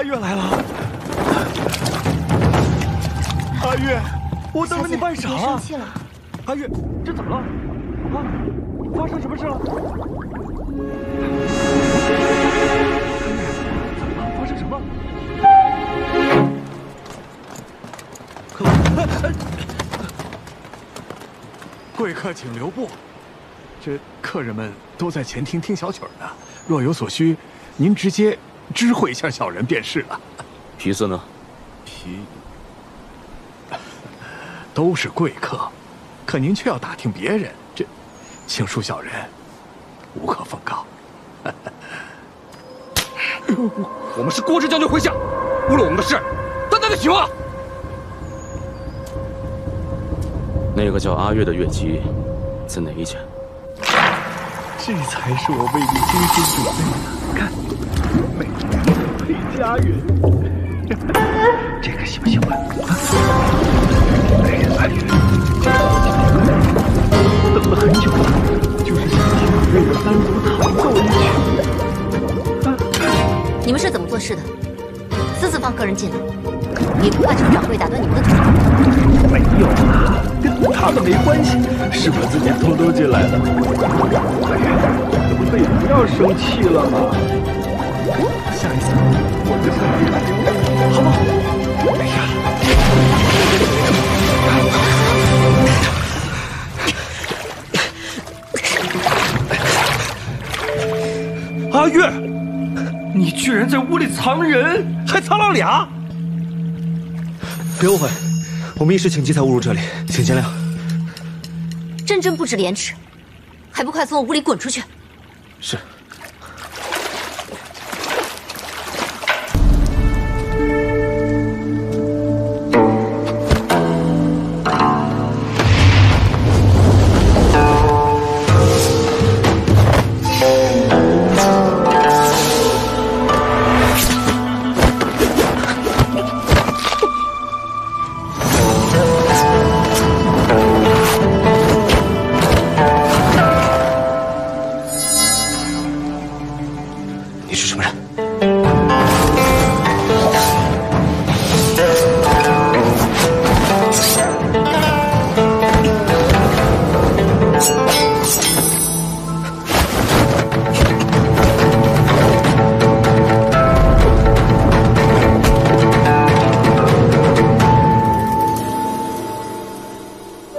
阿月来了！阿月，我等了你半晌了。生气了。阿月，这怎么了？啊，发生什么事了？发生什么？贵客请留步。这客人们都在前厅听小曲呢，若有所需，您直接知会一下小人便是了。皮色呢？皮都是贵客，可您却要打听别人，这，请恕小人无可奉告。我们是郭直将军麾下，误了我们的事，担待得起吗？那个叫阿月的乐姬，在哪一间？这才是我为你精心准备的，看，美人配佳人，这个喜不喜欢？阿月，等了很久了，就是想听你为我单独弹奏一曲。你们是怎么做事的？私自放客人进来，也不怕程掌柜打断你们的腿？没有啊，跟他们没关系，是我自己偷偷进来的。阿月，能也不要生气了嘛。下一次我就向你打听，好不好？没事。阿月，你居然在屋里藏人，还藏了俩！别误会，我们一时情急才误入这里，请见谅。真不知廉耻，还不快从我屋里滚出去！是。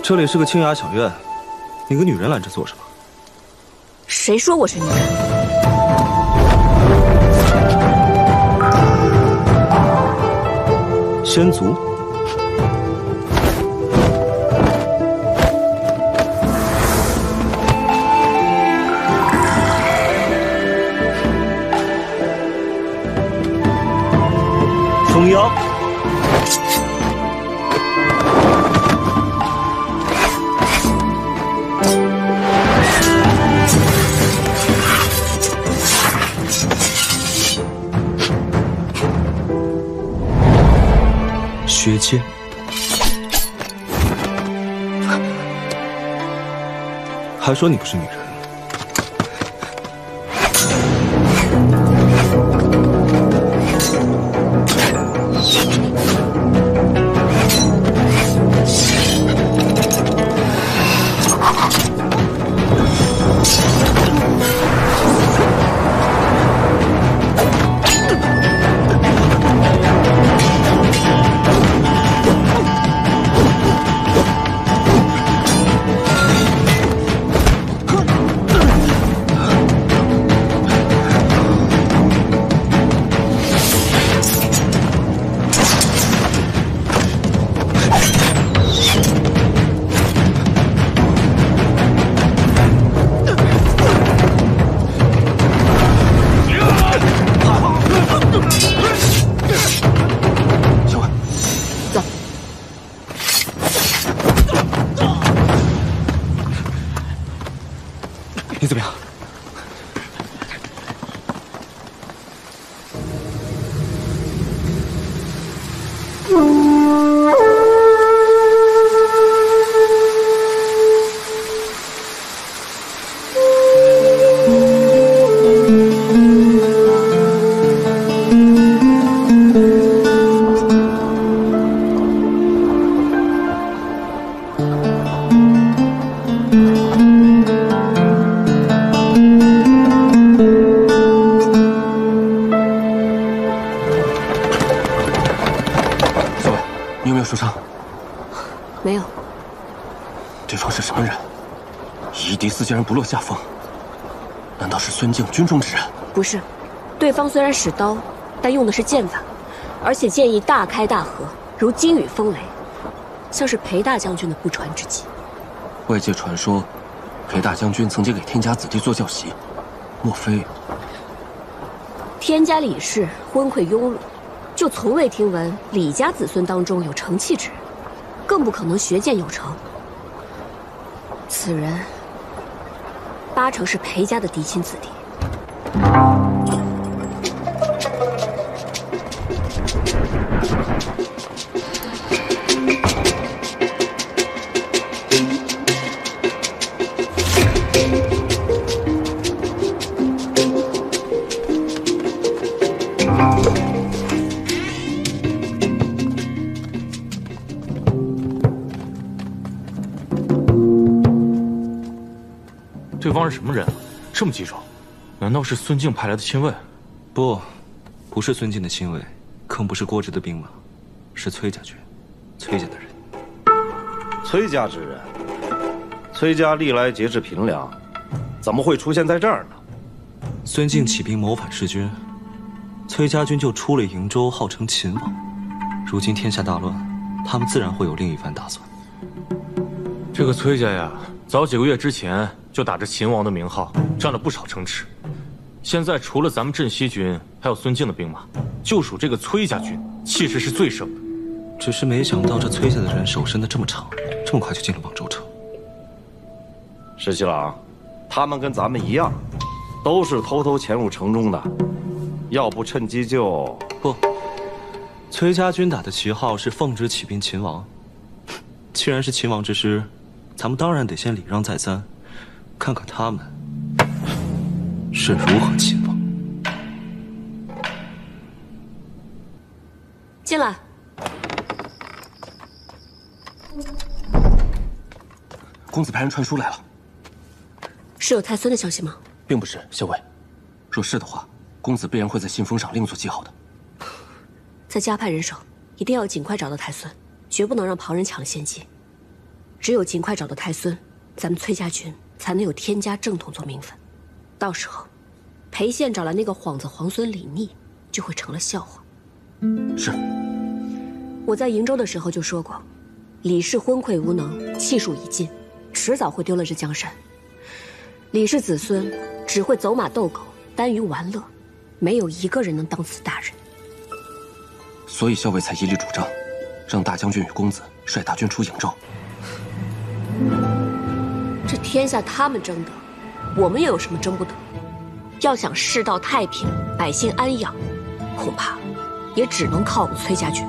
这里是个清雅小院，你个女人拦着做什么？谁说我是女人？仙族。风妖。薛阶，还说你不是女人。你怎么样？没有。对方是什么人？以一敌四竟然不落下风，难道是孙敬军中之人？不是，对方虽然使刀，但用的是剑法，而且剑意大开大合，如金雨风雷，像是裴大将军的不传之技。外界传说，裴大将军曾经给天家子弟做教习，莫非？天家李氏昏聩庸碌，就从未听闻李家子孙当中有成器之人，更不可能学剑有成。此人八成是裴家的嫡亲子弟。对方是什么人啊？这么棘手？难道是孙敬派来的亲卫？不是孙敬的亲卫，更不是郭直的兵马，是崔家军，崔家的人。崔家之人，崔家历来节制贫良，怎么会出现在这儿呢？孙敬起兵谋反弑君，崔家军就出了瀛州，号称秦王。如今天下大乱，他们自然会有另一番打算。这个崔家呀，早几个月之前就打着秦王的名号，占了不少城池。现在除了咱们镇西军，还有孙敬的兵马，就属这个崔家军气势是最盛的。只是没想到这崔家的人手伸得这么长，这么快就进了望州城。石七郎，他们跟咱们一样，都是偷偷潜入城中的，要不趁机就……不，崔家军打的旗号是奉旨起兵秦王。既然是秦王之师，咱们当然得先礼让再三，看看他们是如何秦王。进来。公子派人传书来了，是有太孙的消息吗？并不是，校尉。若是的话，公子必然会在信封上另作记号的。再加派人手，一定要尽快找到太孙，绝不能让旁人抢了先机。只有尽快找到太孙，咱们崔家军才能有天家正统做名分。到时候，裴县找来那个幌子皇孙李逆，就会成了笑话。是。我在瀛州的时候就说过，李氏昏聩无能，气数已尽，迟早会丢了这江山。李氏子孙只会走马斗狗，耽于玩乐，没有一个人能当此大任。所以校尉才一力主张，让大将军与公子率大军出瀛州。这天下他们争得，我们又有什么争不得？要想世道太平，百姓安养，恐怕也只能靠我们崔家军。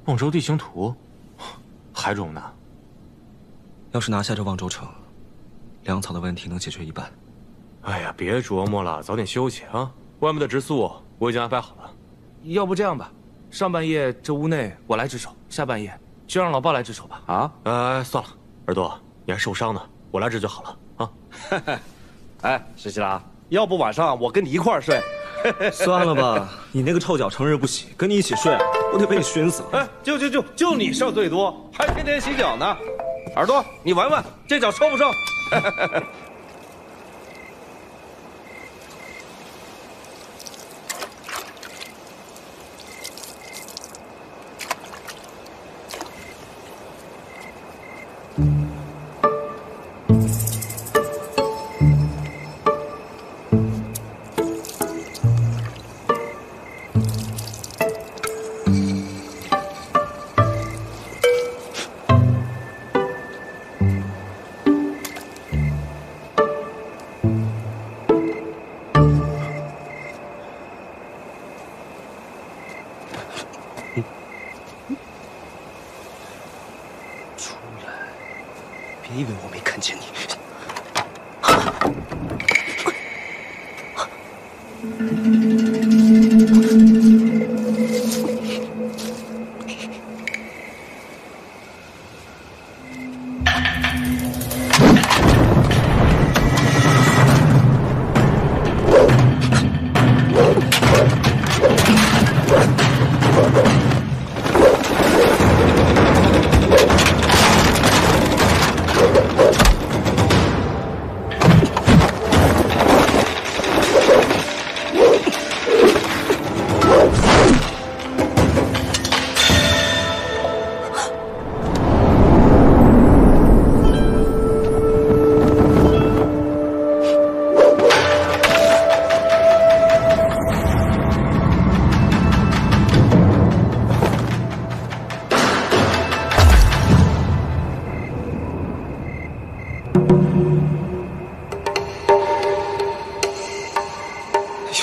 望州地形图，还容纳。要是拿下这望州城，粮草的问题能解决一半。哎呀，别琢磨了，早点休息啊！外面的植宿我已经安排好了。要不这样吧，上半夜这屋内我来值守，下半夜就让老爸来值守吧。啊？算了，耳朵，你还受伤呢，我来值就好了啊。哎，石七郎，要不晚上我跟你一块儿睡？算了吧，你那个臭脚成日不洗，跟你一起睡，我得被你熏死了。哎，就你事儿最多，还天天洗脚呢。耳朵，你闻闻这脚臭不臭？别以为我没看见你。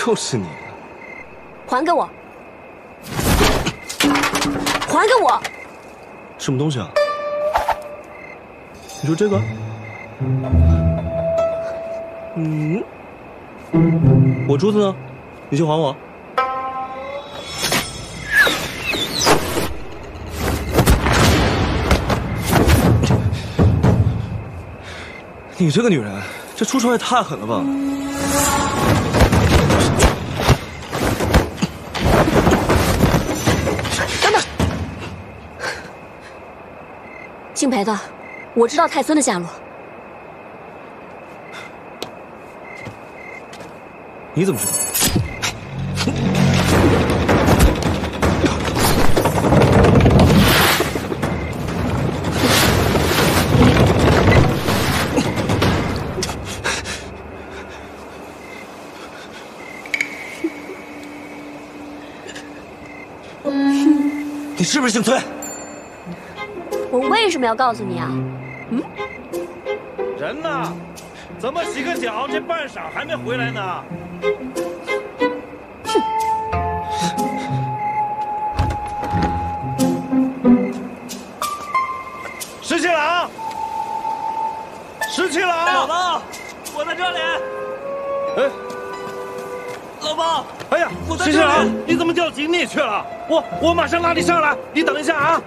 就是你，还给我！还给我！什么东西啊？你说这个？嗯，我珠子呢？你先还我。你这个女人，这出手也太狠了吧！等等，姓裴的，我知道太孙的下落。你怎么知道？你是不是姓崔？我为什么要告诉你啊？嗯？人呢？怎么洗个脚，这半晌还没回来呢？石七郎，石七郎，姥姥，我在这里。哎，老爸，哎呀，石七郎，你怎么掉井里去了？我马上拉你上来，你等一下啊。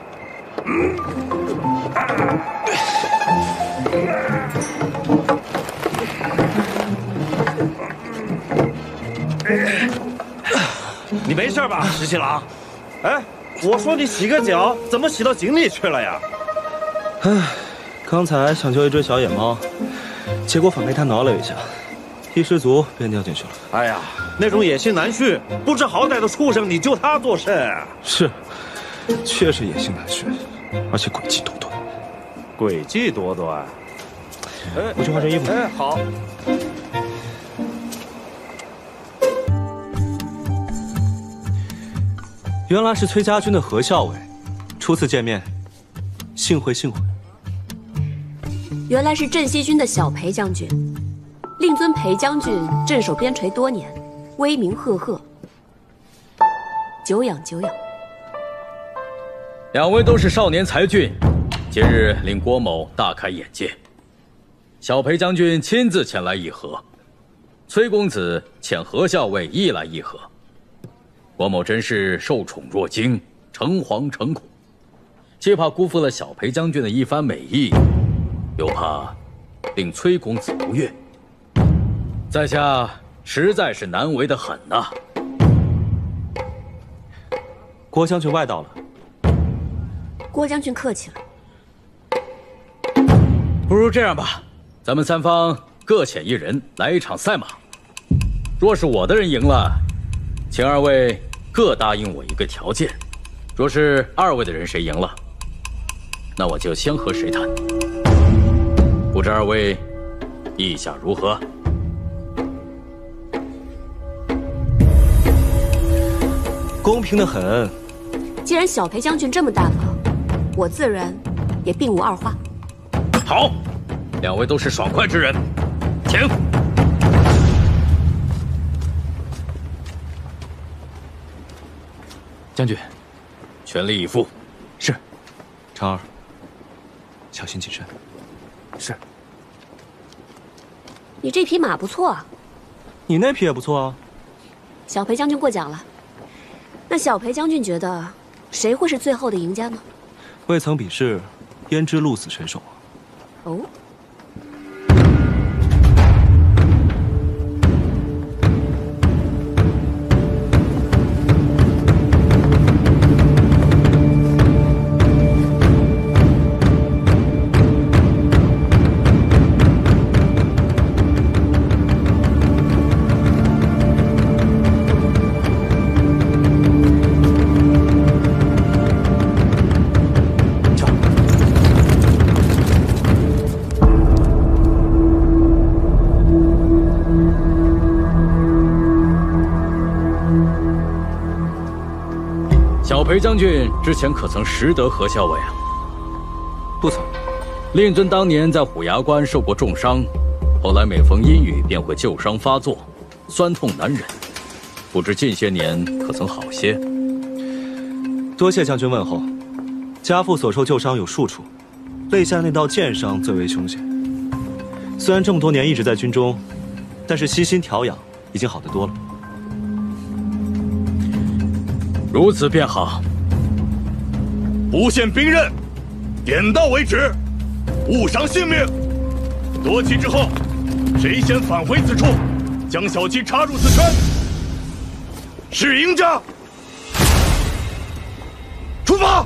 你没事吧，石七郎？哎，我说你洗个脚，怎么洗到井里去了呀？唉，刚才想救一只小野猫，结果反被它挠了一下，一失足便掉进去了。哎呀，那种野心难驯、不知好歹的畜生，你救它作甚啊？是，确实野心难驯，而且诡计多端。诡计多端。哎，我去换身衣服。哎，好。原来是崔家军的何校尉，初次见面，幸会幸会。原来是镇西军的小裴将军，令尊裴将军镇守边陲多年，威名赫赫，久仰久仰。两位都是少年才俊，今日令郭某大开眼界。小裴将军亲自前来议和，崔公子遣何校尉亦来议和。郭某真是受宠若惊，诚惶诚恐，既怕辜负了小裴将军的一番美意，又怕令崔公子不悦，在下实在是难为得很呐。郭将军外道了。郭将军客气了。不如这样吧，咱们三方各遣一人来一场赛马。若是我的人赢了，请二位各答应我一个条件；若是二位的人谁赢了，那我就先和谁谈。不知二位意下如何？公平得很。既然小裴将军这么大方，我自然也并无二话。好，两位都是爽快之人，请。将军，全力以赴。是。常儿，小心谨慎。是。你这匹马不错啊。你那匹也不错啊。小裴将军过奖了。那小裴将军觉得谁会是最后的赢家呢？未曾比试，焉知鹿死谁手啊？哦。小裴将军之前可曾识得何校尉啊？不曾。令尊当年在虎牙关受过重伤，后来每逢阴雨便会旧伤发作，酸痛难忍，不知近些年可曾好些？多谢将军问候。家父所受旧伤有数处，肋下那道剑伤最为凶险。虽然这么多年一直在军中，但是悉心调养，已经好得多了。如此便好。不限兵刃，点到为止，勿伤性命。夺旗之后，谁先返回此处，将小旗插入此圈，是赢家。出发！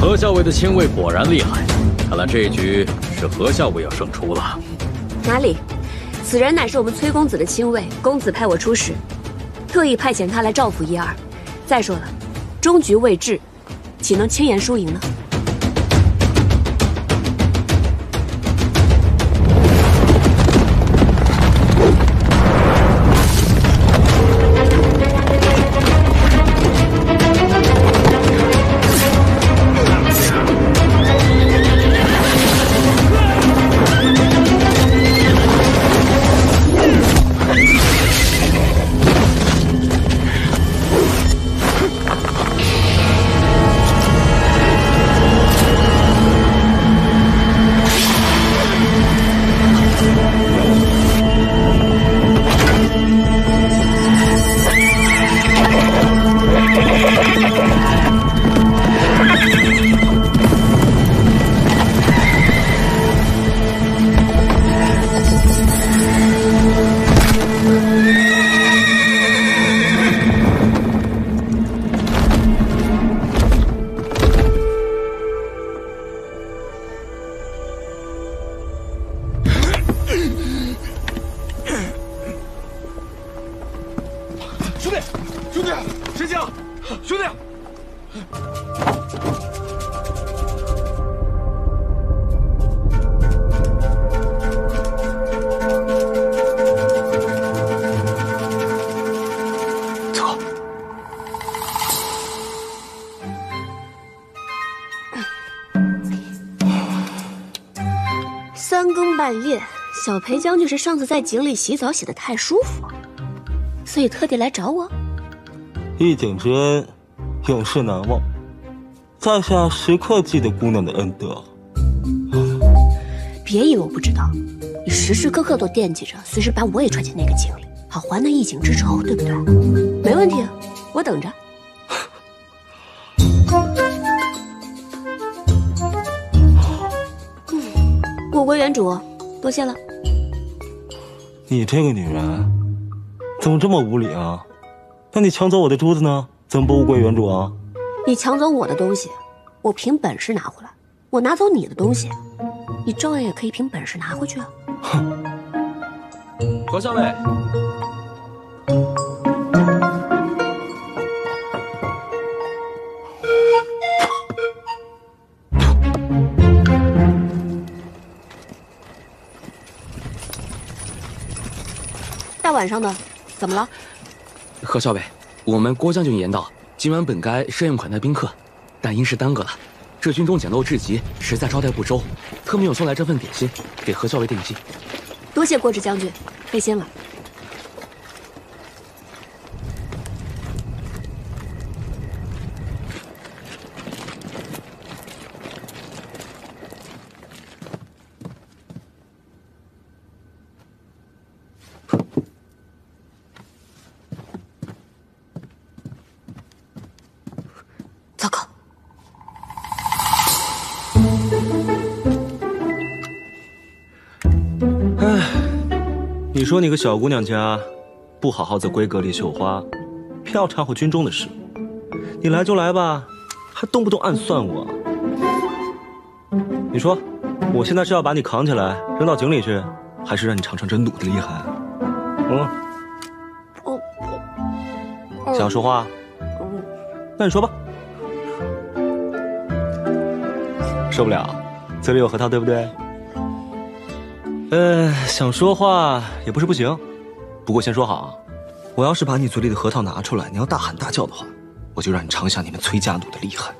何校尉的亲卫果然厉害，看来这一局是何校尉要胜出了。哪里？此人乃是我们崔公子的亲卫，公子派我出使，特意派遣他来照拂一二。再说了，终局未至，岂能轻言输赢呢？3更半夜，小裴将军是上次在井里洗澡洗得太舒服，所以特地来找我。一井之恩，永世难忘，在下时刻记得姑娘的恩德。别以为我不知道，你时时刻刻都惦记着，随时把我也拽进那个井里，好还那一井之仇，对不对？没问题，我等着。物归原主，多谢了。你这个女人，怎么这么无理啊？那你抢走我的珠子呢？怎么不物归原主啊？你抢走我的东西，我凭本事拿回来；我拿走你的东西，你照样也可以凭本事拿回去啊。哼！何校尉。大晚上的，怎么了？何校尉，我们郭将军言道，今晚本该设宴款待宾客，但因事耽搁了。这军中简陋至极，实在招待不周，特没有送来这份点心，给何校尉定计。多谢郭直将军，费心了。糟糕！唉，你说你个小姑娘家，不好好在闺阁里绣花，偏要掺和军中的事。你来就来吧，还动不动暗算我。你说，我现在是要把你扛起来扔到井里去，还是让你尝尝这弩的厉害？想要说话？那你说吧。受不了，嘴里有核桃，对不对？想说话也不是不行，不过先说好，我要是把你嘴里的核桃拿出来，你要大喊大叫的话，我就让你尝一下你们崔家弩的厉害。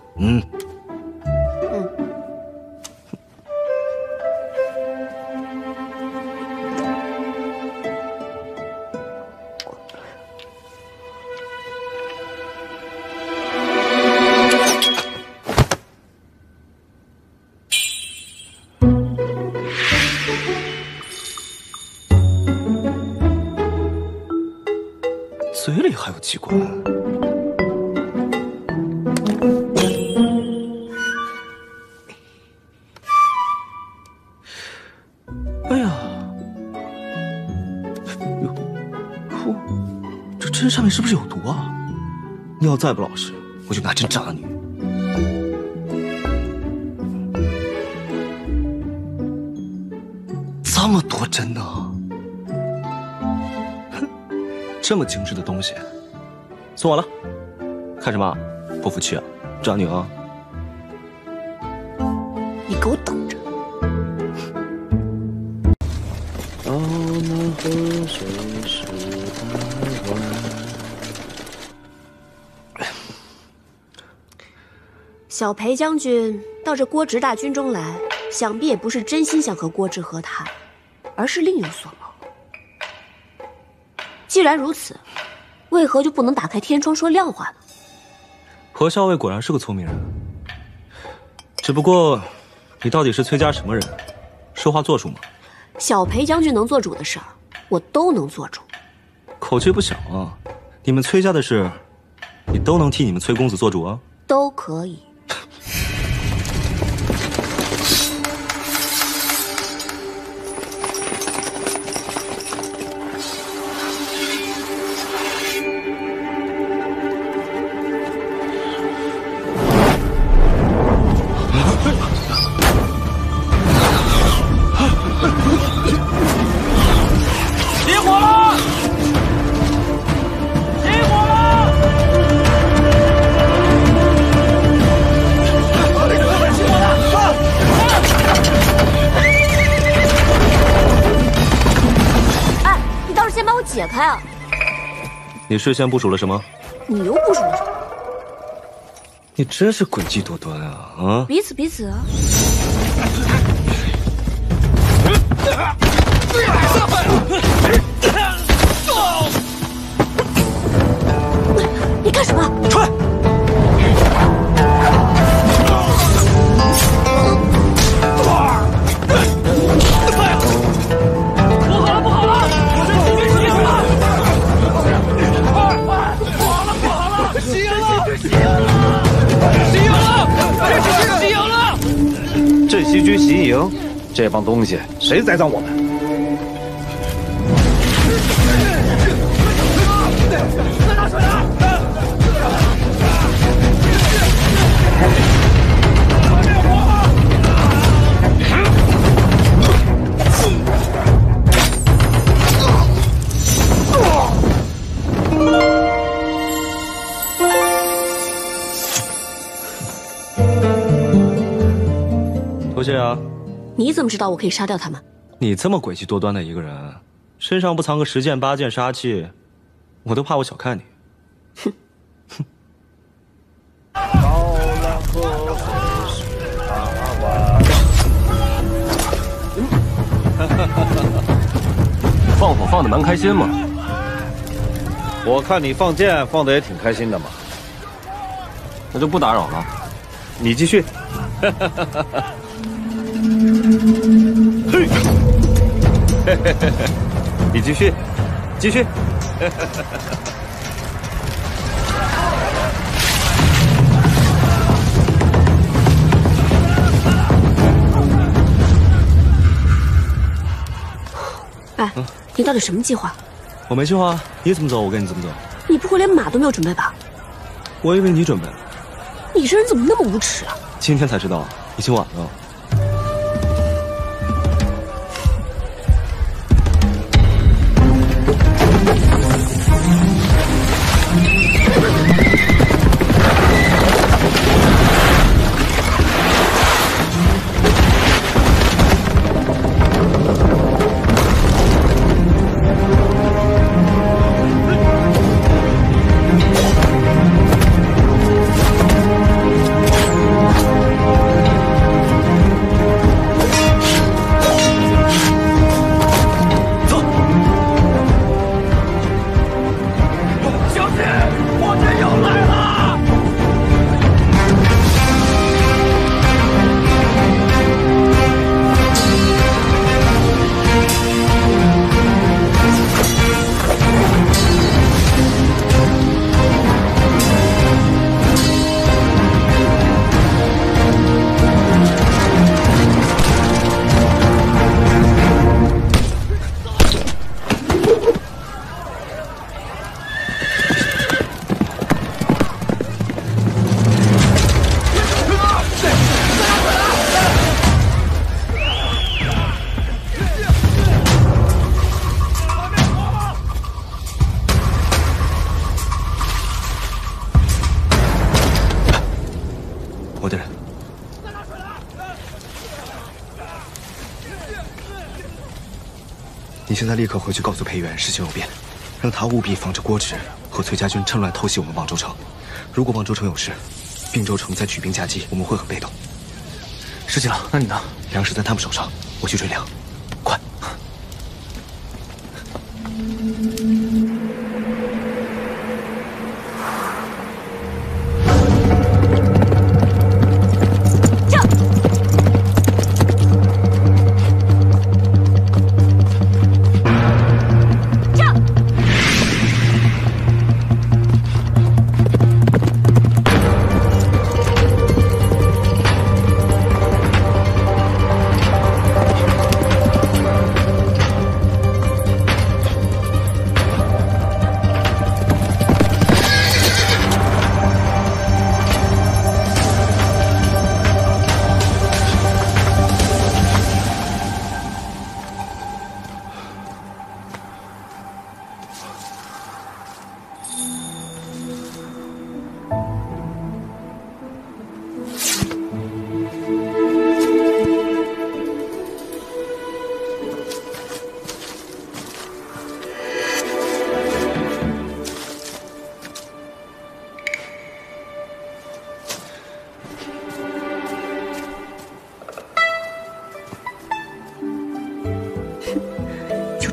嘴里还有机关。哎呀，哟，这针上面是不是有毒啊？你要再不老实，我就拿针扎你。这么多针呢？这么精致的东西，送我了。看什么？不服气啊？扎你啊！你给我等着！到那河水是台湾。小裴将军到这郭直大军中来，想必也不是真心想和郭直和谈，而是另有所谋。既然如此，为何就不能打开天窗说亮话呢？何校尉果然是个聪明人，只不过，你到底是崔家什么人？说话做主吗？小裴将军能做主的事儿，我都能做主。口气不小啊！你们崔家的事，你都能替你们崔公子做主啊？都可以。解开啊！你事先部署了什么？你又部署了什么？你真是诡计多端啊！啊！彼此啊！你干什么？踹！镇西军袭营，这帮东西谁栽赃我们？快打水啊！多谢啊！你怎么知道我可以杀掉他们？你这么诡计多端的一个人，身上不藏个10件8件杀气，我都怕我小看你。哼哼。放火放得蛮开心嘛。我看你放箭放得也挺开心的嘛。那就不打扰了，你继续。嘿，你继续，继续。哎，你到底什么计划？我没计划，你怎么走我跟你怎么走。你不会连马都没有准备吧？我以为你准备了。你这人怎么那么无耻啊？今天才知道，已经晚了。我的人，你现在立刻回去告诉裴元事情有变，让他务必防着郭芷和崔家军趁乱偷袭我们望州城。如果望州城有事，并州城再举兵夹击，我们会很被动。石七郎，那你呢？粮食在他们手上，我去追粮，快！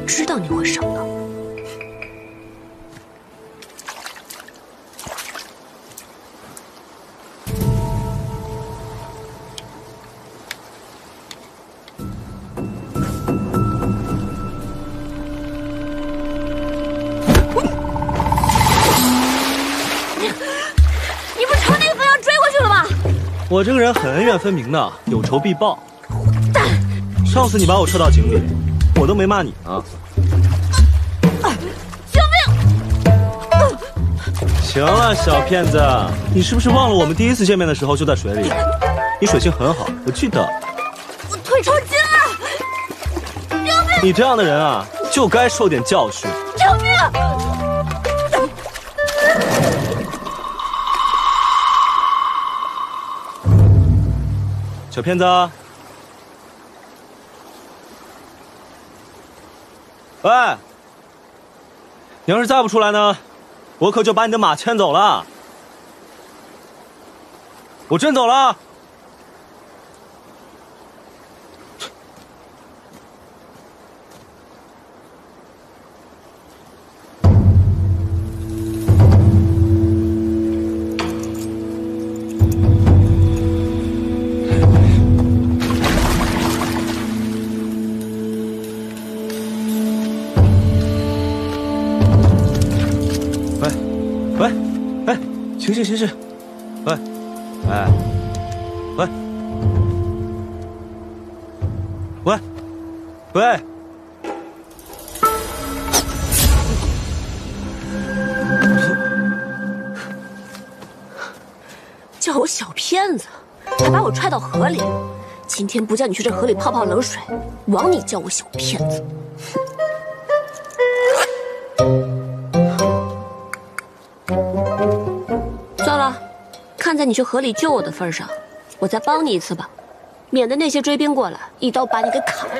知道你会上当。你不是朝那个方向追过去了吗？我这个人很恩怨分明的，有仇必报。上次你把我撤到井里，我都没骂你呢。救命！行了，小骗子，你是不是忘了我们第一次见面的时候就在水里？你水性很好，我记得。我腿抽筋了！救命！你这样的人啊，就该受点教训。救命！小骗子，喂，你要是再不出来呢，我可就把你的马牵走了。我真走了。行，喂，哎，喂，喂，喂，叫我小骗子，还把我踹到河里。今天不叫你去这河里泡泡冷水，枉你叫我小骗子。算了，看在你去河里救我的份上，我再帮你一次吧，免得那些追兵过来一刀把你给砍了。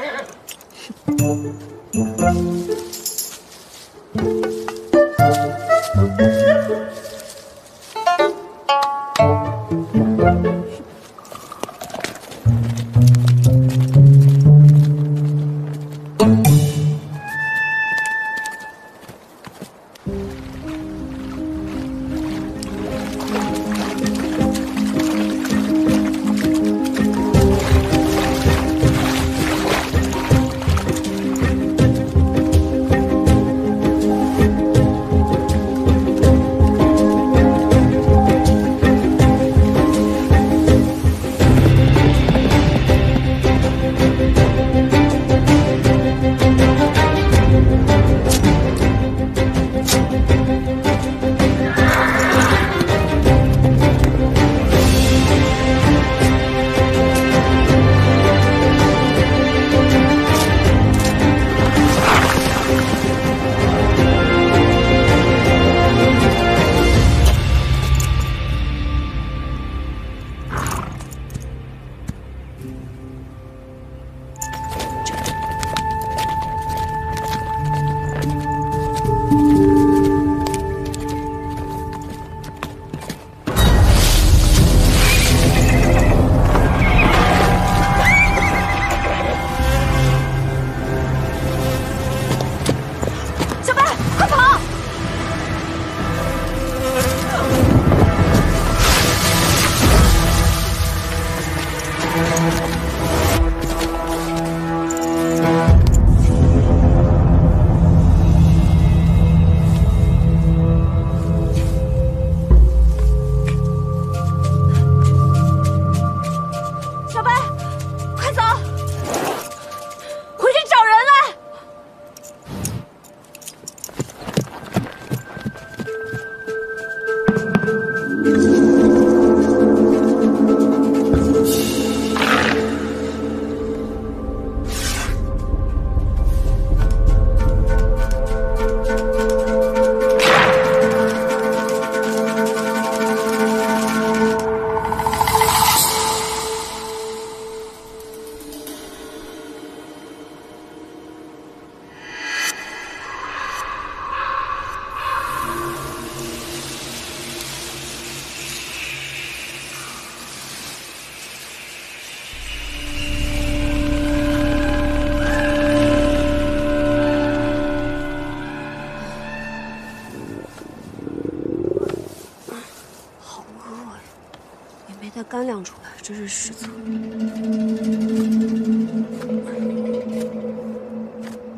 干粮出来，真是失策。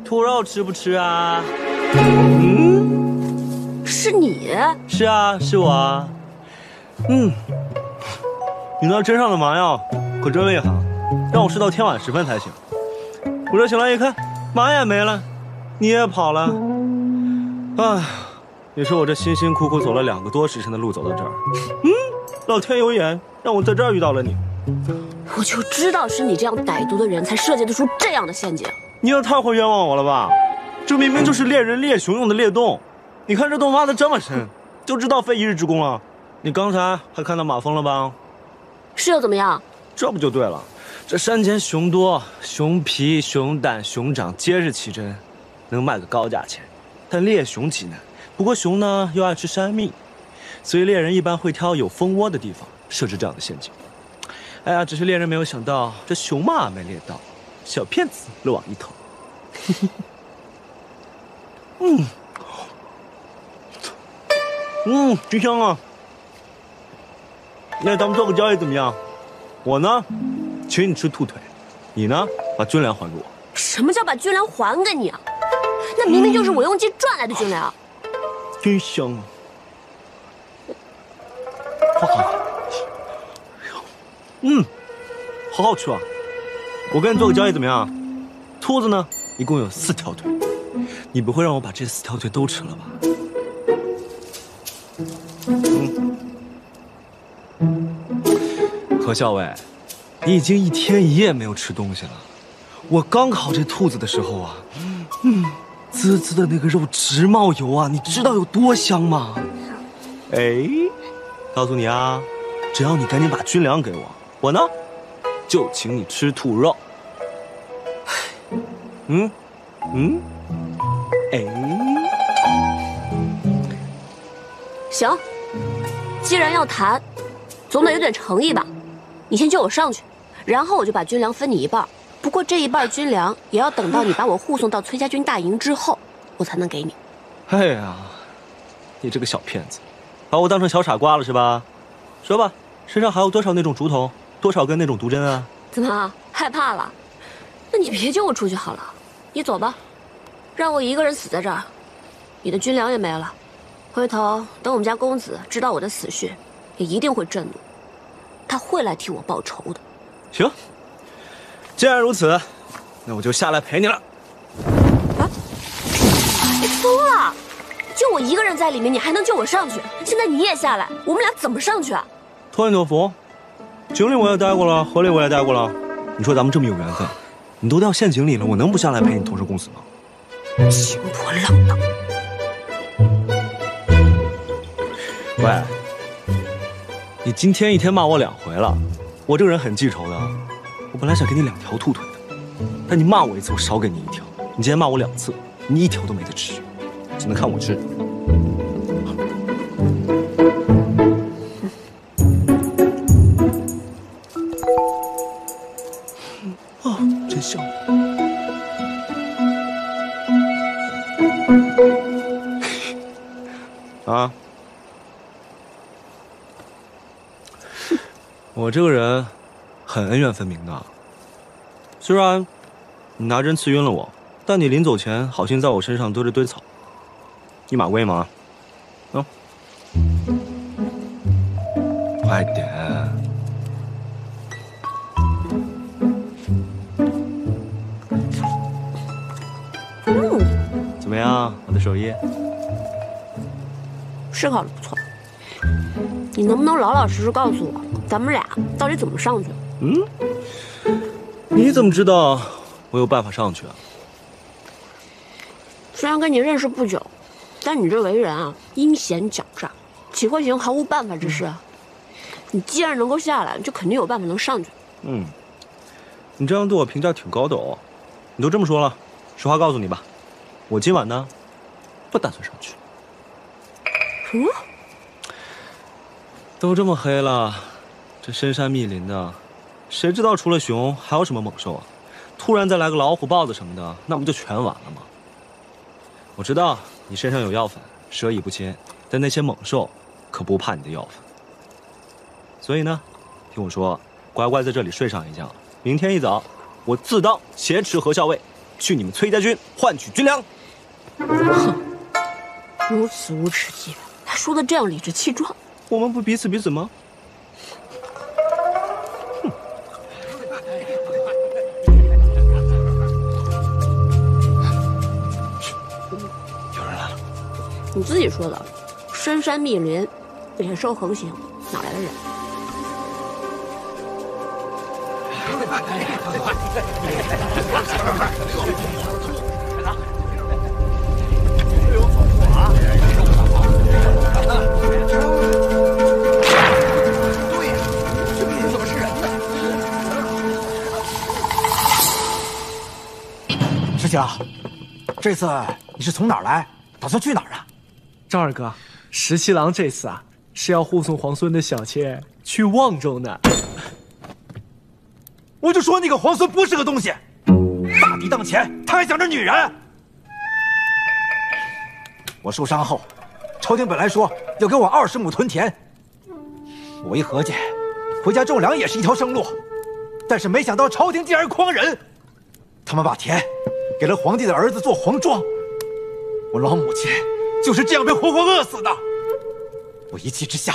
兔肉吃不吃啊？是你？是啊，是我啊。你那针上的麻药可真厉害，让我睡到天晚时分才行。我这醒来一看，麻也没了，你也跑了。哎，你说我这辛辛苦苦走了2个多时辰的路走到这儿，老天有眼，让我在这儿遇到了你。我就知道是你这样歹毒的人才设计得出这样的陷阱。你也太会冤枉我了吧！这明明就是猎人猎熊用的猎洞，你看这洞挖得这么深，就知道费一日之功了。你刚才还看到马蜂了吧？是又怎么样？这不就对了？这山间熊多，熊皮、熊胆、熊掌皆是奇珍，能卖个高价钱。但猎熊极难，不过熊呢又爱吃山蜜，所以猎人一般会挑有蜂窝的地方设置这样的陷阱。哎呀，只是猎人没有想到，这熊嘛没猎到，小骗子落网一头。真香啊！那咱们做个交易怎么样？我呢，请你吃兔腿，你呢，把军粮还给我。什么叫把军粮还给你啊？那明明就是我用计赚来的军粮。真香啊！好好吃啊！我跟你做个交易怎么样？兔子呢，一共有4条腿，你不会让我把这4条腿都吃了吧？何校尉，你已经1天1夜没有吃东西了。我刚烤这兔子的时候啊，滋滋的那个肉直冒油啊，你知道有多香吗？哎，告诉你啊，只要你赶紧把军粮给我，我呢就请你吃兔肉。哎，行，既然要谈，总得有点诚意吧。你先救我上去，然后我就把军粮分你1半。不过这1半军粮也要等到你把我护送到崔家军大营之后，我才能给你。哎呀，你这个小骗子，把我当成小傻瓜了是吧？说吧，身上还有多少那种竹筒，多少根那种毒针啊？怎么害怕了？那你别救我出去好了，你走吧，让我一个人死在这儿，你的军粮也没了。回头等我们家公子知道我的死讯，也一定会震怒，他会来替我报仇的。行，既然如此，那我就下来陪你了。啊！你疯了！就我一个人在里面，你还能救我上去？现在你也下来，我们俩怎么上去啊？托你托福，井里我也待过了，河里我也待过了。你说咱们这么有缘分，你都到陷井里了，我能不下来陪你同生共死吗？轻薄冷冷。喂，你今天1天骂我2回了，我这个人很记仇的。我本来想给你2条兔腿的，但你骂我1次，我少给你1条。你今天骂我2次，你1条都没得吃，只能看我吃。哦，真香。啊！我这个人很恩怨分明的。虽然你拿针刺晕了我，但你临走前好心在我身上堆了堆草，一马归马。快点！怎么样，我的手艺？是烤的不错，你能不能老老实实告诉我，咱们俩到底怎么上去？你怎么知道我有办法上去啊？虽然跟你认识不久，但你这为人啊，阴险狡诈，岂会行毫无办法之事啊？你既然能够下来，就肯定有办法能上去。你这样对我评价挺高的哦。你都这么说了，实话告诉你吧，我今晚呢，不打算上去。都这么黑了，这深山密林的，谁知道除了熊还有什么猛兽啊？突然再来个老虎、豹子什么的，那不就全完了吗？我知道你身上有药粉，蛇蚁不侵，但那些猛兽可不怕你的药粉。所以呢，听我说，乖乖在这里睡上一觉，明天一早，我自当挟持何校尉，去你们崔家军换取军粮。哼，如此无耻伎俩，还说的这样理直气壮。我们不彼此彼此吗？有人来了。你自己说的，深山密林，野兽横行，哪来的人？师兄，这次你是从哪儿来？打算去哪儿啊？赵二哥，十七郎这次啊是要护送皇孙的小妾去望州呢。我就说那个皇孙不是个东西，大敌当前，他还想着女人。我受伤后，朝廷本来说要给我20亩屯田，我一合计，回家种粮也是一条生路，但是没想到朝廷竟然诓人，他们把田给了皇帝的儿子做皇庄，我老母亲就是这样被活活饿死的。我一气之下，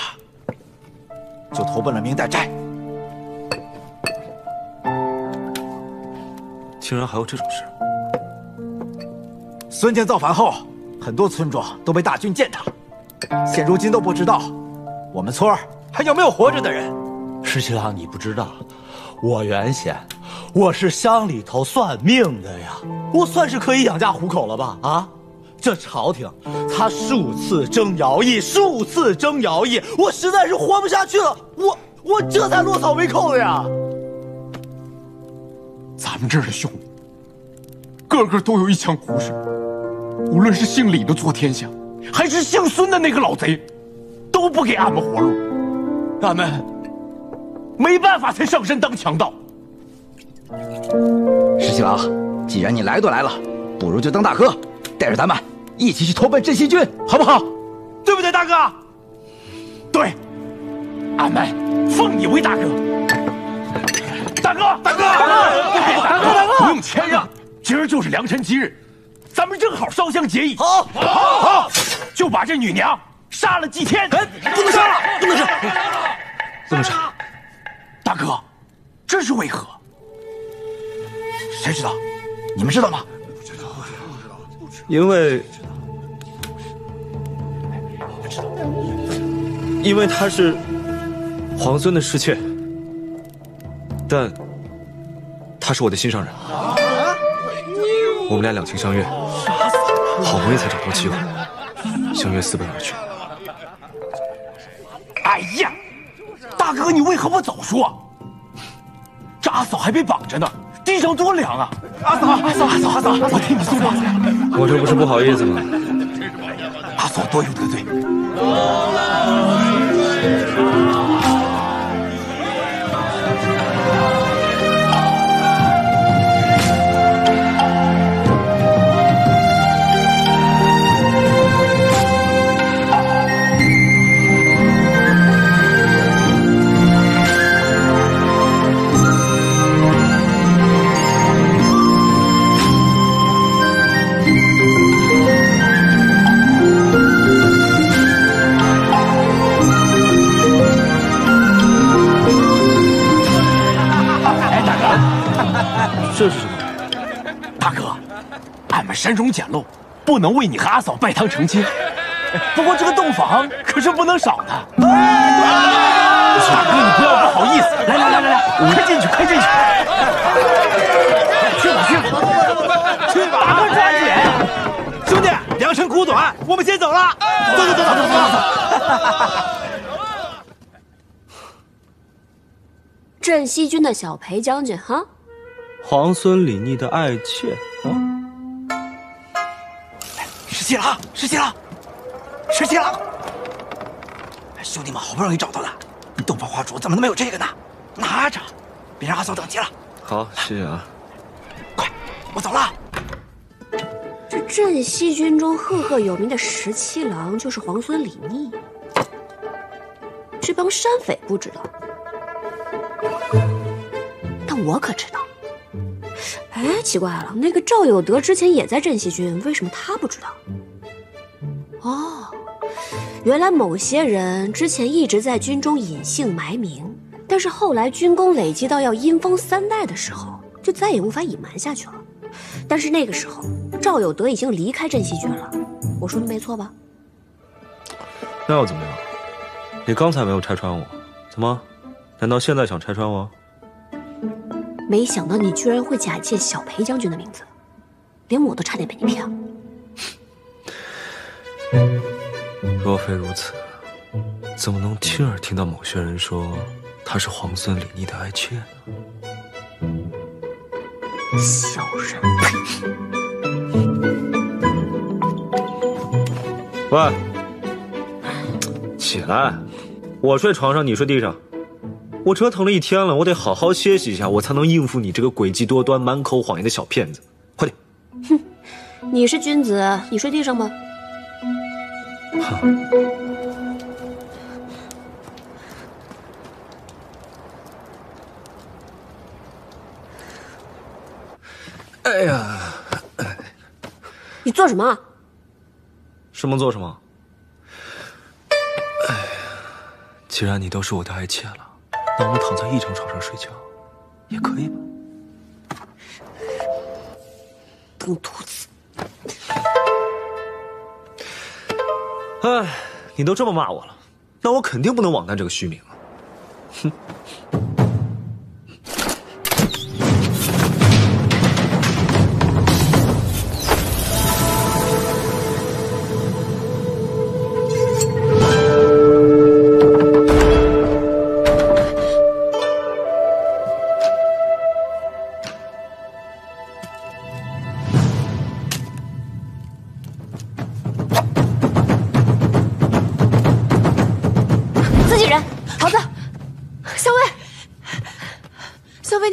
就投奔了明代寨。竟然还有这种事！孙坚造反后，很多村庄都被大军践踏，现如今都不知道我们村儿还有没有活着的人。石七郎，你不知道，我原先我是乡里头算命的呀，我算是可以养家糊口了吧？啊，这朝廷他数次征徭役，数次征徭役，我实在是活不下去了，我这才落草为寇的呀。咱们这儿的兄弟，个个都有一腔骨水，无论是姓李的做天下，还是姓孙的那个老贼，都不给俺们活路，俺们没办法才上山当强盗。石七郎，既然你来都来了，不如就当大哥，带着咱们一起去投奔镇西军，好不好？对不对，大哥？对，俺们奉你为大哥。大哥，大哥，大哥，不用谦让，今儿就是良辰吉日，咱们正好烧香结义。好，就把这女娘杀了祭天。不能杀了，不能杀，不能杀。大哥，这是为何？谁知道？你们知道吗？因为她是皇孙的侍妾，但她是我的心上人，我们俩两情相悦，好不容易才找到机会，相约私奔而去。哎呀，大哥，你为何不早说？这阿嫂还被绑着呢，地上多凉啊！阿嫂，我替你送袜子。我这不是不好意思吗？阿嫂多有得罪。这是什么？大哥，俺们山中简陋，不能为你和阿嫂拜堂成亲。不过这个洞房可是不能少的。大哥，你不要不好意思，来，快进去，快进去。去吧，大哥抓紧。兄弟，良辰苦短，我们先走了。走。镇西军的小裴将军，哈。皇孙李逆的爱妾啊！石七郎！兄弟们好不容易找到了，你洞房花烛怎么能没有这个呢？拿着，别让阿嫂等急了。好，谢谢啊。快，我走了。这镇西军中赫赫有名的十七郎就是皇孙李逆，这帮山匪不知道，但我可知道。哎，奇怪了，那个赵有德之前也在镇西军，为什么他不知道？哦，原来某些人之前一直在军中隐姓埋名，但是后来军功累积到要阴封3代的时候，就再也无法隐瞒下去了。但是那个时候，赵有德已经离开镇西军了，我说的没错吧？那又怎么样？你刚才没有拆穿我，怎么？难道现在想拆穿我？没想到你居然会假借小裴将军的名字，连我都差点被你骗了。若非如此，怎么能亲耳听到某些人说他是皇孙李逆的爱妾呢？小人！喂，起来！我睡床上，你睡地上。我折腾了一天了，我得好好歇息一下，我才能应付你这个诡计多端、满口谎言的小骗子。快点！哼，你是君子，你睡地上吧。哎呀！你做什么？什么做什么？哎呀，既然你都是我的爱妾了。那我们躺在一张床上睡觉，也可以吧？等兔子！哎，你都这么骂我了，那我肯定不能枉担这个虚名啊！哼。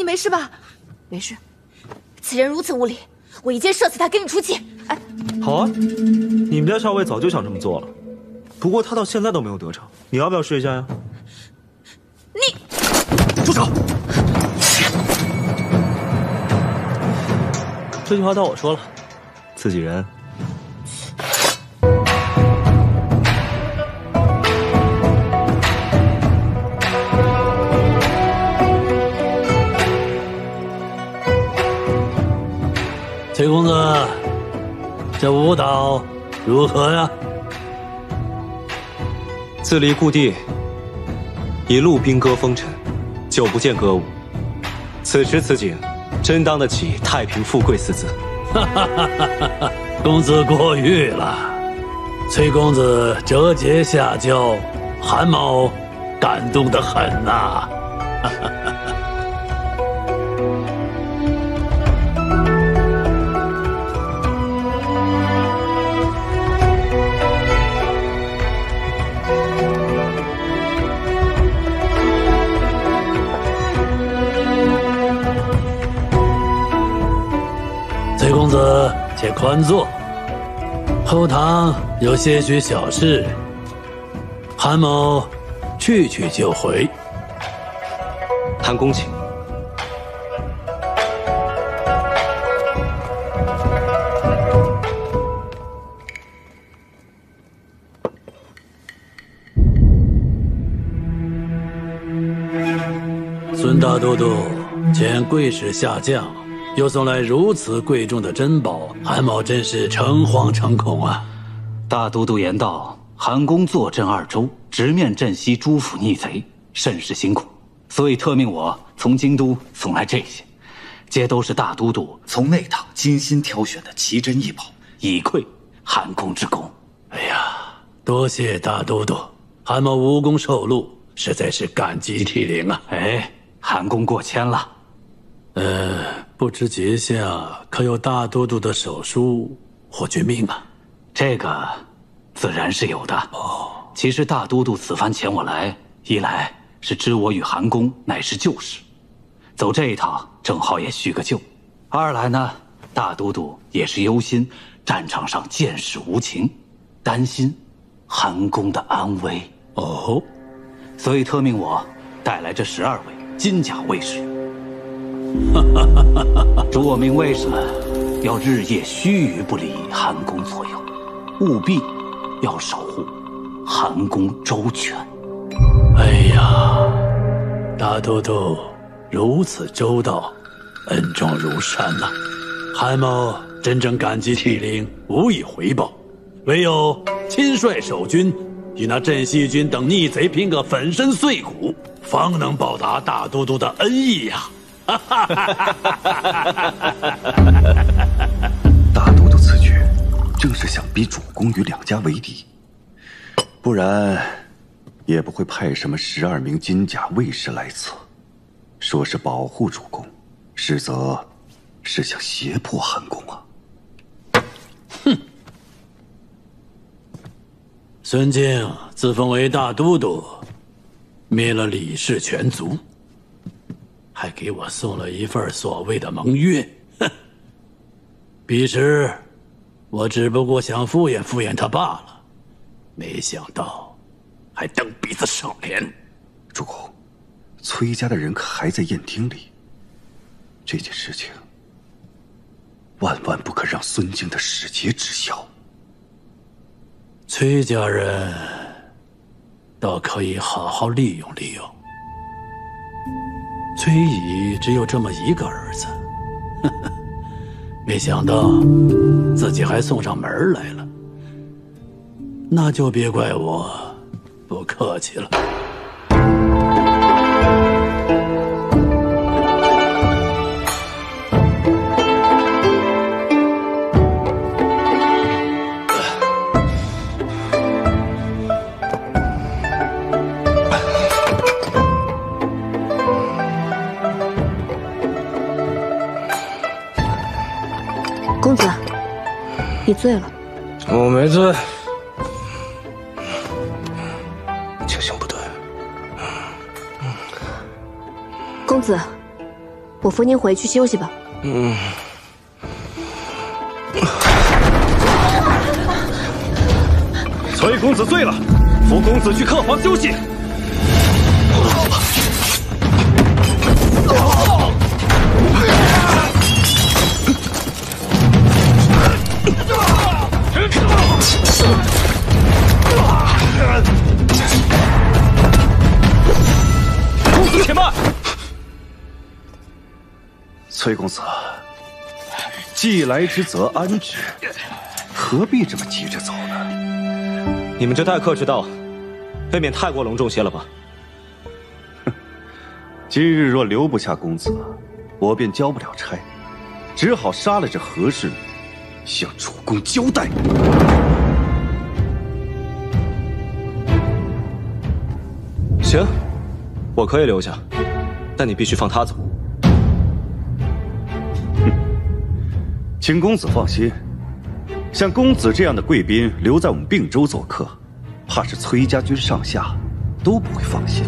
没事吧？没事。此人如此无礼，我一箭射死他，给你出气。哎，好啊，你们家校尉早就想这么做了，不过他到现在都没有得逞。你要不要试一下呀？你住手！这句话到我说了，自己人。崔公子，这舞蹈如何呀？自离故地，一路兵戈风尘，久不见歌舞。此时此景，真当得起太平富贵四字。哈哈哈哈！公子过誉了。崔公子折节下交，韩某感动得很呐。哈哈哈！崔公子，且宽坐。后堂有些许小事，韩某去就回。韩公请。孙大都督遣贵使下降，又送来如此贵重的珍宝，韩某真是诚惶诚恐啊！大都督言道，韩公坐镇2州，直面镇西诸府逆贼，甚是辛苦，所以特命我从京都送来这些，皆都是大都督从内堂精心挑选的奇珍异宝，以馈韩公之功。哎呀，多谢大都督，韩某无功受禄，实在是感激涕零啊！哎，韩公过谦了。不知节下可有大都督的手书或军命啊？这个自然是有的。哦，其实大都督此番遣我来，一来是知我与韩公乃是旧识，走这一趟正好也叙个旧；二来呢，大都督也是忧心战场上见识无情，担心韩公的安危。哦，所以特命我带来这12位金甲卫士。主我命卫士们要日夜须臾不离韩公左右，务必要守护韩公周全。哎呀，大都督如此周到，恩重如山呐！韩某真正感激涕零，无以回报，唯有亲率守军与那镇西军等逆贼拼个粉身碎骨，方能报答大都督的恩义呀！大都督此举，正是想逼主公与两家为敌，不然也不会派什么12名金甲卫士来此，说是保护主公，实则是想胁迫韩公啊！哼！孙敬自封为大都督，灭了李氏全族。还给我送了一份所谓的盟约，哼！彼时我只不过想敷衍敷衍他罢了，没想到还蹬鼻子上脸。主公，崔家的人可还在宴厅里，这件事情万万不可让孙敬的使节知晓。崔家人倒可以好好利用利用。崔乙只有这么一个儿子，呵呵，没想到自己还送上门来了，那就别怪我不客气了。你醉了？我没醉，情形不对。公子，我扶您回去休息吧。崔公子醉了，扶公子去客房休息。公子且慢。崔公子，既来之则安之，何必这么急着走呢？你们这待客之道，未免太过隆重些了吧？今日若留不下公子，我便交不了差，只好杀了这和氏，向主公交代。行，我可以留下，但你必须放他走。请公子放心，像公子这样的贵宾留在我们并州做客，怕是崔家军上下都不会放心。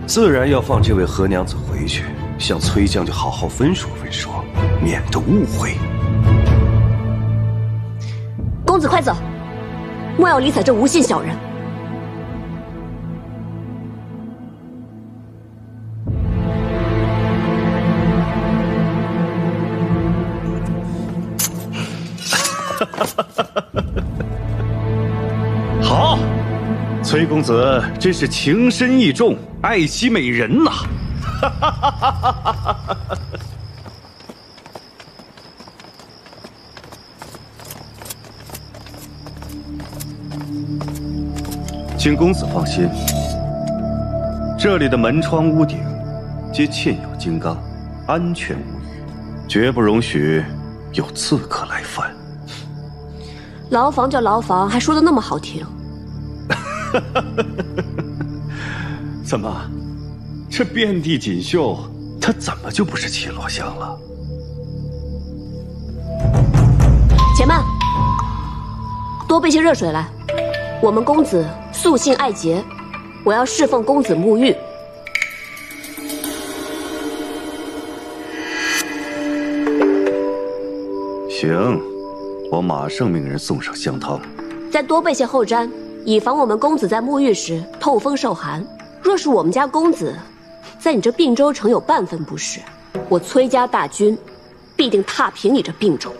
自然要放这位何娘子回去，向崔将军好好分说分说，免得误会。公子快走，莫要理睬这无信小人。好，崔公子真是情深意重，爱惜美人呐！请公子放心，这里的门窗屋顶皆嵌有金刚，安全无虞，绝不容许有刺客来犯。牢房叫牢房，还说得那么好听。怎么，这遍地锦绣，它怎么就不是绮罗香了？且慢，多备些热水来。我们公子素性爱洁，我要侍奉公子沐浴。行，我马上命人送上香汤。再多备些后毡，以防我们公子在沐浴时透风受寒。若是我们家公子在你这并州城有半分不是，我崔家大军必定踏平你这并州。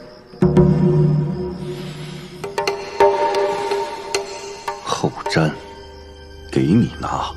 后毡，给你拿。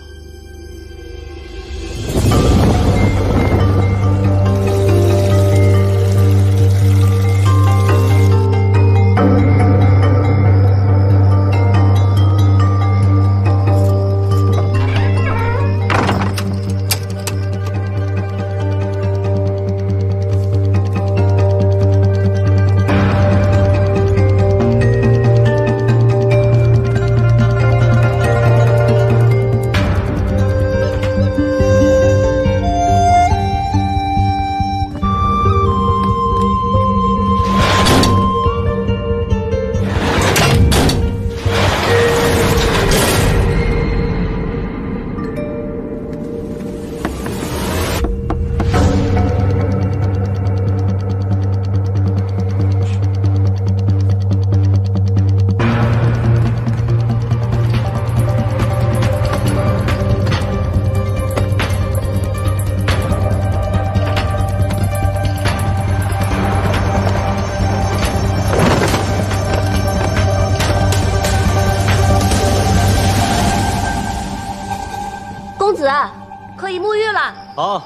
可以沐浴了。好。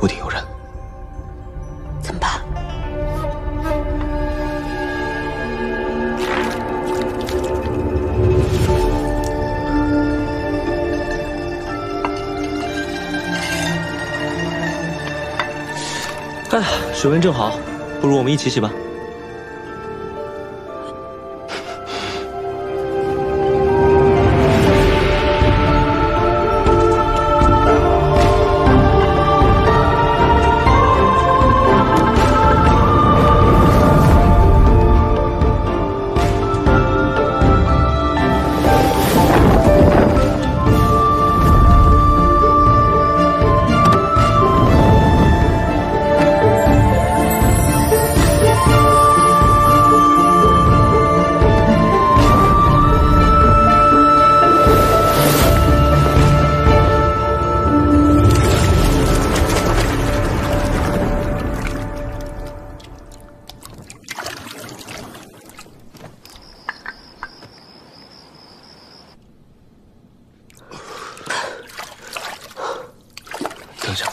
屋顶有人，哎呀，水温正好，不如我们一起洗吧。等一下，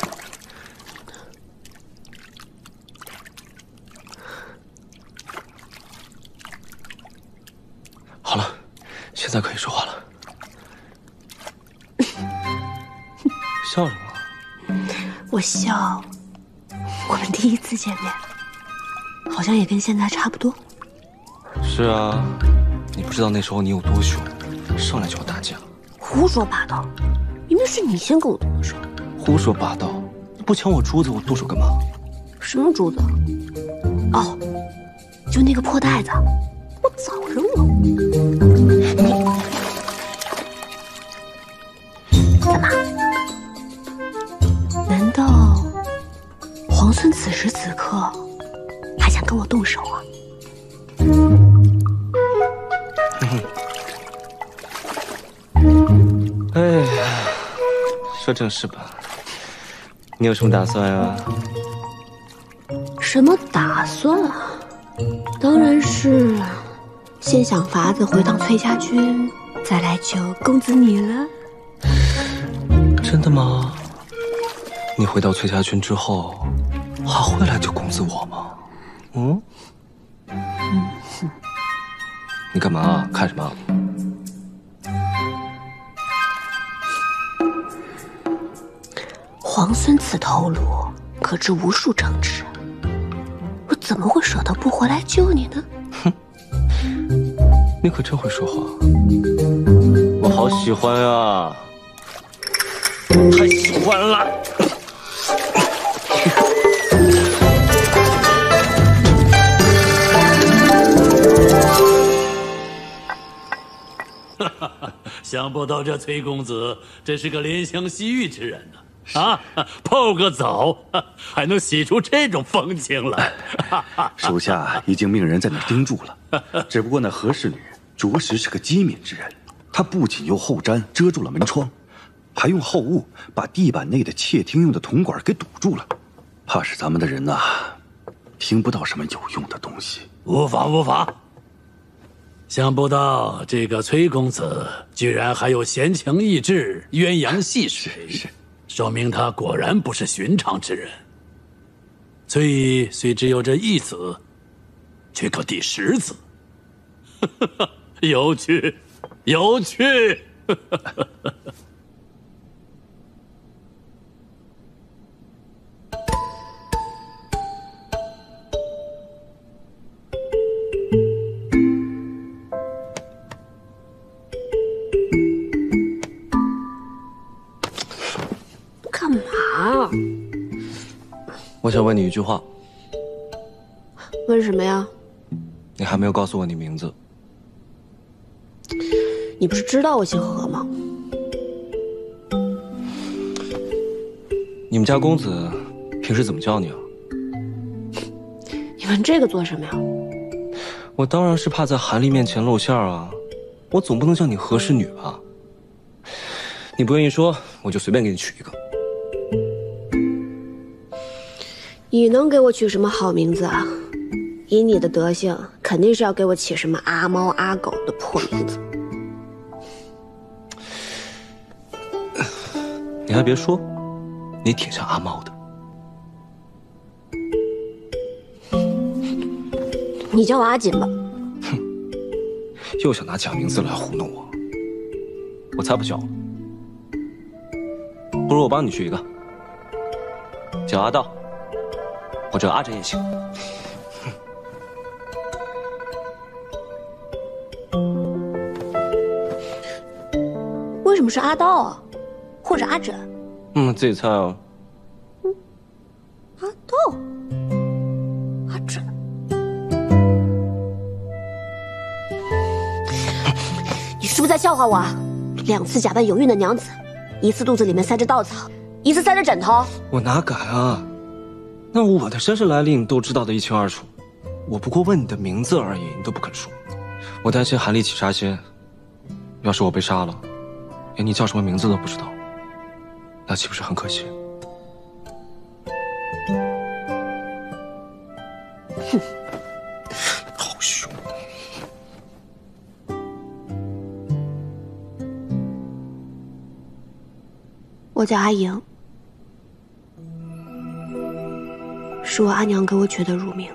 好了，现在可以说话了。笑什么？我笑，我们第一次见面，好像也跟现在差不多。是啊，你不知道那时候你有多凶，上来就要打架。胡说八道，明明是你先跟我动的手。胡说八道！不抢我珠子，我动手干嘛？什么珠子？哦，就那个破袋子，我早扔了。你干嘛？难道皇孙此时此刻还想跟我动手啊？哎呀，说正事吧。你有什么打算啊？什么打算啊？当然是先想法子回趟崔家军，再来救公子你了。真的吗？你回到崔家军之后，还会来救公子我吗？嗯？你干嘛？看什么？皇孙此头颅可知无数城池，我怎么会舍得不回来救你呢？哼，你可真会说话，我好喜欢啊，太喜欢了。想不到这崔公子真是个怜香惜玉之人呢。啊，泡个澡还能洗出这种风情来。属下已经命人在那儿盯住了，只不过那和氏女着实是个机敏之人。她不仅用后毡遮住了门窗，还用后雾把地板内的窃听用的铜管给堵住了，怕是咱们的人呐，听不到什么有用的东西。无妨无妨。想不到这个崔公子居然还有闲情逸致、鸳鸯戏水。是。说明他果然不是寻常之人。崔姨虽只有这一子，却可第10子，有趣，有趣。干嘛？我想问你一句话。问什么呀？你还没有告诉我你名字。你不是知道我姓何吗？你们家公子平时怎么叫你啊？你问这个做什么呀？我当然是怕在韩丽面前露馅啊，我总不能叫你和氏女吧？你不愿意说，我就随便给你取一个。你能给我取什么好名字啊？以你的德行，肯定是要给我起什么阿猫阿狗的破名字。你还别说，你挺像阿猫的。你叫我阿锦吧。哼，又想拿假名字来糊弄我，我才不叫。不如我帮你取一个，叫阿道。或者阿珍也行。为什么是阿道啊？或者阿枕？自己猜啊。阿道，阿枕。你是不是在笑话我啊？2次假扮有孕的娘子，1次肚子里面塞着稻草，1次塞着枕头。我哪敢啊！那我的身世来历你都知道得一清二楚，我不过问你的名字而已，你都不肯说。我担心韩立起杀心，要是我被杀了，连你叫什么名字都不知道，那岂不是很可惜？哼，好凶！我叫阿莹，是我阿娘给我取的乳名。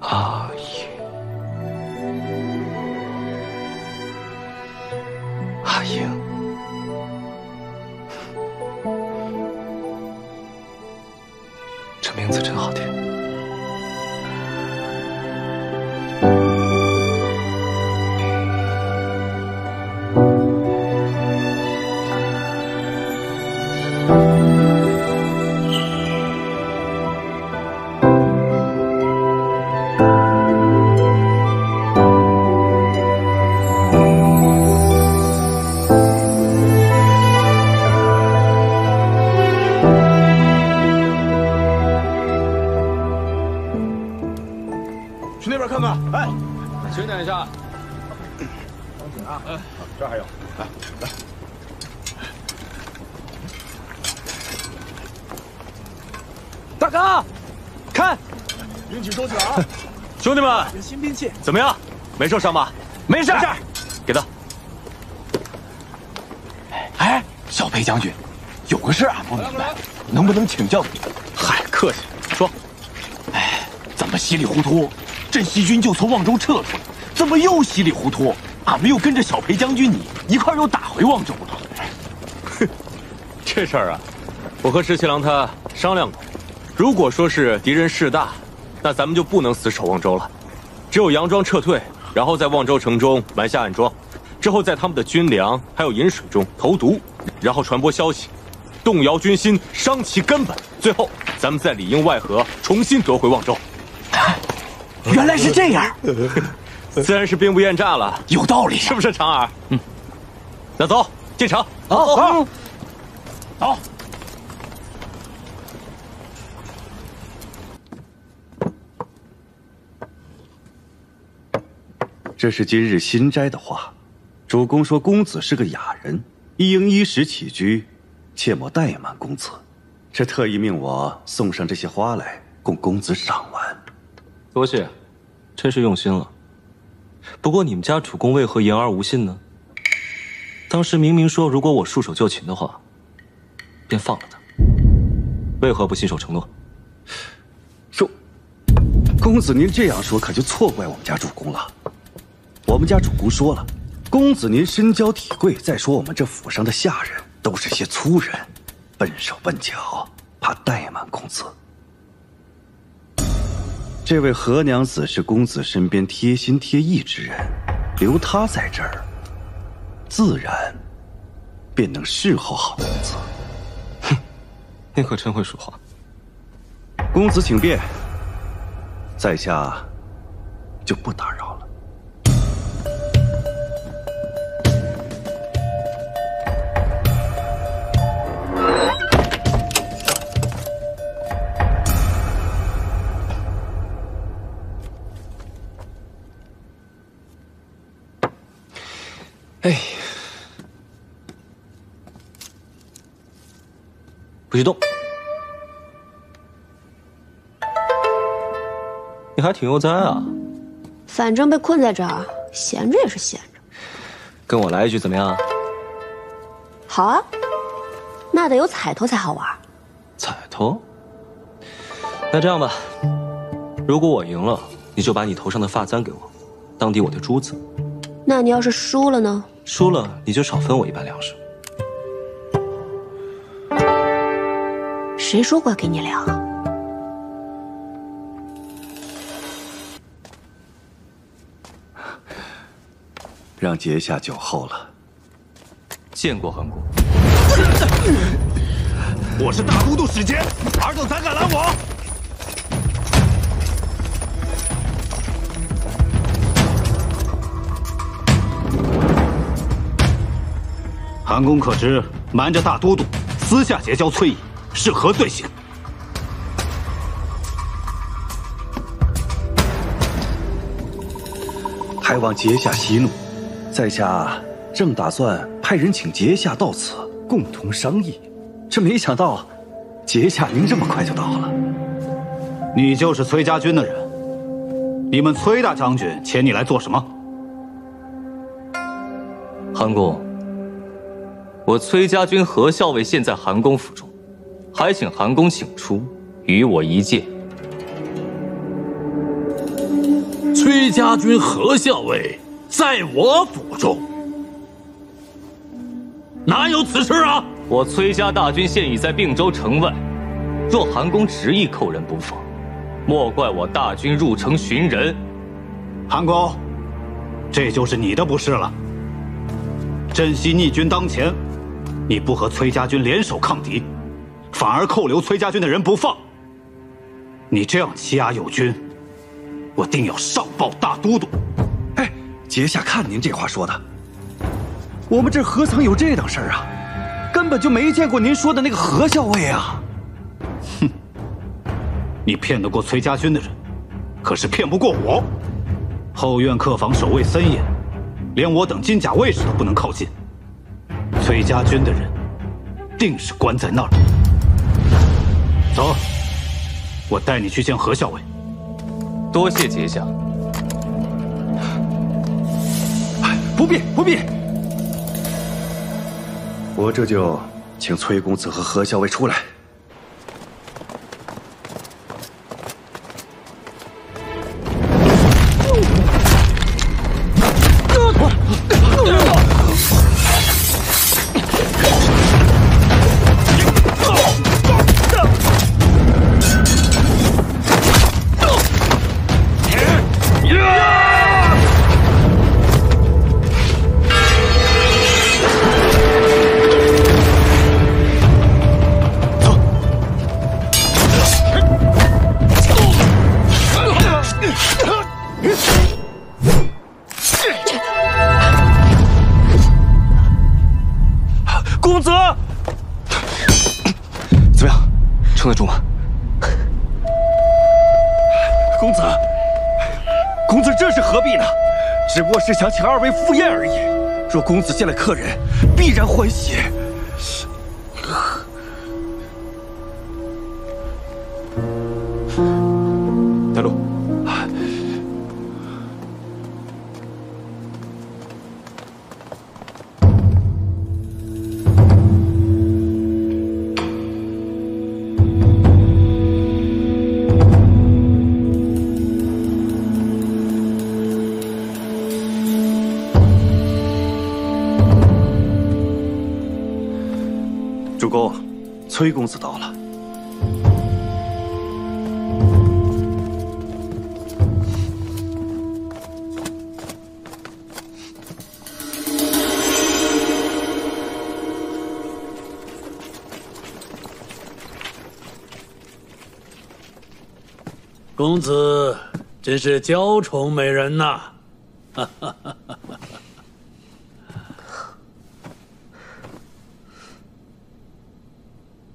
阿莹，阿莹，这名字真好听。去那边看看，哎，请点一下。等紧啊！这儿还有，来。大哥，看，兵器收起来啊！兄弟们，有新兵器，怎么样？没受伤吧？没事。给他。哎，小裴将军，有个事俺不明白，能不能请教你？嗨，客气，说。哎，怎么稀里糊涂，镇西军就从望州撤出来？怎么又稀里糊涂，俺们又跟着小裴将军你一块又打回望州了？哼，这事儿啊，我和石七郎他商量过，如果说是敌人势大，那咱们就不能死守望州了，只有佯装撤退，然后在望州城中埋下暗桩，之后在他们的军粮还有饮水中投毒，然后传播消息，动摇军心，伤其根本，最后咱们再里应外合，重新夺回望州。原来是这样，自然是兵不厌诈了，有道理，是不是长儿？那走进城。走。这是今日新摘的话。主公说公子是个雅人，亦应衣食起居，切莫怠慢公子。这特意命我送上这些花来，供公子赏玩。多谢，真是用心了。不过你们家主公为何言而无信呢？当时明明说如果我束手就擒的话，便放了他，为何不信守承诺？公子您这样说，可就错怪我们家主公了。我们家主公说了，公子您身娇体贵，再说我们这府上的下人都是些粗人，笨手笨脚，怕怠慢公子。这位何娘子是公子身边贴心贴意之人，留她在这儿，自然便能侍候好公子。哼，你可真会说话。公子请便，在下就不打扰了。哎，不许动！你还挺悠哉啊！反正被困在这儿，闲着也是闲着。跟我来一局怎么样？好啊，那得有彩头才好玩。彩头？那这样吧，如果我赢了，你就把你头上的发簪给我，当抵我的珠子。那你要是输了呢？输了你就少分我1半粮食。谁说过要给你粮啊？让阶下久候了。见过韩公。我是大都督史坚，尔等胆敢拦我？韩公可知瞒着大都督，私下结交崔乙是何罪行？还望阶下息怒，在下正打算派人请阶下到此共同商议，这没想到阶下您这么快就到了。你就是崔家军的人，你们崔大将军遣你来做什么？韩公，我崔家军何校尉现在韩公府中，还请韩公请出，与我一见。崔家军何校尉在我府中，哪有此事啊？我崔家大军现已在并州城外，若韩公执意扣人不放，莫怪我大军入城寻人。韩公，这就是你的不是了。镇西逆军当前，你不和崔家军联手抗敌，反而扣留崔家军的人不放，你这样欺压友军，我定要上报大都督。哎，阶下看您这话说的，我们这何曾有这等事儿啊？根本就没见过您说的那个何校尉啊！哼，你骗得过崔家军的人，可是骗不过我。后院客房守卫森严，连我等金甲卫士都不能靠近。崔家军的人，定是关在那儿。走，我带你去见何校尉。多谢阶下。不必，不必。我这就请崔公子和何校尉出来。公子，怎么样，撑得住吗？公子，公子这是何必呢？只不过是想请二位赴宴而已。若公子见了客人，必然欢喜。带路。主公，崔公子到了。公子真是娇宠美人呐！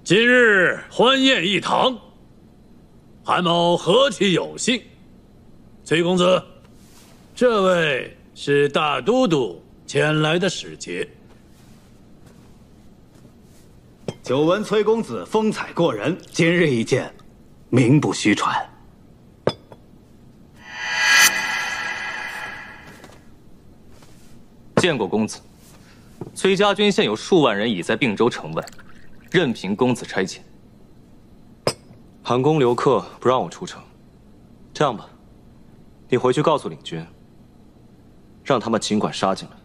今日欢宴一堂，韩某何其有幸。崔公子，这位是大都督遣来的使节。久闻崔公子风采过人，今日一见，名不虚传。见过公子，崔家军现有数万人已在并州城外，任凭公子差遣。韩公留客不让我出城，这样吧，你回去告诉领军，让他们尽管杀进来，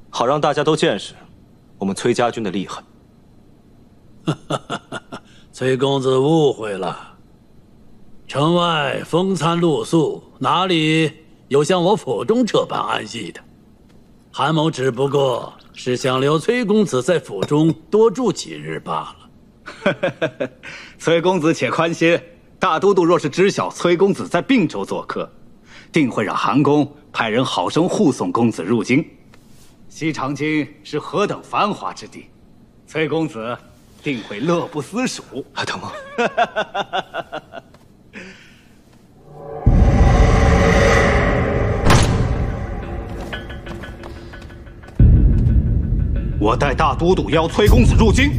好让大家都见识我们崔家军的厉害。崔公子误会了。城外风餐露宿，哪里有像我府中这般安逸的？韩某只不过是想留崔公子在府中多住几日罢了。崔公子且宽心，大都督若是知晓崔公子在并州做客，定会让韩公派人好生护送公子入京。西长京是何等繁华之地，崔公子定会乐不思蜀。还疼吗？我代大都督邀崔公子入京，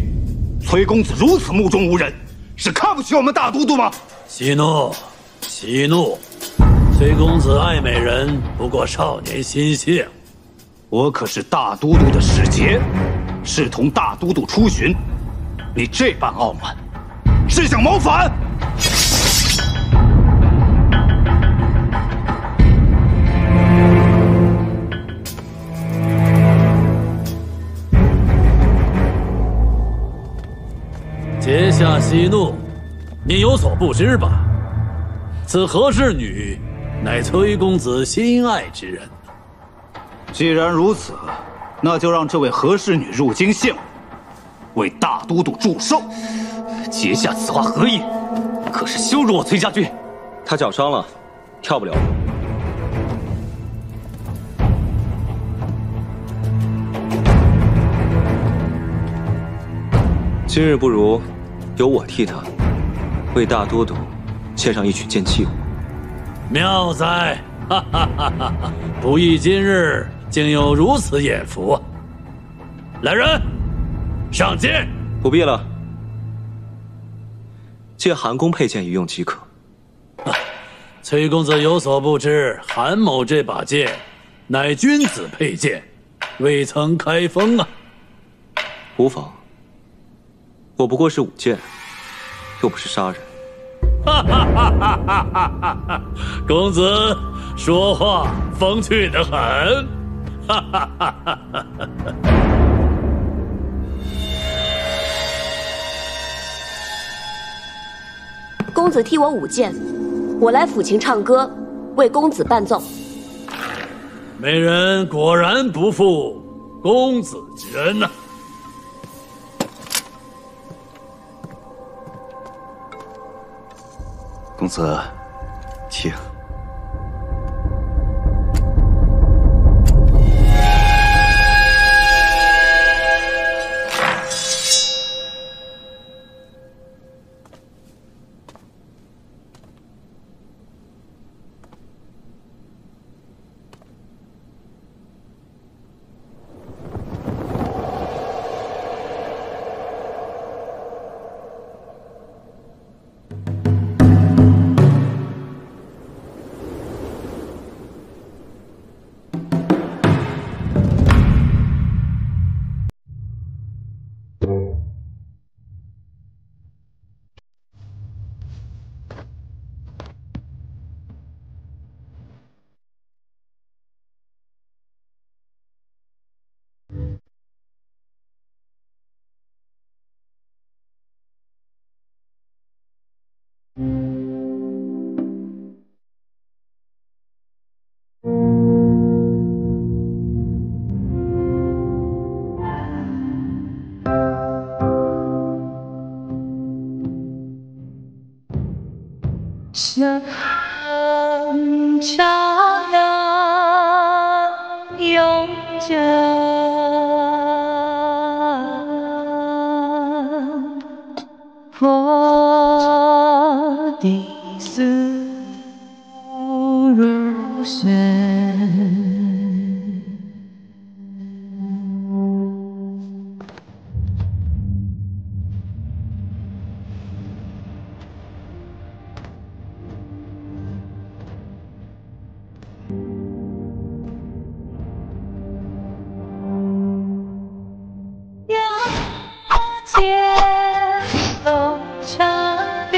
崔公子如此目中无人，是看不起我们大都督吗？息怒，息怒！崔公子爱美人，不过少年心性。我可是大都督的使节，是同大都督出巡。你这般傲慢，是想谋反？阶下息怒，你有所不知吧？此何氏女，乃崔公子心爱之人。既然如此，那就让这位何氏女入京献舞，为大都督祝寿。阶下此话何意？可是羞辱我崔家军。他脚伤了，跳不了。今日不如由我替他为大都督献上一曲剑气舞。妙哉！哈哈哈哈！不意今日竟有如此眼福啊！来人，上剑！不必了，借韩公佩剑一用即可。崔公子有所不知，韩某这把剑乃君子佩剑，未曾开封啊。无妨。我不过是舞剑，又不是杀人。哈哈哈哈哈哈！公子说话风趣得很。哈哈哈哈哈！公子替我舞剑，我来抚琴唱歌，为公子伴奏。美人果然不负公子之恩呐！公子，请。想家呀，永久。我的思如弦。街楼长笛，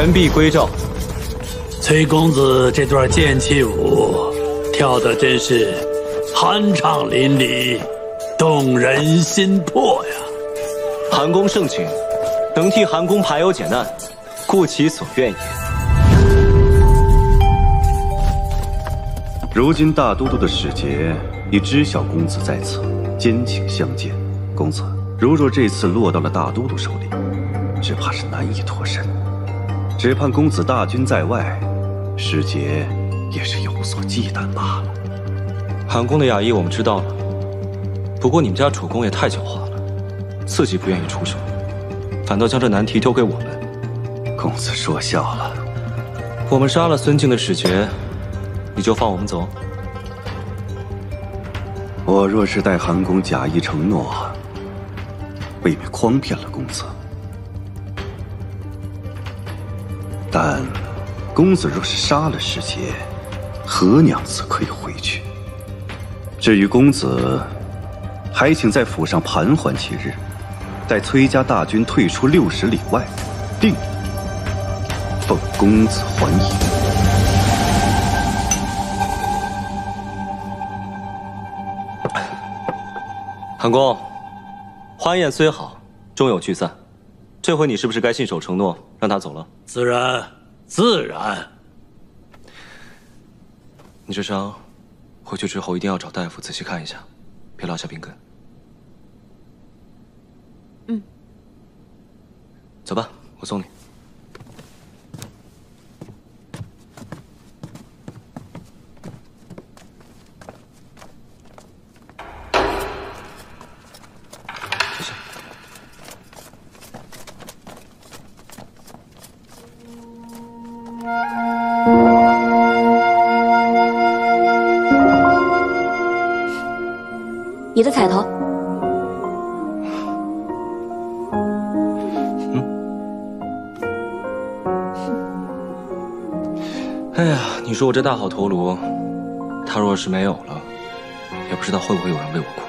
言毕归赵。崔公子这段剑气舞跳得真是酣畅淋漓，动人心魄呀！韩公盛情，能替韩公排忧解难，故其所愿也。如今大都督的使节已知晓公子在此，坚请相见。公子，如若这次落到了大都督手里，只怕是难以脱身。只盼公子大军在外，使节也是有所忌惮罢了。韩公的雅意我们知道了，不过你们家主公也太狡猾了，自己不愿意出手，反倒将这难题丢给我们。公子说笑了。我们杀了孙敬的使节，你就放我们走？我若是待韩公假意承诺，未免诓骗了公子。但公子若是杀了使节，何娘子可以回去？至于公子，还请在府上盘桓几日，待崔家大军退出60里外，定奉公子还迎。韩公，欢宴虽好，终有聚散。这回你是不是该信守承诺，让他走了？自然，自然。你这伤，回去之后一定要找大夫仔细看一下，别落下病根。嗯。走吧，我送你。你的彩头。哎呀，你说我这大好头颅，他若是没有了，也不知道会不会有人为我哭。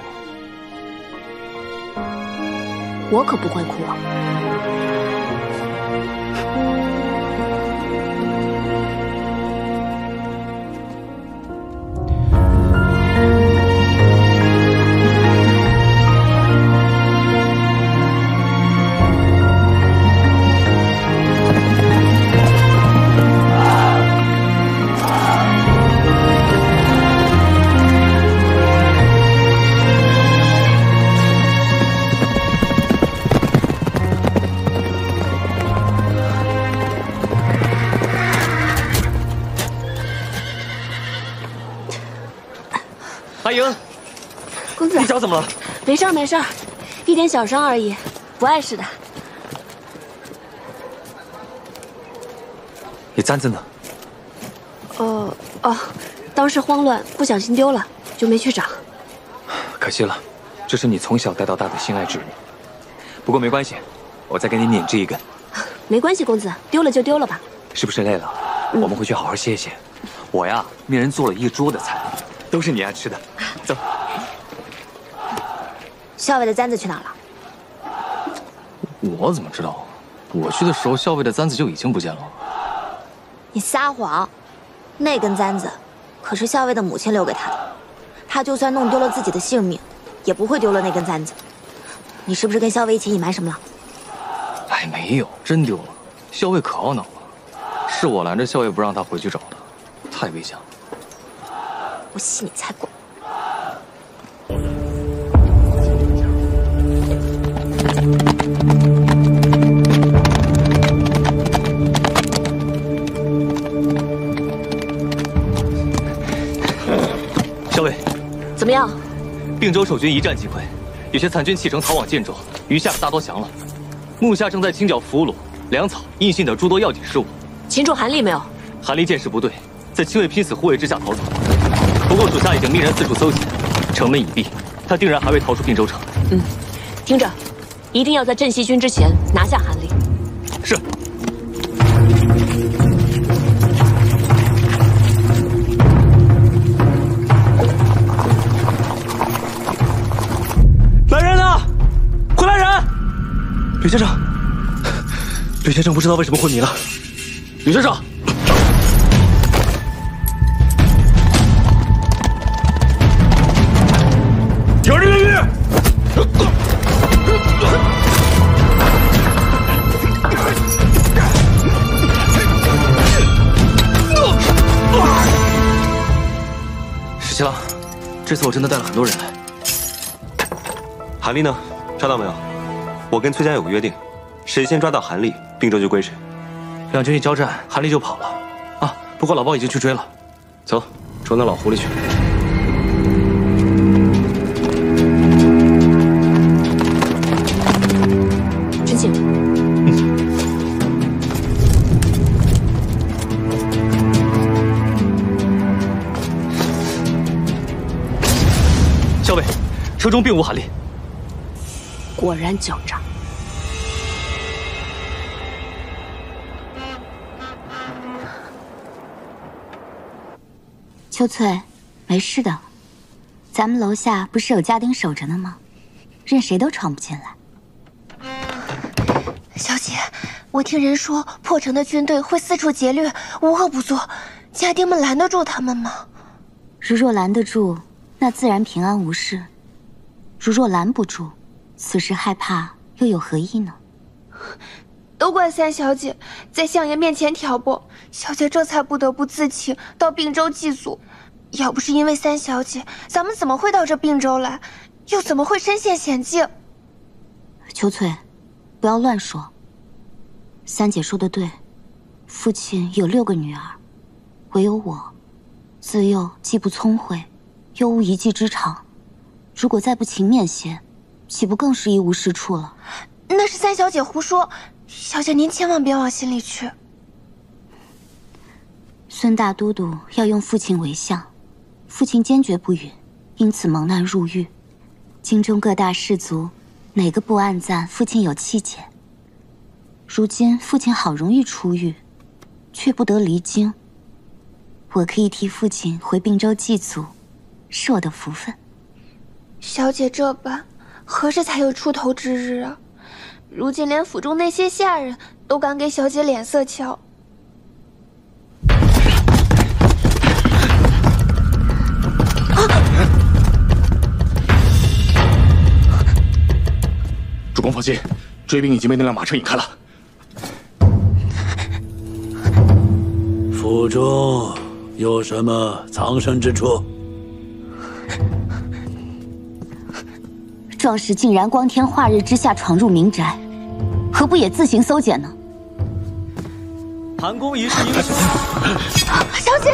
我可不会哭啊。阿莹，公子，你脚怎么了？没事儿没事儿，一点小伤而已，不碍事的。你簪子呢？当时慌乱，不小心丢了，就没去找。可惜了，这是你从小带到大的心爱之物。不过没关系，我再给你捻制一根。没关系，公子，丢了就丢了吧。是不是累了？我们回去好好歇歇。我呀，命人做了一桌的菜，都是你爱吃的。走。校尉的簪子去哪了？我怎么知道？我去的时候，校尉的簪子就已经不见了。你撒谎！那根簪子可是校尉的母亲留给他的，他就算弄丢了自己的性命，也不会丢了那根簪子。你是不是跟校尉一起隐瞒什么了？哎，没有，真丢了。校尉可懊恼了，是我拦着校尉不让他回去找的，太危险了。我信你才怪！校尉，怎么样？并州守军一战即溃，有些残军弃城逃往建州，余下的大多降了。目下正在清剿俘虏、粮草、印信等诸多要紧事务。擒住韩立没有？韩立见势不对，在亲卫拼死护卫之下逃走。不过属下已经命人四处搜寻，城门已闭，他定然还未逃出并州城。听着，一定要在镇西军之前拿下韩立。是。来人呐！快来人！吕先生，吕先生不知道为什么昏迷了，吕先生，有人越狱！十七郎，这次我真的带了很多人来。韩立呢？抓到没有？我跟崔家有个约定，谁先抓到韩立，并州就归谁。两军一交战，韩立就跑了。啊，不过老包已经去追了。走，捉那老狐狸去。陈景。校尉，车中并无韩立。果然狡诈。秋翠，没事的，咱们楼下不是有家丁守着呢吗？任谁都闯不进来。小姐，我听人说破城的军队会四处劫掠，无恶不作，家丁们拦得住他们吗？如若拦得住，那自然平安无事；如若拦不住，此时害怕又有何意呢？都怪三小姐在相爷面前挑拨，小姐这才不得不自请到并州祭祖。要不是因为三小姐，咱们怎么会到这并州来？又怎么会身陷险境？秋翠，不要乱说。三姐说的对，父亲有6个女儿，唯有我，自幼既不聪慧，又无一技之长。如果再不勤勉些，岂不更是一无是处了？那是三小姐胡说，小姐您千万别往心里去。孙大都督要用父亲为相，父亲坚决不允，因此蒙难入狱。京中各大士族，哪个不暗赞父亲有气节？如今父亲好容易出狱，却不得离京。我可以替父亲回并州祭祖，是我的福分。小姐这般，何时才有出头之日啊？如今连府中那些下人都敢给小姐脸色瞧。主公放心，追兵已经被那辆马车引开了。府中有什么藏身之处？壮士竟然光天化日之下闯入民宅，何不也自行搜检呢？韩公一世英雄，小姐，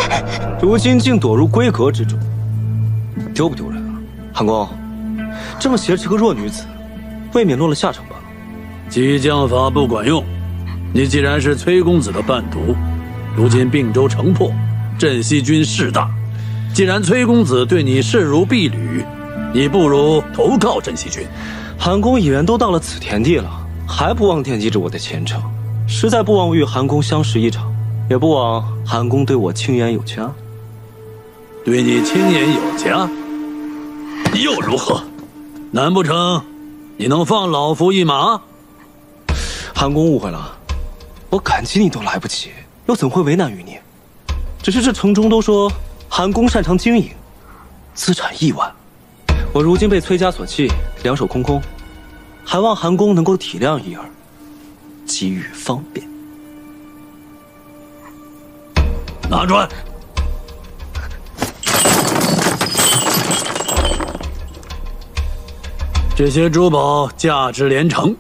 如今竟躲入闺阁之中，丢不丢人啊？韩公，这么挟持个弱女子，未免落了下乘吧？激将法不管用，你既然是崔公子的伴读，如今并州城破，镇西军势大，既然崔公子对你视如婢女，你不如投靠镇西军。韩公已然都到了此田地了，还不忘惦记着我的前程，实在不枉与韩公相识一场，也不枉韩公对我青言有加。对你青言有加，又如何？难不成你能放老夫一马？韩公误会了，我感激你都来不及，又怎会为难于你？只是这城中都说韩公擅长经营，资产亿万，我如今被崔家所弃，两手空空，还望韩公能够体谅一二，给予方便。拿出来！这些珠宝价值连城，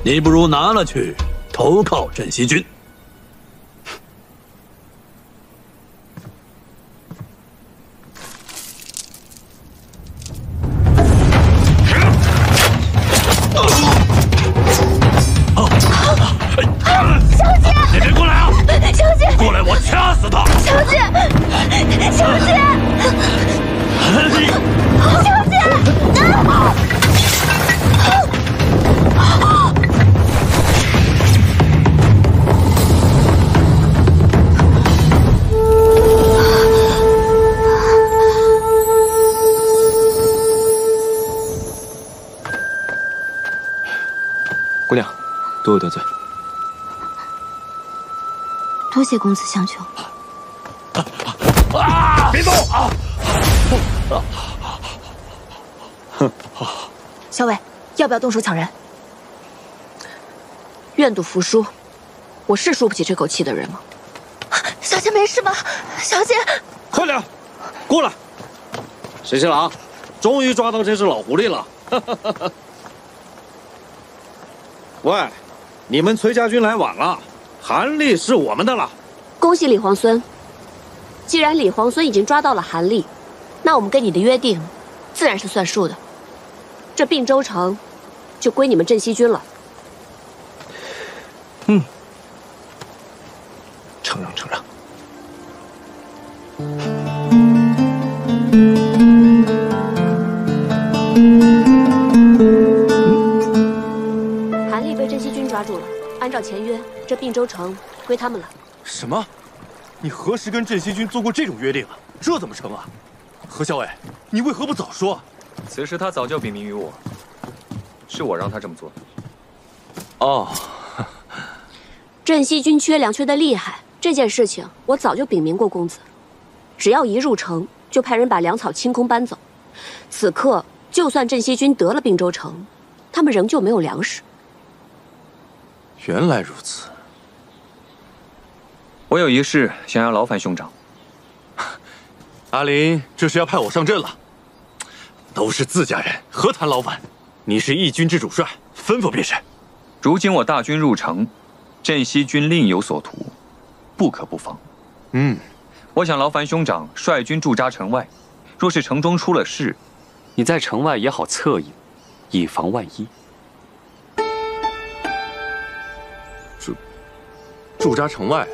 你不如拿了去投靠镇西军。小姐，你别过来啊！小姐，过来，我掐死他！小姐，小姐，小姐，姑娘，多有得罪。多谢公子相救。别动！小伟，要不要动手抢人？愿赌服输，我是输不起这口气的人吗？小姐没事吧？小姐，快点，过来！沈新郎，终于抓到这只老狐狸了。喂，你们崔家军来晚了，韩立是我们的了。恭喜李皇孙。既然李皇孙已经抓到了韩立，那我们跟你的约定，自然是算数的。这并州城，就归你们镇西军了。承让承让。韩立被镇西军抓住了，按照前约，这并州城归他们了。什么？你何时跟镇西军做过这种约定啊？这怎么成啊？何校尉，你为何不早说？此事他早就禀明于我，是我让他这么做的。哦，镇西军缺粮缺得厉害，这件事情我早就禀明过公子。只要一入城，就派人把粮草清空搬走。此刻，就算镇西军得了并州城，他们仍旧没有粮食。原来如此。我有一事想要劳烦兄长。阿林，这是要派我上阵了。都是自家人，何谈劳烦？你是义军之主帅，吩咐便是。如今我大军入城，镇西军另有所图，不可不防。我想劳烦兄长率军驻扎城外，若是城中出了事，你在城外也好策应，以防万一。驻扎城外啊？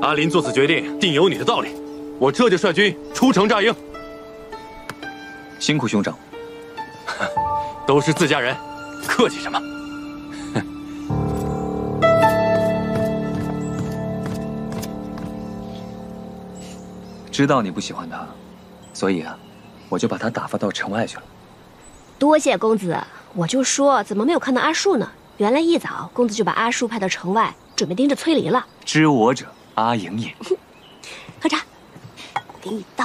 阿林做此决定，定有你的道理。我这就率军出城扎营。辛苦兄长。都是自家人，客气什么？知道你不喜欢他，所以啊，我就把他打发到城外去了。多谢公子，我就说怎么没有看到阿树呢？原来一早公子就把阿树派到城外，准备盯着崔离了。知我者，阿莹也。喝茶，给你倒。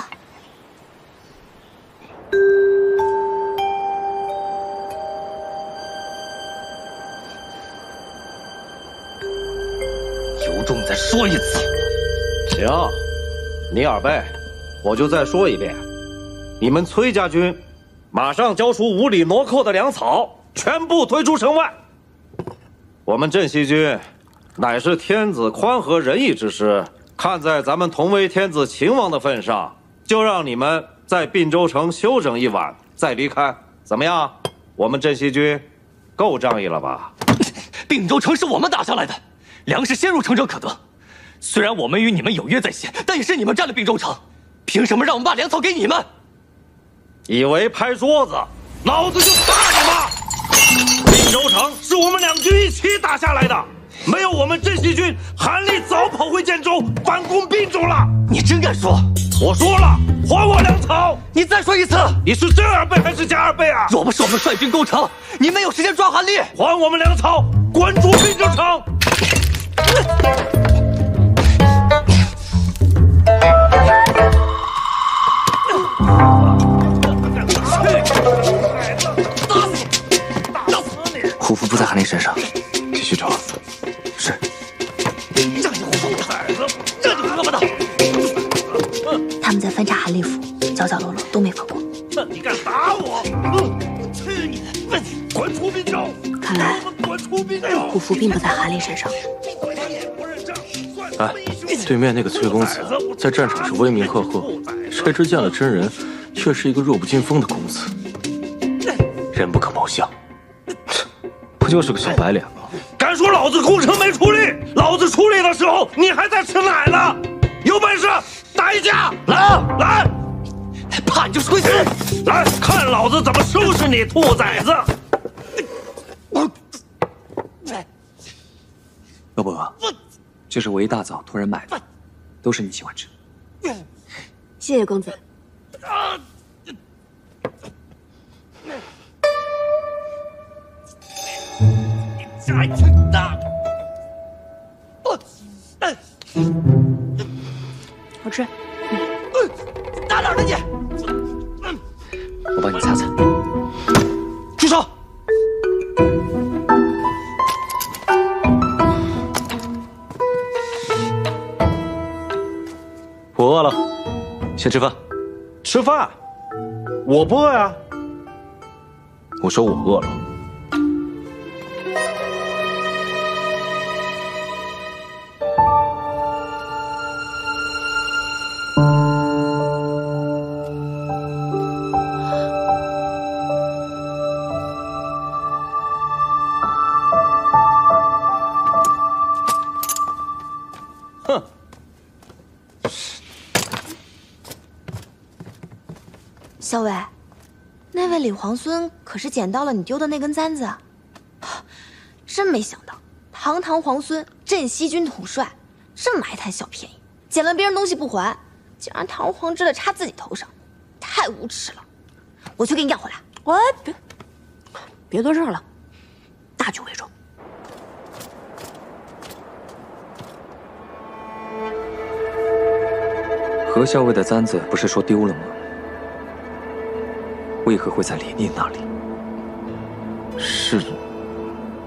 有种再说一次。行，你耳背，我就再说一遍，你们崔家军马上交出无理挪寇的粮草，全部推出城外。我们镇西军乃是天子宽和仁义之师，看在咱们同为天子秦王的份上，就让你们在并州城休整一晚，再离开，怎么样？我们镇西军够仗义了吧？并州城是我们打下来的，粮食先入城者可得。虽然我们与你们有约在先，但也是你们占了并州城，凭什么让我们把粮草给你们？以为拍桌子，老子就打你妈！并州城是我们两军一起打下来的，没有我们镇西军，韩立早跑回建州反攻并州了。你真敢说？我说了，还我粮草！你再说一次！你是真耳背还是假耳背啊？若不是我们率军攻城，你没有时间抓韩立。还我们粮草，滚出并州城！虎符不在韩立身上，继续找。是。这你虎崽子，这你胳膊的！他们在翻查韩立府，角角落落都没放过。那你敢打我？去你！滚出并州！看来虎符并不在韩立身上。哎，对面那个崔公子在战场是威名赫赫，谁知见了真人，却是一个弱不禁风的公子。人不可貌相，不就是个小白脸吗？敢说老子攻城没出力？老子出力的时候，你还在吃奶呢！有本事打一架！来，怕你就出去！来看老子怎么收拾你，兔崽子！鄂伯，这是我一大早托人买的，都是你喜欢吃。谢谢公子。你家一群大！好吃。哪儿的你？我帮你擦擦。住手！我饿了，先吃饭。吃饭？我不饿呀。我说我饿了。哼。小伟，那位李皇孙可是捡到了你丢的那根簪子啊！真没想到，堂堂皇孙镇西军统帅，这么爱贪小便宜，捡了别人东西不还，竟然堂而皇之的插自己头上，太无耻了！我去给你要回来。喂，别多事了，大局为重。何校尉的簪子不是说丢了吗？为何会在李宁那里？是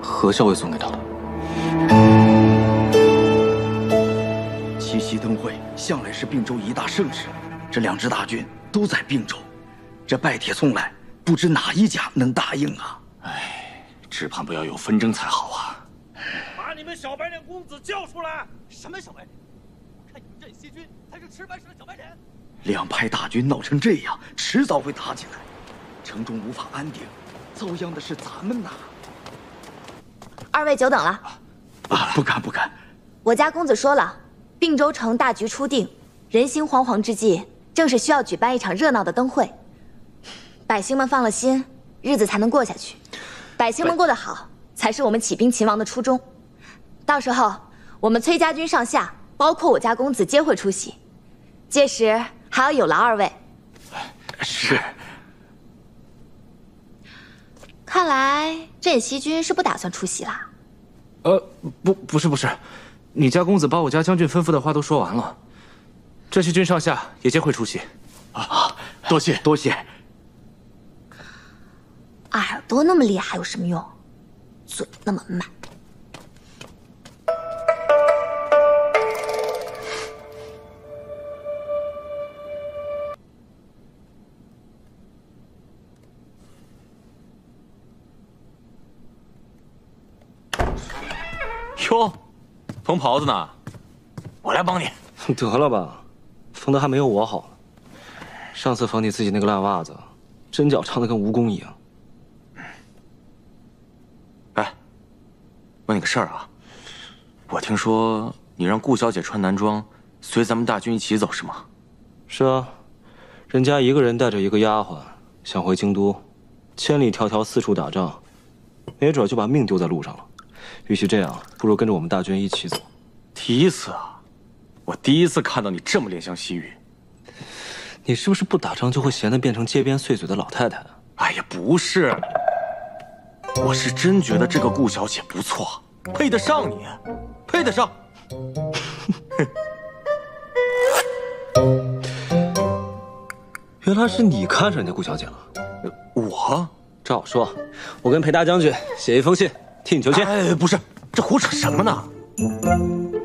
何校尉送给他的。七夕灯会向来是并州一大盛事，这两支大军都在并州，这拜帖送来，不知哪一家能答应啊？哎，只盼不要有纷争才好啊！把你们小白脸公子叫出来！什么小白脸？我看你们镇西军才是吃白食的小白脸。两派大军闹成这样，迟早会打起来，城中无法安定，遭殃的是咱们呐！二位久等了。啊，不敢不敢。我家公子说了，并州城大局初定，人心惶惶之际，正是需要举办一场热闹的灯会，百姓们放了心，日子才能过下去。百姓们过得好，才是我们起兵勤王的初衷。到时候，我们崔家军上下，包括我家公子，皆会出席。届时还要有劳二位。是。看来镇西军是不打算出席啦。不是，你家公子把我家将军吩咐的话都说完了，镇西军上下也皆会出席。啊，多谢多谢。耳朵那么厉害有什么用？嘴那么慢。哟，缝袍子呢，我来帮你。得了吧，缝的还没有我好呢。上次缝你自己那个烂袜子，针脚长得跟蜈蚣一样。哎，问你个事儿啊，我听说你让顾小姐穿男装，随咱们大军一起走是吗？是啊，人家一个人带着一个丫鬟，想回京都，千里迢迢四处打仗，没准就把命丢在路上了。与其这样，不如跟着我们大军一起走。第一次啊，我第一次看到你这么怜香惜玉。你是不是不打仗就会闲得变成街边碎嘴的老太太啊？哎呀，不是，我是真觉得这个顾小姐不错，配得上你，配得上。原来是你看上人家顾小姐了。我？照说，我跟裴大将军写一封信。替你求签？哎，不是，这胡扯什么呢？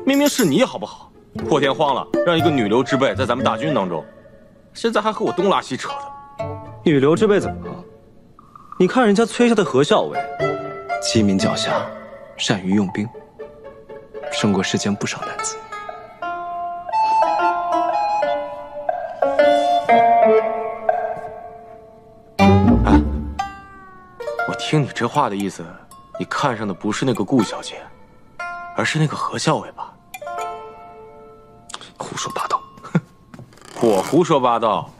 明明是你好不好？破天荒了，让一个女流之辈在咱们大军当中，现在还和我东拉西扯的。女流之辈怎么了？你看人家崔家的何校尉，机敏狡黠，善于用兵，胜过世间不少男子。哎，我听你这话的意思。你看上的不是那个顾小姐，而是那个何校尉吧？胡说八道！我胡说八道？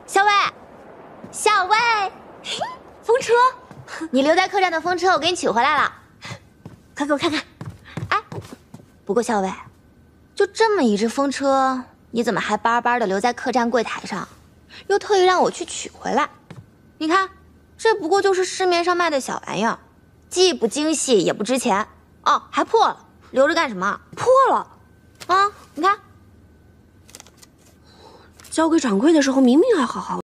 校尉，校尉，风车，你留在客栈的风车我给你取回来了。快给我看看！哎，不过校尉，就这么一只风车，你怎么还巴巴的留在客栈柜台上，又特意让我去取回来？你看，这不过就是市面上卖的小玩意儿，既不精细也不值钱。哦，还破了，留着干什么？破了，啊，你看，交给掌柜的时候明明还好好。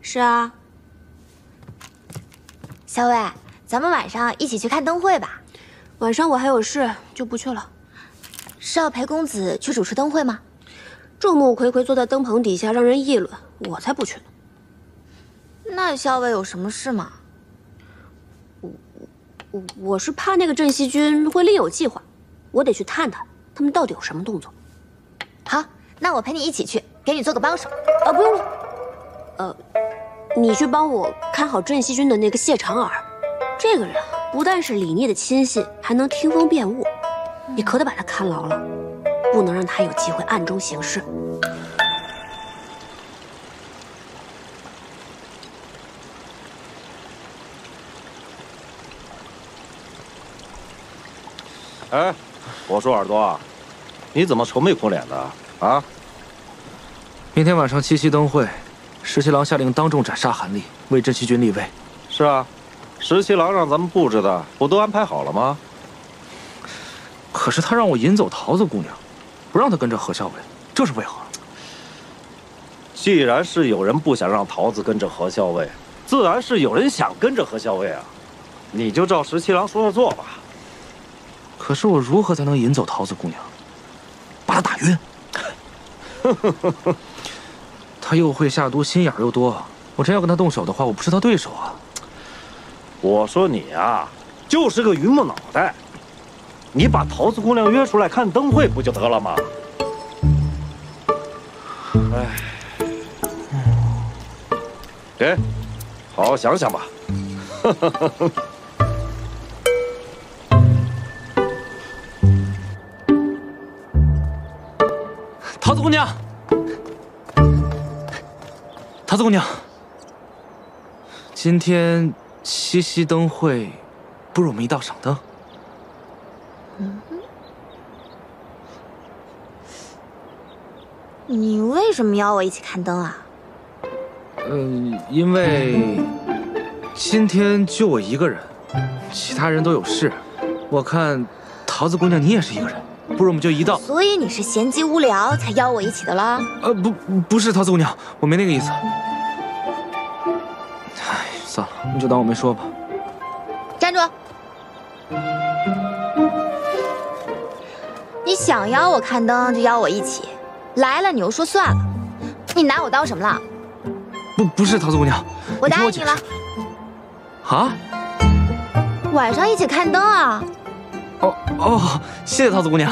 是啊，小伟，咱们晚上一起去看灯会吧。晚上我还有事，就不去了。是要陪公子去主持灯会吗？众目睽睽坐在灯棚底下，让人议论，我才不去呢。那小伟有什么事吗？我是怕那个镇西军会另有计划，我得去探探他们到底有什么动作。好，那我陪你一起去，给你做个帮手。不用了。你去帮我看好镇西军的那个谢长耳，这个人不但是李逆的亲信，还能听风辨物，你可得把他看牢了，不能让他有机会暗中行事。哎，我说耳朵，你怎么愁眉苦脸的啊？明天晚上七夕灯会，十七郎下令当众斩杀韩立，为镇西军立威。是啊，十七郎让咱们布置的不都安排好了吗？可是他让我引走桃子姑娘，不让她跟着何校尉，这是为何？既然是有人不想让桃子跟着何校尉，自然是有人想跟着何校尉啊。你就照十七郎说的做吧。可是我如何才能引走桃子姑娘？把她打晕。他又会下毒，心眼又多。我真要跟他动手的话，我不是他对手啊。我说你啊，就是个榆木脑袋。你把桃子姑娘约出来看灯会不就得了吗？哎，给，好好想想吧。桃子姑娘。桃子姑娘，今天七夕灯会，不如我们一道赏灯。你为什么邀我一起看灯啊？因为今天就我一个人，其他人都有事。我看桃子姑娘你也是一个人，不如我们就一道。所以你是闲极无聊才邀我一起的了？不是，桃子姑娘，我没那个意思。唉，算了，你就当我没说吧。站住！你想邀我看灯就邀我一起，来了你又说算了，你拿我当什么了？不是，桃子姑娘，我答应你了。啊？晚上一起看灯啊？哦，谢谢桃子姑娘。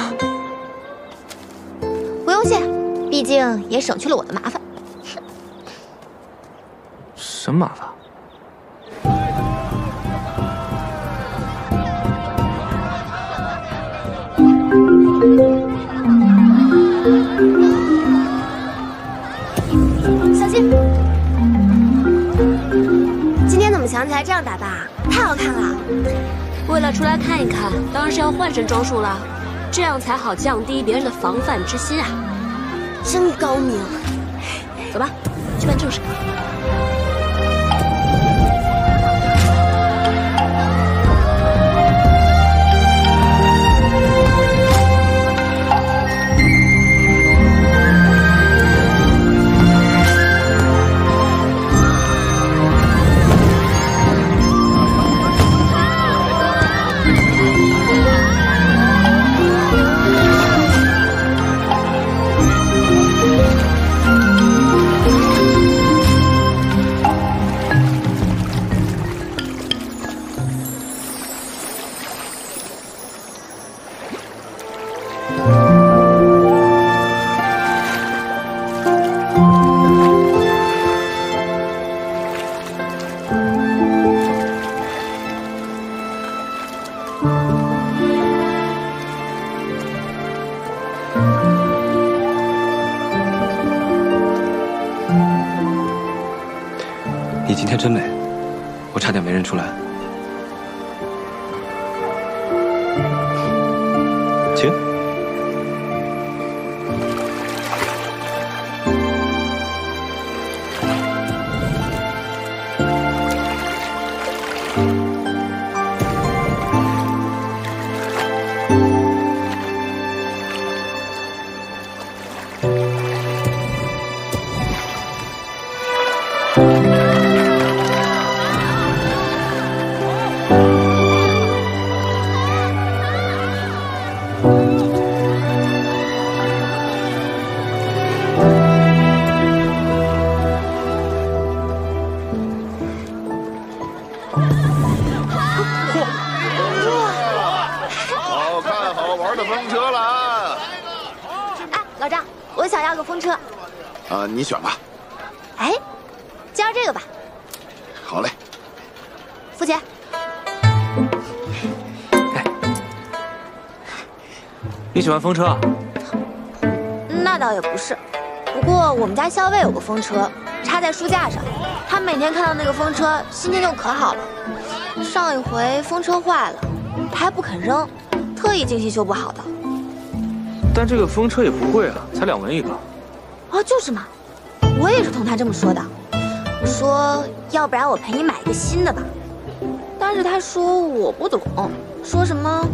不用谢，毕竟也省去了我的麻烦。什么麻烦？小心！今天怎么想起来这样打扮啊？太好看了！为了出来看一看，当然是要换身装束了，这样才好降低别人的防范之心啊！真高明。走吧，去办正事。你今天真美，我差点没认出来。请。你选吧。哎，加这个吧。好嘞。付钱。你喜欢风车啊？那倒也不是，不过我们家校尉有个风车，插在书架上，他每天看到那个风车，心情就可好了。上一回风车坏了，他还不肯扔，特意精心修补好的。但这个风车也不贵啊，才2文一个。啊，就是嘛。我也是同他这么说的，我说要不然我陪你买一个新的吧，但是他说我不懂，说什么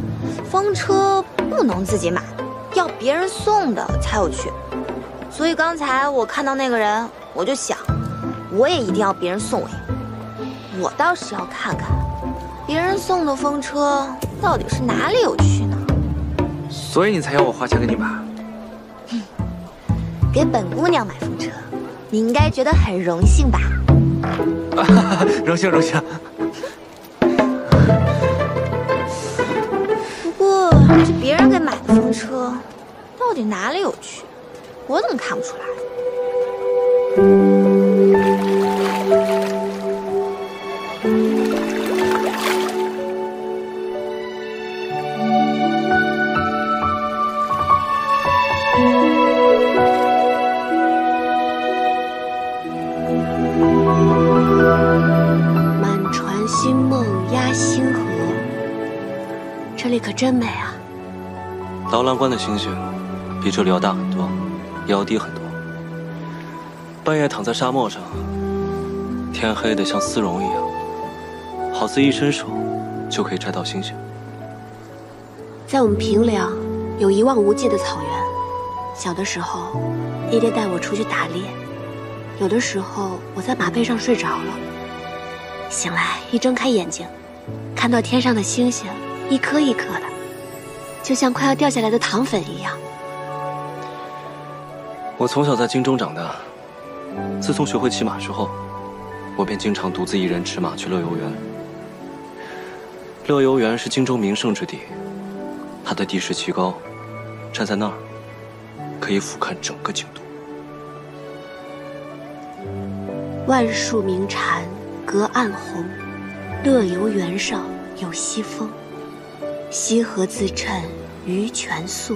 风车不能自己买，要别人送的才有趣。所以刚才我看到那个人，我就想，我也一定要别人送我一个。我倒是要看看，别人送的风车到底是哪里有趣呢？所以你才要我花钱给你买？给本姑娘买风车。你应该觉得很荣幸吧？荣幸荣幸。不过这别人给买的风车，到底哪里有趣？我怎么看不出来？这里可真美啊！刀郎关的星星比这里要大很多，也要低很多。半夜躺在沙漠上，天黑的像丝绒一样，好似一伸手就可以摘到星星。在我们平凉，有一望无际的草原。小的时候，爹爹带我出去打猎，有的时候我在马背上睡着了，醒来一睁开眼睛，看到天上的星星一颗一颗的，就像快要掉下来的糖粉一样。我从小在京中长大，自从学会骑马之后，我便经常独自一人驰马去乐游原。乐游原是荆州名胜之地，它的地势奇高，站在那儿可以俯瞰整个京都。万树鸣蝉，隔岸红，乐游原上有西风。西河自衬鱼泉素，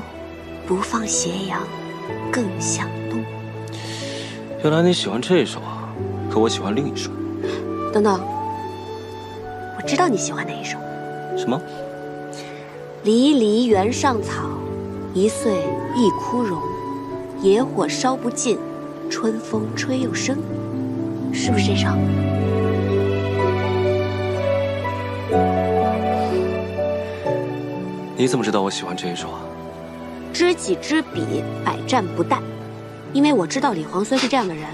不放斜阳，更向东。原来你喜欢这一首啊，可我喜欢另一首。等等，我知道你喜欢哪一首。什么？离离原上草，一岁一枯荣。野火烧不尽，春风吹又生，是不是这首？你怎么知道我喜欢这一首啊？知己知彼，百战不殆。因为我知道李皇孙是这样的人，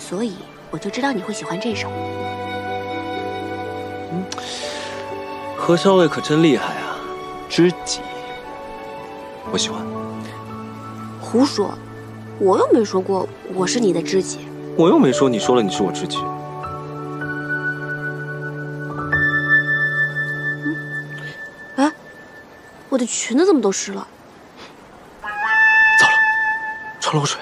所以我就知道你会喜欢这首。何校尉可真厉害啊！知己，我喜欢。胡说，我又没说过我是你的知己。我又没说你说了你是我知己。哎，我的裙子怎么都湿了？糟了，穿漏水。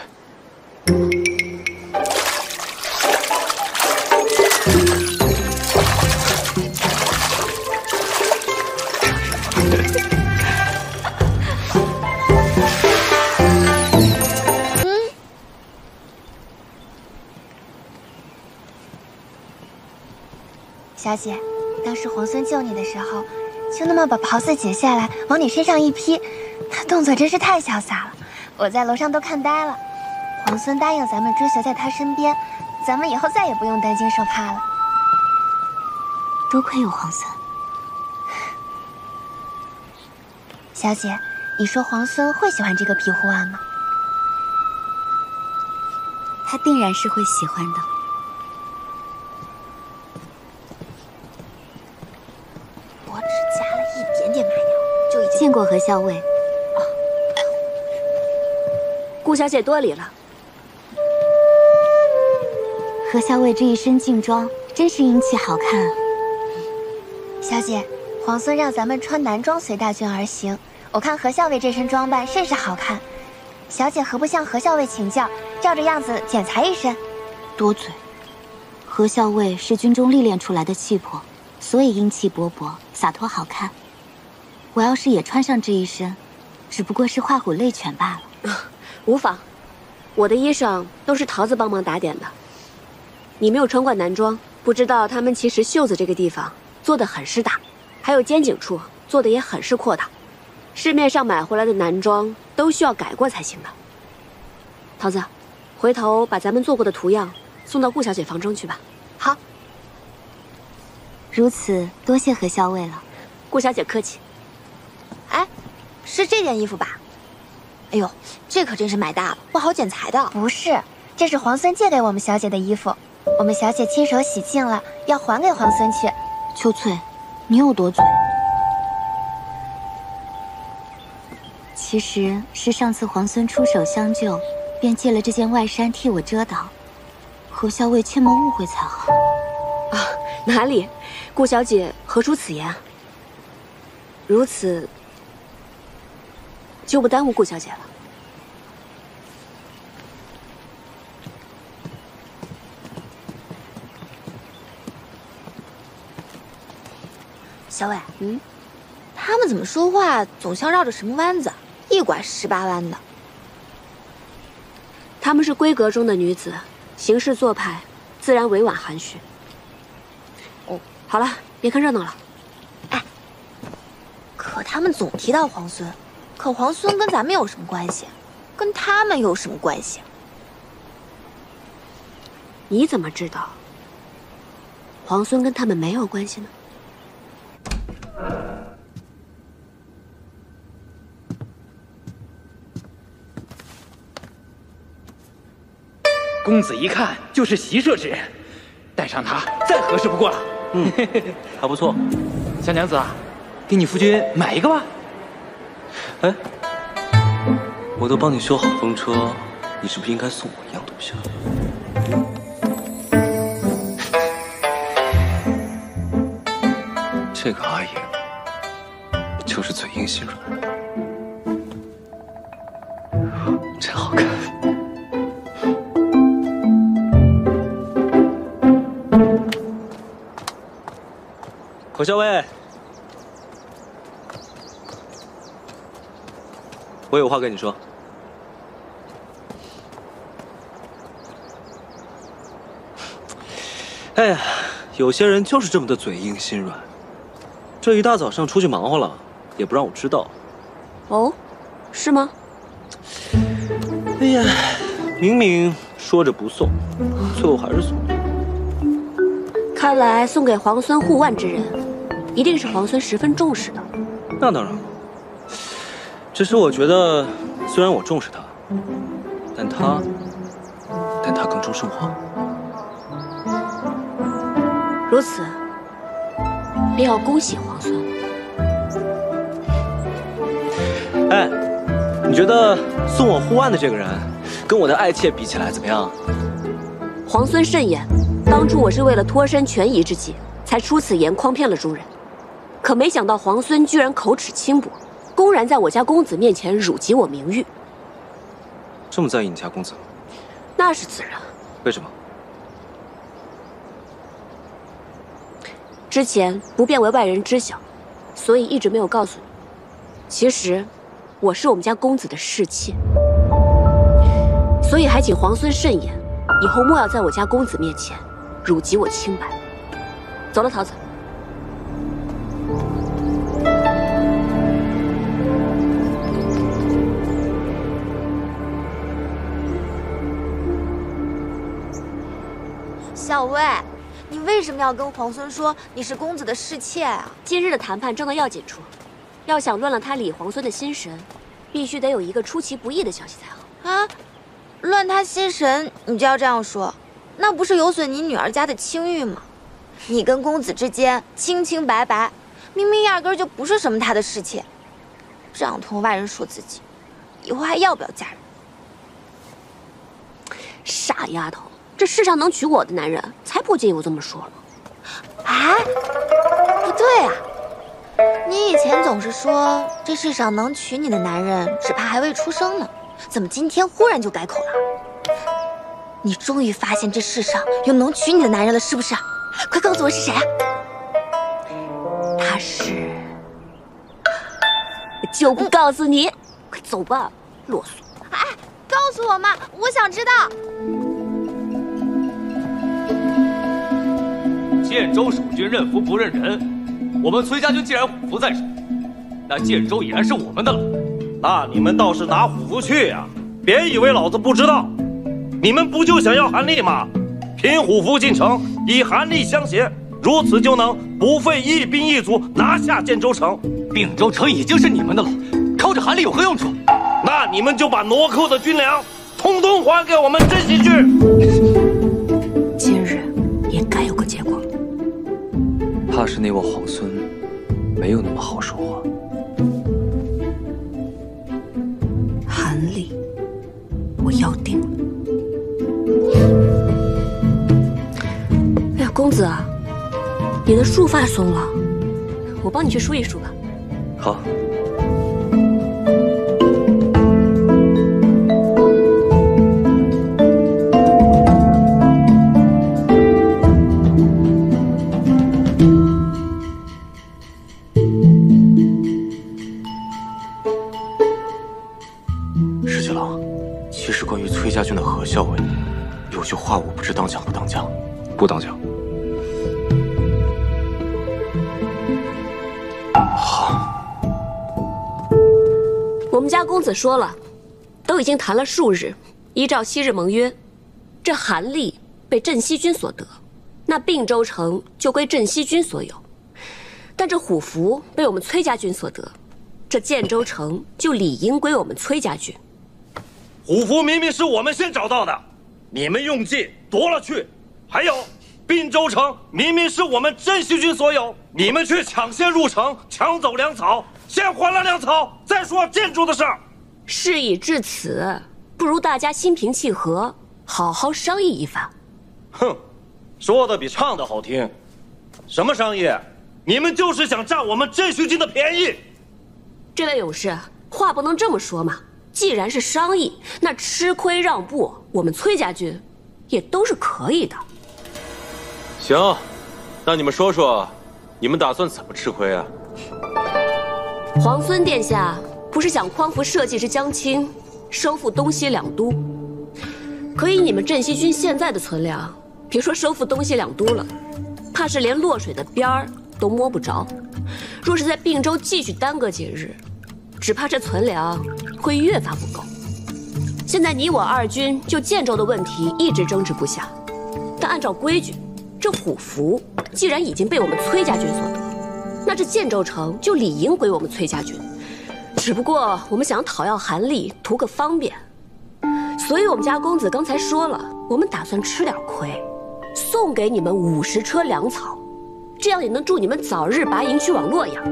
小姐，当时皇孙救你的时候，就那么把袍子解下来往你身上一披，他动作真是太潇洒了，我在楼上都看呆了。皇孙答应咱们追随在他身边，咱们以后再也不用担惊受怕了。多亏有皇孙。小姐，你说皇孙会喜欢这个庇护案吗？他定然是会喜欢的。我只加了一点点麻药，就已经见过何校尉。顾小姐多礼了。何校尉这一身劲装，真是英气好看啊。小姐，皇孙让咱们穿男装随大军而行，我看何校尉这身装扮甚是好看。小姐何不向何校尉请教，照着样子剪裁一身？多嘴。何校尉是军中历练出来的气魄，所以英气勃勃，洒脱好看。我要是也穿上这一身，只不过是画虎类犬罢了。无妨，我的衣裳都是桃子帮忙打点的。你没有穿过男装，不知道他们其实袖子这个地方做的很是大，还有肩颈处做的也很是阔大。市面上买回来的男装都需要改过才行的。桃子，回头把咱们做过的图样送到顾小姐房中去吧。好。如此，多谢何校尉了。顾小姐客气。哎，是这件衣服吧？哎呦，这可真是买大了，不好剪裁的。不是，这是皇孙借给我们小姐的衣服，我们小姐亲手洗净了，要还给皇孙去。秋翠，你有多嘴？其实是上次皇孙出手相救，便借了这件外衫替我遮挡。何校尉切莫误会才好。啊，哪里？顾小姐何出此言？如此，就不耽误顾小姐了。小伟，他们怎么说话总像绕着什么弯子，一拐18弯的？她们是闺阁中的女子，行事做派自然委婉含蓄。哦，好了，别看热闹了。哎，可他们总提到皇孙，可皇孙跟咱们有什么关系？跟他们有什么关系？你怎么知道皇孙跟他们没有关系呢？公子一看就是习射之人，带上他再合适不过了。还不错。小娘子啊，给你夫君买一个吧。哎，我都帮你修好风车，你是不是应该送我一样东西了？这个阿爷就是嘴硬心软，真好看。何校尉，我有话跟你说。哎呀，有些人就是这么的嘴硬心软。这一大早上出去忙活了，也不让我知道。哦，是吗？哎呀，明明说着不送，最后还是送了。看来送给皇孙护腕之人，一定是皇孙十分重视的。那当然了，只是我觉得，虽然我重视他，但他更重圣皇。如此，便要恭喜皇孙。哎，你觉得送我护腕的这个人，跟我的爱妾比起来怎么样？皇孙慎言，当初我是为了脱身权宜之计，才出此言诓骗了诸人。可没想到皇孙居然口齿轻薄，公然在我家公子面前辱及我名誉。这么在意你家公子？那是自然。为什么？之前不便为外人知晓，所以一直没有告诉你。其实，我是我们家公子的侍妾，所以还请皇孙慎言，以后莫要在我家公子面前辱及我清白。走了，桃子。小薇，你为什么要跟皇孙说你是公子的侍妾啊？今日的谈判正到要紧处，要想乱了他李皇孙的心神，必须得有一个出其不意的消息才好。啊，乱他心神，你就要这样说，那不是有损你女儿家的清誉吗？你跟公子之间清清白白，明明压根儿就不是什么他的侍妾，这样同外人说自己，以后还要不要嫁人？傻丫头，这世上能娶我的男人，才不介意我这么说呢。哎，不对啊，你以前总是说这世上能娶你的男人，只怕还未出生呢，怎么今天忽然就改口了？你终于发现这世上有能娶你的男人了，是不是？快告诉我是谁啊？他是……我就不告诉你，快走吧，啰嗦。哎，告诉我嘛，我想知道。建州守军认服不认人，我们崔家军既然虎符在手，那建州已然是我们的了。那你们倒是拿虎符去呀！别以为老子不知道，你们不就想要韩立吗？凭虎符进城，以韩立相协，如此就能不费一兵一卒拿下建州城。并州城已经是你们的了，靠着韩立有何用处？那你们就把弩寇的军粮通通还给我们镇西去。今日也该有个结果。怕是那位皇孙没有那么好说话。韩立，我要定了。哎呀，公子啊，你的束发松了，我帮你去梳一梳吧。好。石七郎，其实关于崔家军的何校尉，有句话我不知当讲不当讲。不当讲。好。我们家公子说了，都已经谈了数日，依照昔日盟约，这韩立被镇西军所得，那并州城就归镇西军所有；但这虎符被我们崔家军所得，这建州城就理应归我们崔家军。虎符明明是我们先找到的，你们用计夺了去。还有，并州城明明是我们镇西军所有，你们却抢先入城，抢走粮草，先还了粮草，再说建筑的事儿。事已至此，不如大家心平气和，好好商议一番。哼，说的比唱的好听。什么商议？你们就是想占我们镇西军的便宜。这位勇士，话不能这么说嘛。既然是商议，那吃亏让步，我们崔家军也都是可以的。行，那你们说说，你们打算怎么吃亏啊？皇孙殿下不是想匡扶社稷之将倾，收复东西两都？可以你们镇西军现在的存粮，别说收复东西两都了，怕是连洛水的边儿都摸不着。若是在并州继续耽搁几日，只怕这存粮会越发不够。现在你我二军就建州的问题一直争执不下，但按照规矩，这虎符既然已经被我们崔家军所得，那这建州城就理应归我们崔家军。只不过我们想讨要韩立，图个方便，所以我们家公子刚才说了，我们打算吃点亏，送给你们50车粮草，这样也能助你们早日拔营去往洛阳。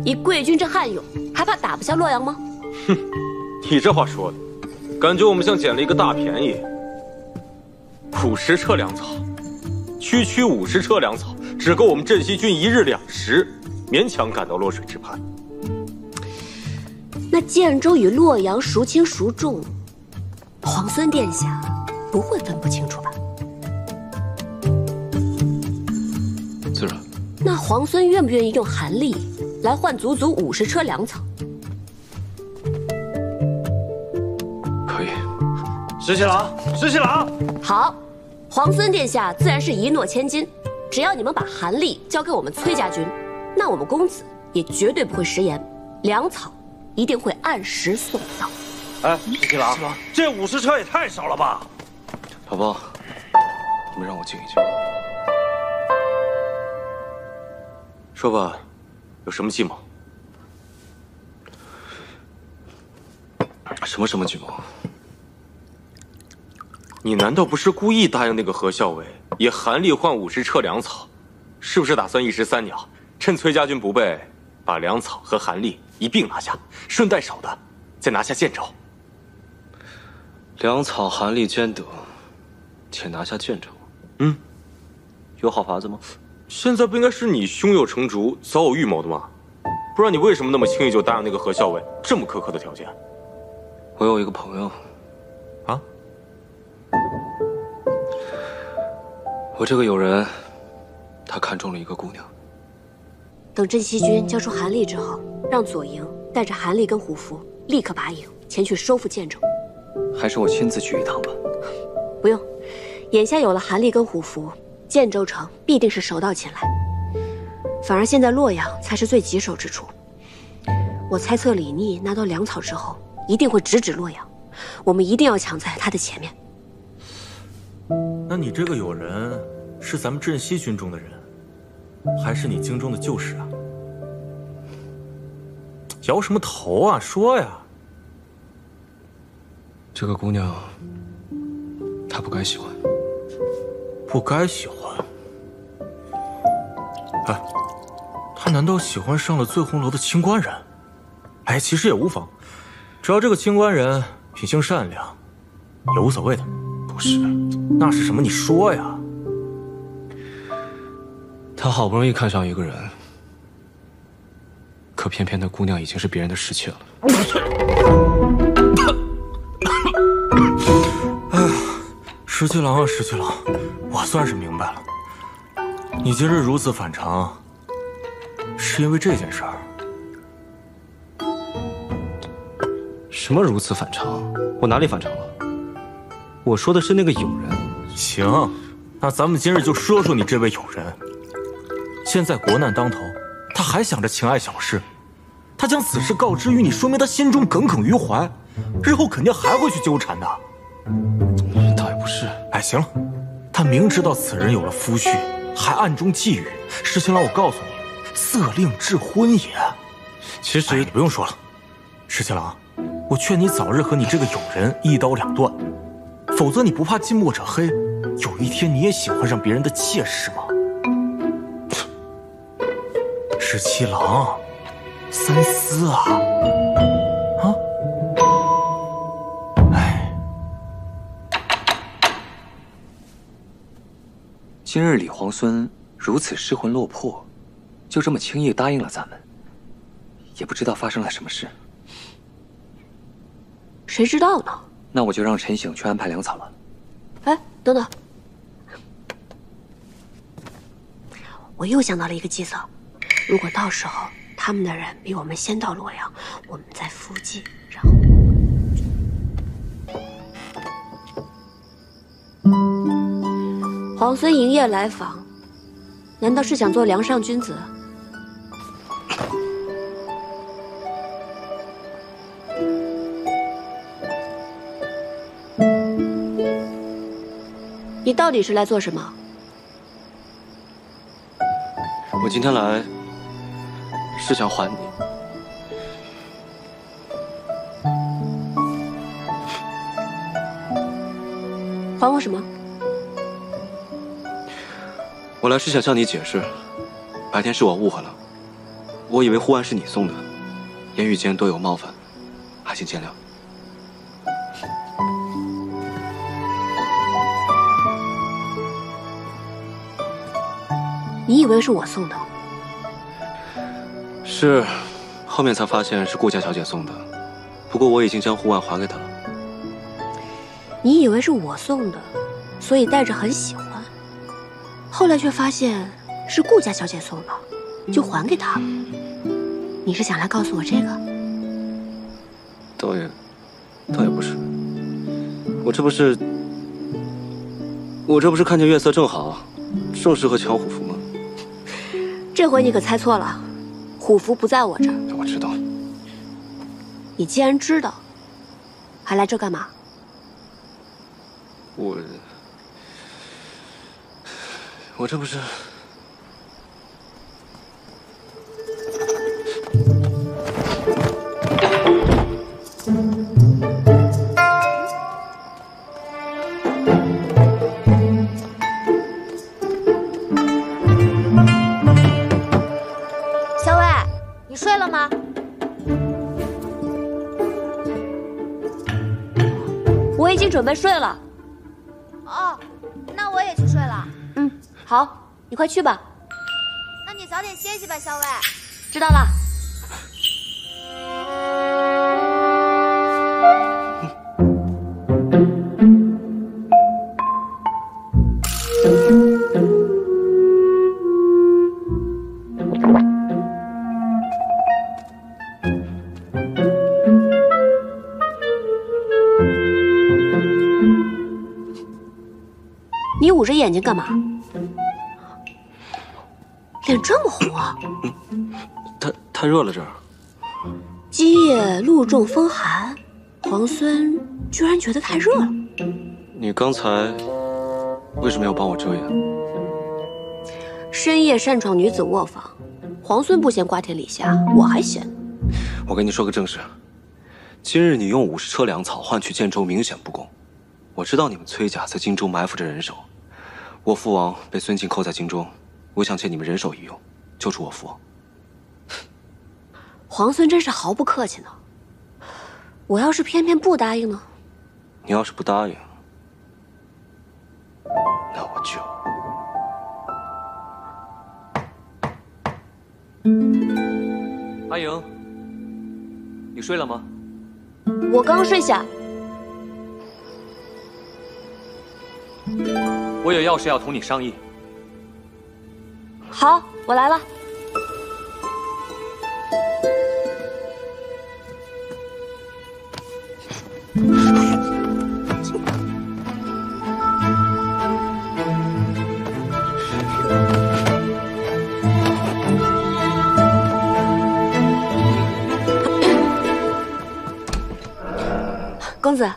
以贵军这悍勇，还怕打不下洛阳吗？哼，你这话说的，感觉我们像捡了一个大便宜。50车粮草，区50车粮草，只够我们镇西军1日2食，勉强赶到洛水之畔。那建州与洛阳孰轻孰重，皇孙殿下不会分不清楚吧？自然。那皇孙愿不愿意用韩立来换足足50车粮草？可以。石七郎，石七郎，好，皇孙殿下自然是一诺千金，只要你们把韩立交给我们崔家军，那我们公子也绝对不会食言，粮草一定会按时送到。哎，石七郎，这50车也太少了吧？老包，你们让我静一静。说吧，有什么计谋？什么计谋？你难道不是故意答应那个何校尉以韩立换50车粮草？是不是打算一石三鸟，趁崔家军不备，把粮草和韩立一并拿下，顺带手的再拿下建州？粮草韩立兼得，且拿下建州。有好法子吗？现在不应该是你胸有成竹、早有预谋的吗？不然你为什么那么轻易就答应那个何校尉这么苛刻的条件？我有一个朋友，啊？我这个友人，他看中了一个姑娘。等镇西军交出韩立之后，让左营带着韩立跟虎符立刻拔营前去收复建州。还是我亲自去一趟吧。不用，眼下有了韩立跟虎符，建州城必定是手到擒来。反而现在洛阳才是最棘手之处。我猜测李逆拿到粮草之后，一定会直指洛阳，我们一定要抢在他的前面。那你这个友人是咱们镇西军中的人，还是你京中的旧识啊？摇什么头啊？说呀！这个姑娘，她不该喜欢。不该喜欢？哎，她难道喜欢上了醉红楼的清官人？哎，其实也无妨，只要这个清官人品性善良，也无所谓的。不是，那是什么？你说呀。他好不容易看上一个人，可偏偏那姑娘已经是别人的侍妾了。哎呀，石七郎啊，石七郎，我算是明白了，你今日如此反常，是因为这件事儿。什么如此反常？我哪里反常了？我说的是那个友人。行，那咱们今日就说说你这位友人。现在国难当头，他还想着情爱小事，他将此事告知于你，说明他心中耿耿于怀，日后肯定还会去纠缠的。倒也不是。哎，行了，他明知道此人有了夫婿，还暗中觊觎。石青郎，我告诉你，色令智昏也。其实你不用说了，石青郎，我劝你早日和你这个友人一刀两断，否则你不怕近墨者黑，有一天你也喜欢上别人的妾室吗？十七郎，三思啊！啊！哎，今日李皇孙如此失魂落魄，就这么轻易答应了咱们，也不知道发生了什么事。谁知道呢？那我就让陈醒去安排粮草了。哎，等等，我又想到了一个计策。如果到时候他们的人比我们先到洛阳，我们在附近，然后……皇孙营夜来访，难道是想做梁上君子？你到底是来做什么？我今天来是想还你。还我什么？我来是想向你解释，白天是我误会了，我以为护腕是你送的，言语间多有冒犯，还请见谅。你以为是我送的？是，后面才发现是顾家小姐送的，不过我已经将护腕还给她了。你以为是我送的，所以带着很喜欢，后来却发现是顾家小姐送的，就还给她了。你是想来告诉我这个？倒也不是，我这不是看见月色正好，正适合抢虎符吗？这回你可猜错了，虎符不在我这儿。我知道。你既然知道，还来这干嘛？我这不是……小伟，你睡了吗？我已经准备睡了。哦，那我也去睡了。嗯，好，你快去吧。那你早点歇息吧，小伟。知道了。你捂着眼睛干嘛？脸这么红啊！太热了这儿。基夜露重风寒，皇孙居然觉得太热了。你刚才为什么要帮我遮掩？深夜擅闯女子卧房，皇孙不嫌瓜田李下，我还嫌。我跟你说个正事，今日你用50车粮草换取建州，明显不公。我知道你们崔家在荆州埋伏着人手，我父王被孙敬扣在京中，我想借你们人手一用，救出我父王。皇孙真是毫不客气呢。我要是偏偏不答应呢？你要是不答应，那我就……阿莹，你睡了吗？我刚睡下。我有要事要同你商议。好，我来了。公子。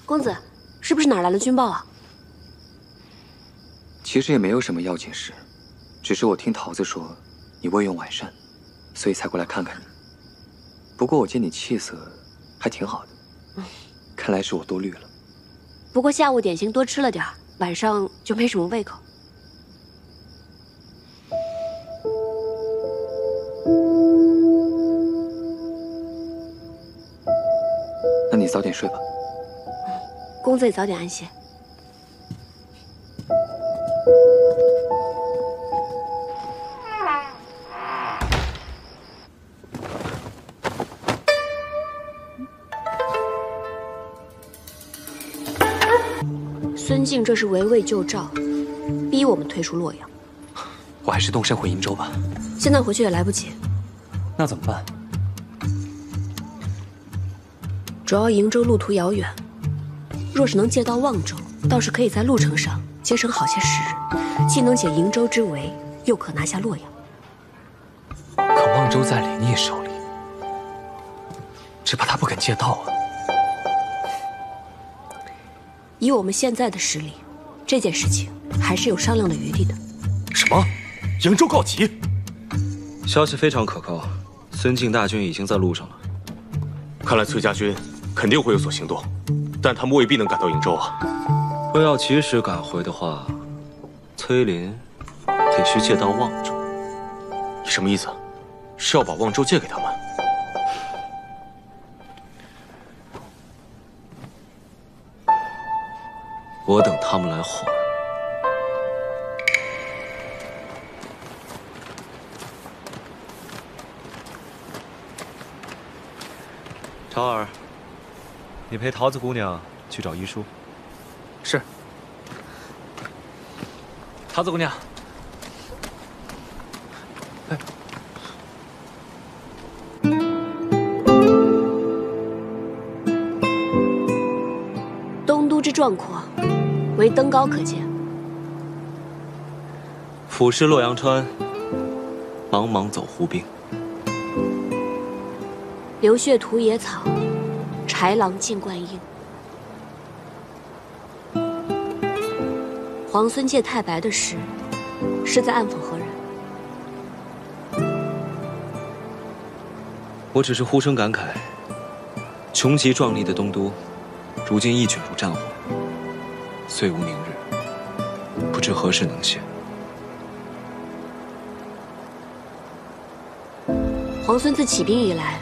公子，是不是哪儿来了军报啊？其实也没有什么要紧事，只只是我听桃子说你未用晚膳，所以才过来看看你。不过我见你气色还挺好的，看来是我多虑了。不过下午点心多吃了点，晚上就没什么胃口。那你早点睡吧。公子也早点安歇。孙敬这是围魏救赵，逼我们退出洛阳。我还是动身回瀛州吧。现在回去也来不及。那怎么办？主要瀛州路途遥远，若是能借到望州，倒是可以在路程上节省好些时日，既能解瀛州之围，又可拿下洛阳。可望州在李逆手里，只怕他不肯借道啊。以我们现在的实力，这件事情还是有商量的余地的。什么？瀛州告急？消息非常可靠，孙敬大军已经在路上了。看来崔家军肯定会有所行动，但他们未必能赶到瀛州啊。若要及时赶回的话，崔林得需借到望州。你什么意思？是要把望州借给他们？我等他们来还。超儿，你陪桃子姑娘去找医书。是。桃子姑娘，东都之壮阔，唯登高可见。俯视洛阳川，茫茫走胡兵。流血屠野草，豺狼尽灌婴。皇孙借太白的事，是在暗讽何人？我只是忽生感慨，穷极壮丽的东都，如今一卷入战火，虽无宁日，不知何时能现。皇孙自起兵以来，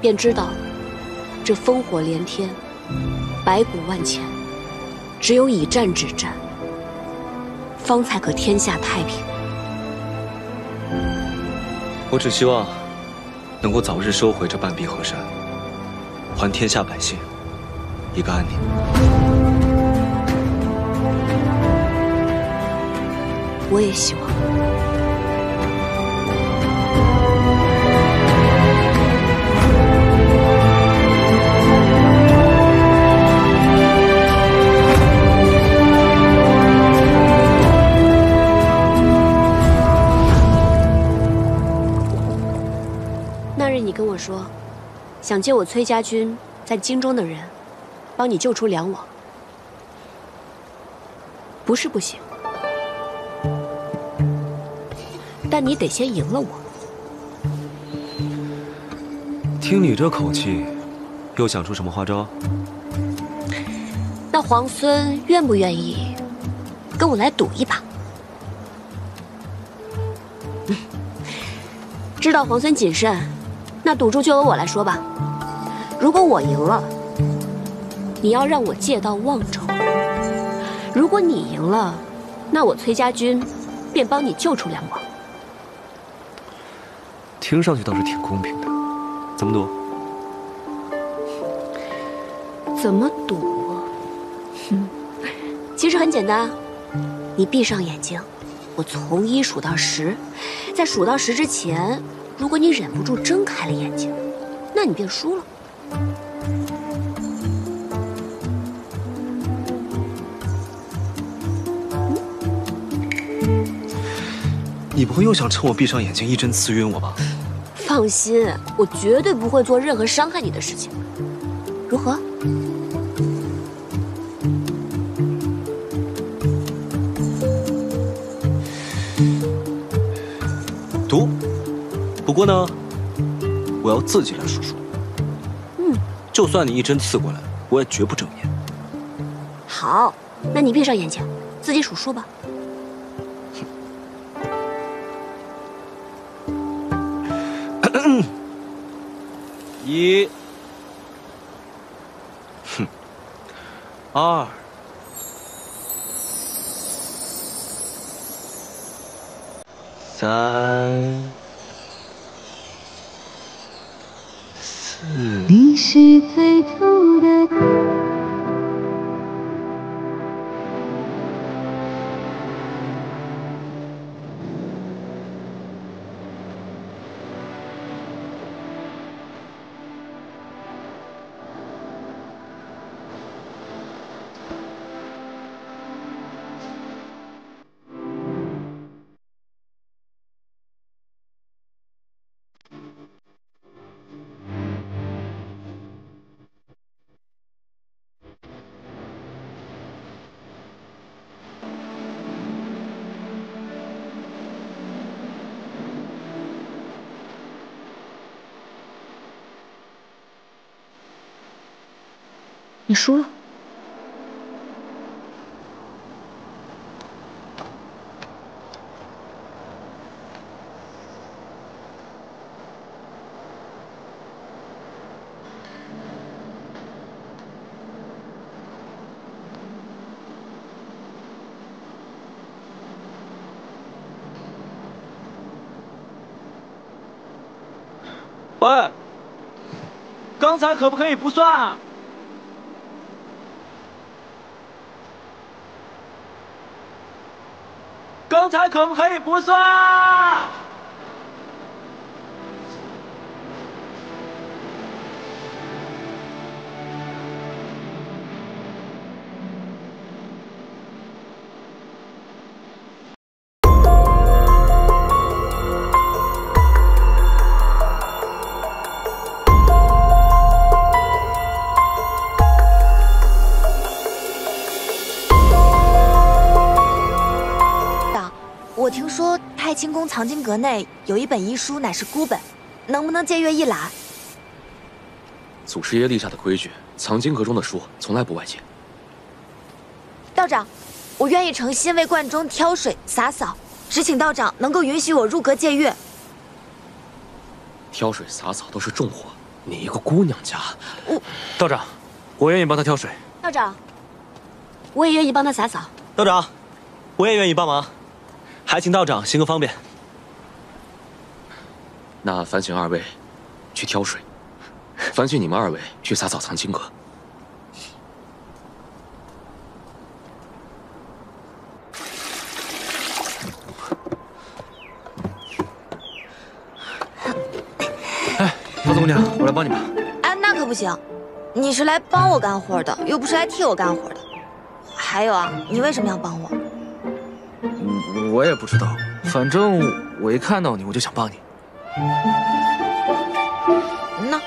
便知道，这烽火连天，白骨万千，只有以战止战，方才可天下太平。我只希望能够早日收回这半壁河山，还天下百姓一个安宁。我也希望。你跟我说，想借我崔家军在京中的人，帮你救出梁王，不是不行，但你得先赢了我。听你这口气，又想出什么花招？那皇孙愿不愿意跟我来赌一把？知道皇孙谨慎。那赌注就由我来说吧。如果我赢了，你要让我借到望州；如果你赢了，那我崔家军便帮你救出梁王。听上去倒是挺公平的，怎么赌？怎么赌？其实很简单，你闭上眼睛，我从1数到10，在数到10之前。如果你忍不住睁开了眼睛，那你便输了。你不会又想趁我闭上眼睛一针刺晕我吧？放心，我绝对不会做任何伤害你的事情。如何？过呢，我要自己来数数。就算你一针刺过来，我也绝不正面。好，那你闭上眼睛，自己数数吧。1、2、3、4。你是最初的。你输了。喂，刚才可不可以不算啊？刚才可不可以不算？我听说太清宫藏经阁内有一本医书，乃是孤本，能不能借阅一览？祖师爷立下的规矩，藏经阁中的书从来不外借。道长，我愿意诚心为观中挑水洒扫，只请道长能够允许我入阁借阅。挑水洒扫都是重活，你一个姑娘家，道长，我愿意帮他挑水。道长，我也愿意帮他洒扫。道长，我也愿意帮忙。还请道长行个方便。那烦请二位去挑水，烦请你们二位去洒扫藏经阁。哎，桃子姑娘，我来帮你吧。哎，那可不行，你是来帮我干活的，又不是来替我干活的。还有啊，你为什么要帮我？我也不知道，反正我一看到你，我就想帮你。那，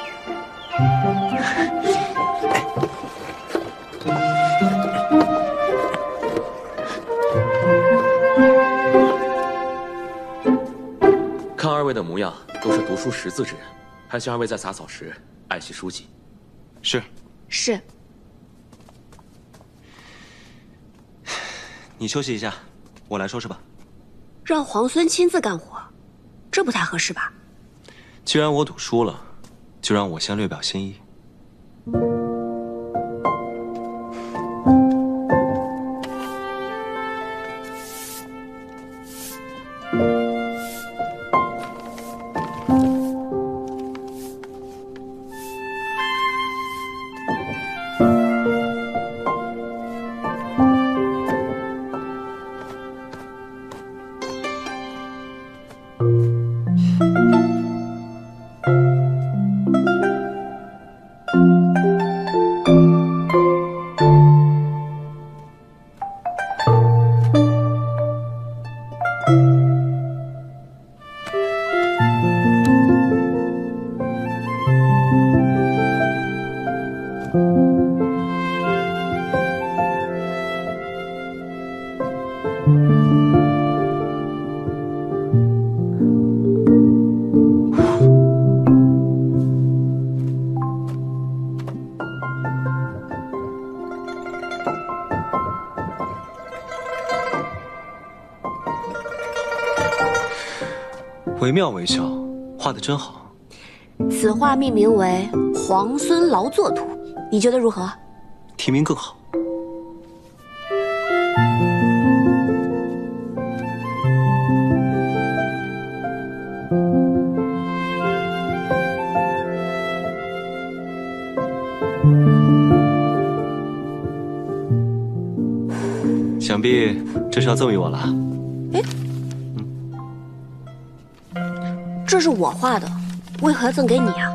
看二位的模样，都是读书识字之人，还请二位在洒扫时爱惜书籍。是。是。你休息一下，我来收拾吧。让皇孙亲自干活，这不太合适吧？既然我赌输了，就让我先略表心意。惟妙惟肖，画得真好。此画命名为《皇孙劳作图》，你觉得如何？题名更好。想必这是要赠予我了。这是我画的，为何要赠给你啊？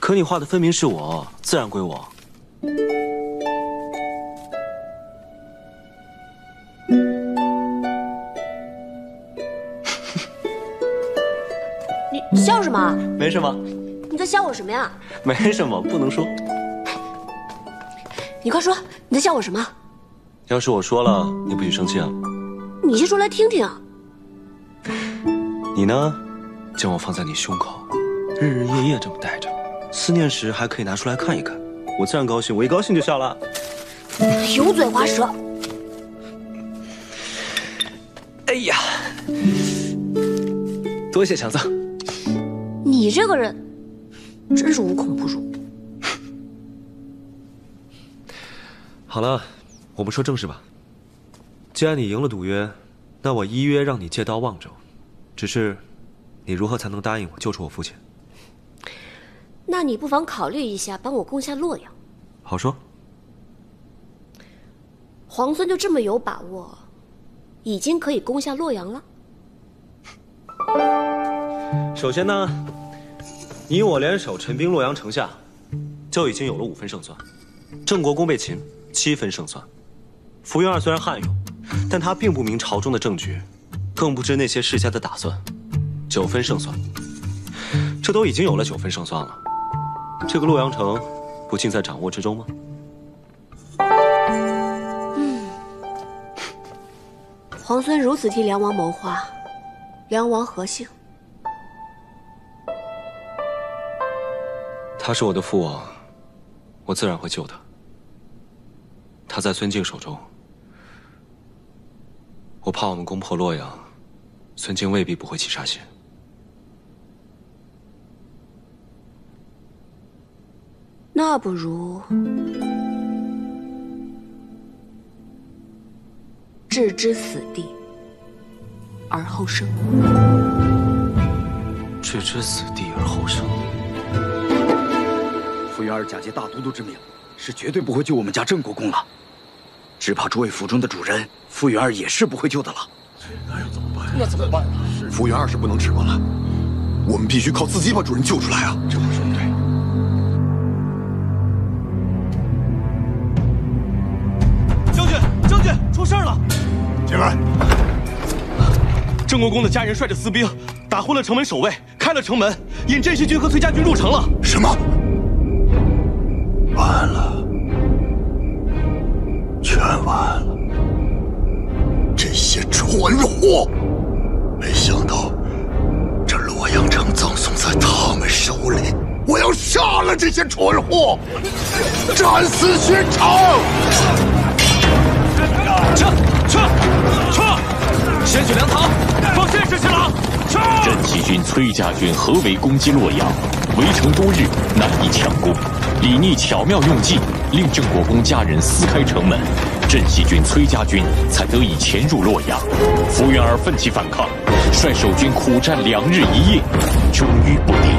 可你画的分明是我，自然归我。你笑什么？没什么。你在笑我什么呀？没什么，不能说。你快说，你在笑我什么？要是我说了，你不许生气啊。你先说来听听。你呢，将我放在你胸口，日日夜夜这么带着，思念时还可以拿出来看一看，我自然高兴，我一高兴就笑了。油嘴滑舌。哎呀，多谢强赠。你这个人，真是无孔不入。好了，我们说正事吧。既然你赢了赌约，那我依约让你借刀望州。只是，你如何才能答应我救出我父亲？那你不妨考虑一下，帮我攻下洛阳。好说。皇孙就这么有把握，已经可以攻下洛阳了？首先呢，你我联手陈兵洛阳城下，就已经有了5分胜算。郑国公被擒，7分胜算。福云儿虽然悍勇，但他并不明朝中的政局。更不知那些世家的打算，9分胜算，这都已经有了9分胜算了。这个洛阳城，不尽在掌握之中吗？皇孙如此替梁王谋划，梁王何幸？他是我的父王，我自然会救他。他在孙敬手中，我怕我们攻破洛阳。孙敬未必不会起杀心。那不如置之死地而后生。置之死地而后生。傅云儿假借大都督之名，是绝对不会救我们家郑国公了。只怕诸位府中的主人，傅云儿也是不会救的了。那怎么办呢？傅云儿是不能指望了，我们必须靠自己把主人救出来啊！这话说的对。将军，出事了！进来。郑国公的家人率着私兵打昏了城门守卫，开了城门，引镇西军和崔家军入城了。什么？完了，全完了！这些蠢货！没想到，这洛阳城葬送在他们手里。我要杀了这些蠢货，斩死寻常！撤！先去粮堂，放阵势去了。镇西军崔家军合围攻击洛阳，围城多日，难以强攻。李逆巧妙用计，令郑国公家人撕开城门，镇西军崔家军才得以潜入洛阳。傅云儿奋起反抗，率守军苦战2日1夜，终于不敌。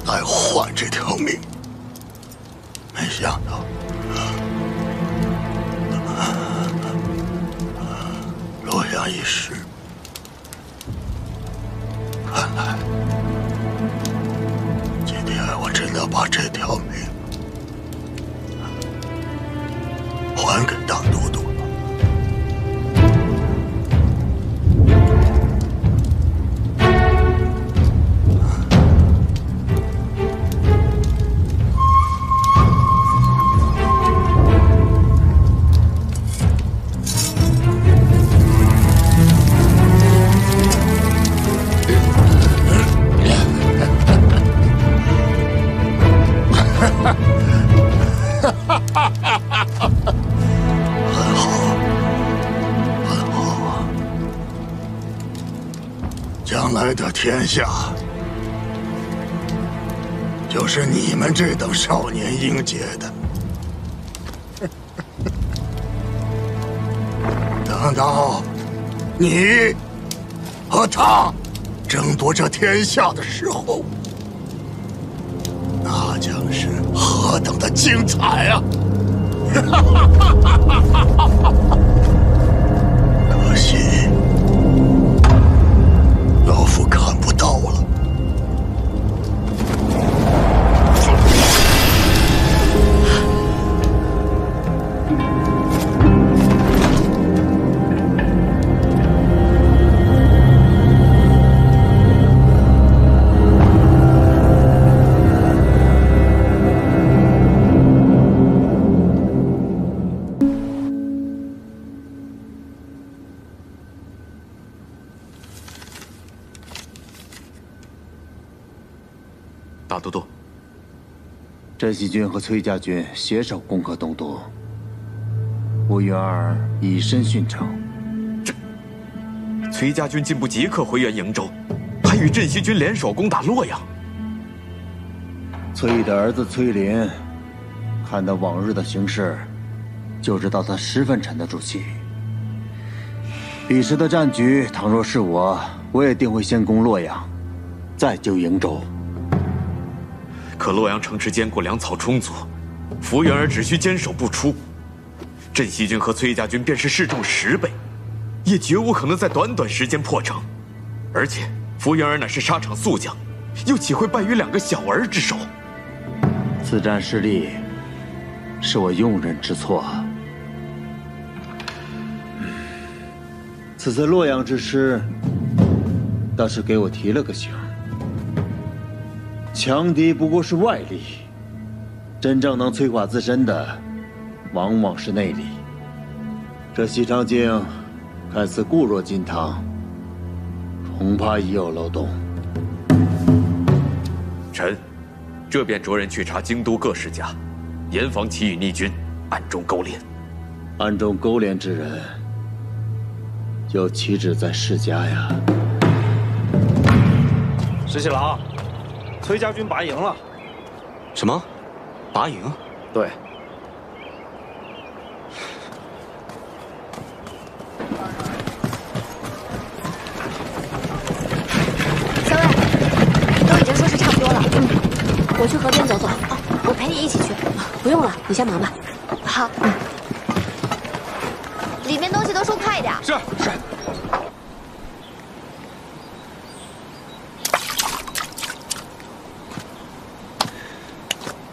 来换这条命。没想到，洛阳一失，看来今天我真的把这条命还给大都督了。将来的天下，就是你们这等少年英杰的。等到你和他争夺这天下的时候，那将是何等的精彩啊！可惜，老夫看不到了。大都督，镇西军和崔家军携手攻克东都，吴云儿以身殉城。崔家军进不即刻回援瀛州，还与镇西军联手攻打洛阳。崔毅的儿子崔林，看到往日的形势，就知道他十分沉得住气。彼时的战局，倘若是我也定会先攻洛阳，再救瀛州。可洛阳城池坚固，粮草充足，福原儿只需坚守不出，镇西军和崔家军便是士众10倍，也绝无可能在短短时间破城。而且福原儿乃是沙场宿将，又岂会败于2个小儿之手？此战失利，是我用人之错。此次洛阳之失，倒是给我提了个醒。强敌不过是外力，真正能摧垮自身的，往往是内力。这西长京看似固若金汤，恐怕已有漏洞。臣这便着人去查京都各世家，严防其与逆军暗中勾连。暗中勾连之人，又岂止在世家呀？石七郎，崔家军拔营了。什么？拔营？对。小魏，都已经收拾差不多了。我去河边走走。我陪你一起去。不用了，你先忙吧。好。里面东西都收快一点。是。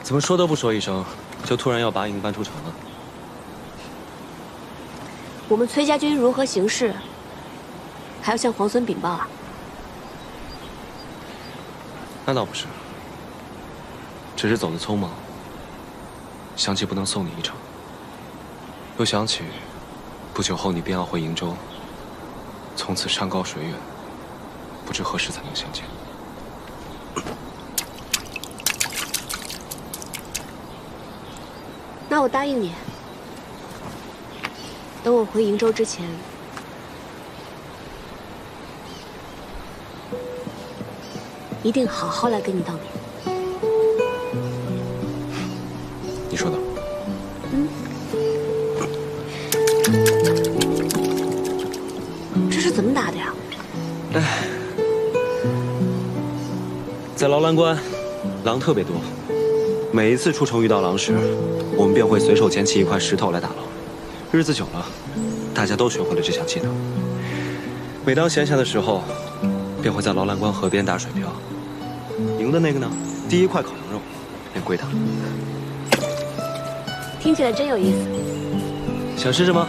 怎么说都不说一声，就突然要拔营搬出城了？我们崔家军如何行事，还要向皇孙禀报啊？那倒不是，只是走得匆忙，想起不能送你一程，又想起不久后你便要回瀛州，从此山高水远，不知何时才能相见。那我答应你，等我回瀛州之前，一定好好来跟你道别。你说的。这是怎么打的呀？哎，在劳兰关狼特别多，每一次出城遇到狼时，我们便会随手捡起一块石头来打狼。日子久了，大家都学会了这项技能。每当闲暇的时候，便会在劳兰关河边打水漂。赢的那个呢，第一块烤羊肉便归他。听起来真有意思。想试试吗？